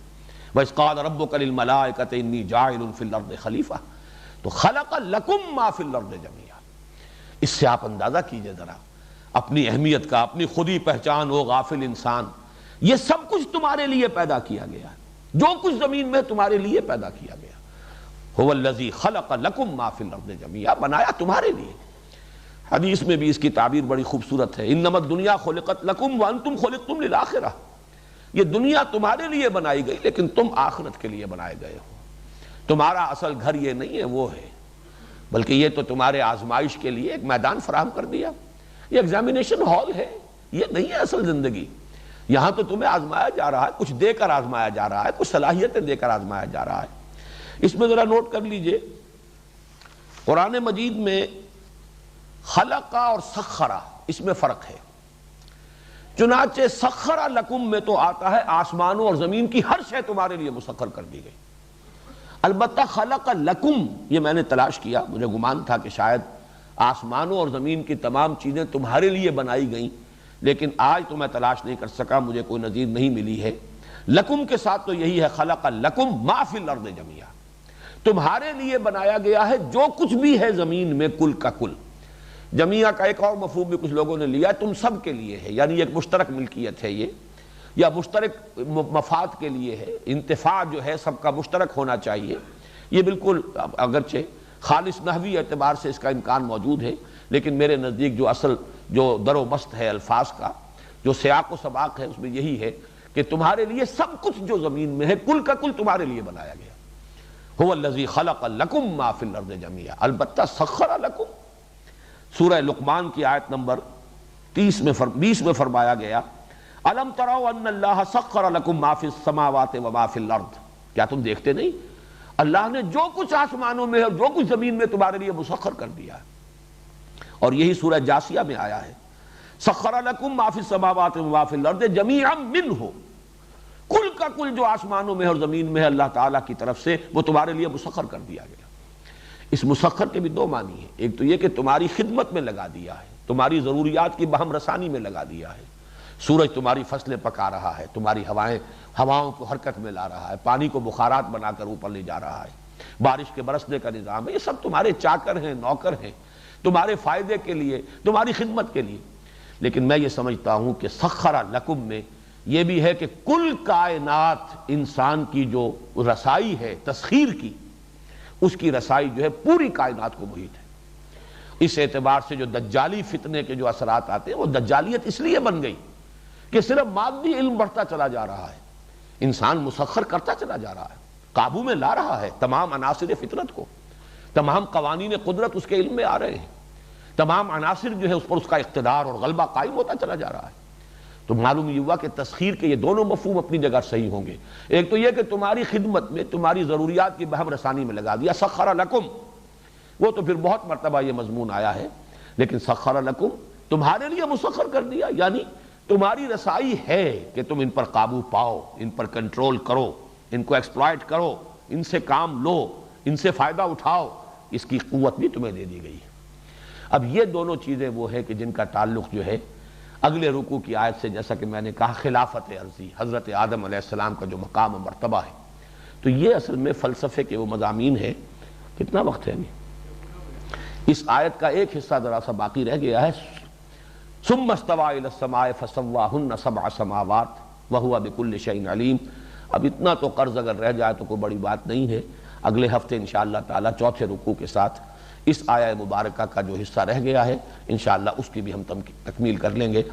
وَإِذْ قَالَ رَبُّكَ لِلْمَلَائِكَةِ إِنِّي جَاعِلٌ فِي الْأَرْضِ خَلِيفَةً تو خلق لکم ما فی الارض جميعا۔ اس سے آپ اندازہ کیجئے ذرا اپنی اہمیت کا، اپنی خودی پہچان ہو غافل انسان، یہ سب کچھ تمہارے لیے پیدا کیا گیا ہے، جو کچھ زمین میں تمہارے لیے پیدا کیا گیا۔ هو الذی خلق لکم ما فی الارض جميعا، بنایا تمہارے لیے۔ حدیث میں بھی اس کی تعبیر بڑی خوبصورت ہے، انما الدنیا خلقت لکم وانتم خلقتم للآخرہ، یہ دنیا تمہارے لیے بنائی گئی لیکن تم آخرت کے لیے بنائے گئے ہو۔ تمہارا اصل گھر یہ نہیں ہے، وہ ہے، بلکہ یہ تو تمہارے آزمائش کے لیے ایک میدان فراہم کر دیا، یہ ایگزامینیشن ہال ہے، یہ نہیں ہے اصل زندگی۔ یہاں تو تمہیں آزمایا جا رہا ہے، کچھ دے کر آزمایا جا رہا ہے، کچھ صلاحیتیں دے کر آزمایا جا رہا ہے۔ اس میں ذرا نوٹ کر لیجئے، قرآن مجید میں خلقہ اور سخرہ اس میں فرق ہے۔ چنانچہ سخرہ لکم میں تو آتا ہے آسمانوں اور زمین کی ہر شے تمہارے لیے مسخر کر دی گئی۔ البتہ خلق لکم یہ میں نے تلاش کیا، مجھے گمان تھا کہ شاید آسمانوں اور زمین کی تمام چیزیں تمہارے لیے بنائی گئیں، لیکن آج تو میں تلاش نہیں کر سکا، مجھے کوئی نظیر نہیں ملی ہے۔ لکم کے ساتھ تو یہی ہے، خلق لکم ما فی الارض جميعا، تمہارے لیے بنایا گیا ہے جو کچھ بھی ہے زمین میں کل کا کل۔ جميعا کا ایک اور مفہوم بھی کچھ لوگوں نے لیا، تم سب کے لیے ہے، یعنی ایک مشترک ملکیت ہے یہ، یا مشترک مفاد کے لیے ہے، انتفاع جو ہے سب کا مشترک ہونا چاہیے۔ یہ بالکل اگرچہ خالص نحوی اعتبار سے اس کا امکان موجود ہے، لیکن میرے نزدیک جو اصل جو در و بست ہے الفاظ کا، جو سیاق و سباق ہے، اس میں یہی ہے کہ تمہارے لیے سب کچھ جو زمین میں ہے کل کا کل تمہارے لیے بنایا گیا۔ هو الذی خلق لکم ما فی الارض جميعا، البتہ سخر لکم، سورہ لقمان کی آیت نمبر 20 میں فرمایا گیا، الم تروا ان اللہ سخر لکم ما فی السماوات وما فی الارض، کیا تم دیکھتے نہیں اللہ نے جو کچھ آسمانوں میں ہے اور جو کچھ زمین میں تمہارے لیے مسخر کر دیا ہے۔ اور یہی سورہ جاسیہ میں آیا ہے، سخر لکم ما فی السماوات وما فی الارض جميعا منہ، کل کا کل جو آسمانوں میں اور زمین میں ہے اللہ تعالیٰ کی طرف سے وہ تمہارے لیے مسخر کر دیا گیا۔ اس مسخر کے بھی 2 معنی ہیں، ایک تو یہ کہ تمہاری خدمت میں لگا دیا ہے، تمہاری ضروریات کی بہم رسانی میں لگا دیا ہے۔ سورج تمہاری فصلیں پکا رہا ہے، تمہاری ہواؤں کو حرکت میں لا رہا ہے، پانی کو بخارات بنا کر اوپر لے جا رہا ہے، بارش کے برسنے کا نظام ہے، یہ سب تمہارے چاکر ہیں، نوکر ہیں، تمہارے فائدے کے لیے، تمہاری خدمت کے لیے۔ لیکن میں یہ سمجھتا ہوں کہ سخر لکم میں یہ بھی ہے کہ کل کائنات انسان کی جو رسائی ہے تسخیر کی، اس کی رسائی جو ہے پوری کائنات کو محیط ہے۔ اس اعتبار سے جو دجالی فتنے کے جو اثرات آتے ہیں وہ دجالیت اس لیے بن گئی کہ صرف مادی علم بڑھتا چلا جا رہا ہے، انسان مسخر کرتا چلا جا رہا ہے، قابو میں لا رہا ہے تمام عناصر فطرت کو، تمام قوانین قدرت اس کے علم میں آ رہے ہیں، تمام عناصر جو ہے اس پر اس کا اقتدار اور غلبہ قائم ہوتا چلا جا رہا ہے۔ تو معلوم یہ ہوا کہ تسخیر کے یہ دونوں مفہوم اپنی جگہ صحیح ہوں گے۔ ایک تو یہ کہ تمہاری خدمت میں، تمہاری ضروریات کی بہم رسانی میں لگا دیا، سخر لکم، وہ تو پھر بہت مرتبہ یہ مضمون آیا ہے، لیکن سخر لکم تمہارے لیے مسخر کر دیا، یعنی تمہاری رسائی ہے کہ تم ان پر قابو پاؤ، ان پر کنٹرول کرو، ان کو ایکسپلائٹ کرو، ان سے کام لو، ان سے فائدہ اٹھاؤ، اس کی قوت بھی تمہیں دے دی گئی ہے۔ اب یہ دونوں چیزیں وہ ہے کہ جن کا تعلق جو ہے اگلے رکوع کی آیت سے، جیسا کہ میں نے کہا خلافت عرضی، حضرت آدم علیہ السلام کا جو مقام و مرتبہ ہے، تو یہ اصل میں فلسفے کے وہ مضامین ہیں۔ کتنا وقت ہے ابھی؟ اس آیت کا ایک حصہ ذرا سا باقی رہ گیا ہے، ثم استوى الى السماء فسواهن 7 سماوات وهو بكل شيء عليم۔ اب اتنا تو قرض اگر رہ جائے تو کوئی بڑی بات نہیں ہے، اگلے ہفتے انشاءاللہ تعالی چوتھے رکوع کے ساتھ اس آیہ مبارکہ کا جو حصہ رہ گیا ہے انشاءاللہ اس کی بھی ہم تکمیل کر لیں گے۔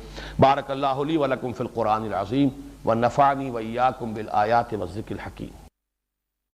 بارک اللہ لی ولکم فی القرآن العظیم ونفعنی وإیاکم بالآیات والذکر الحکیم۔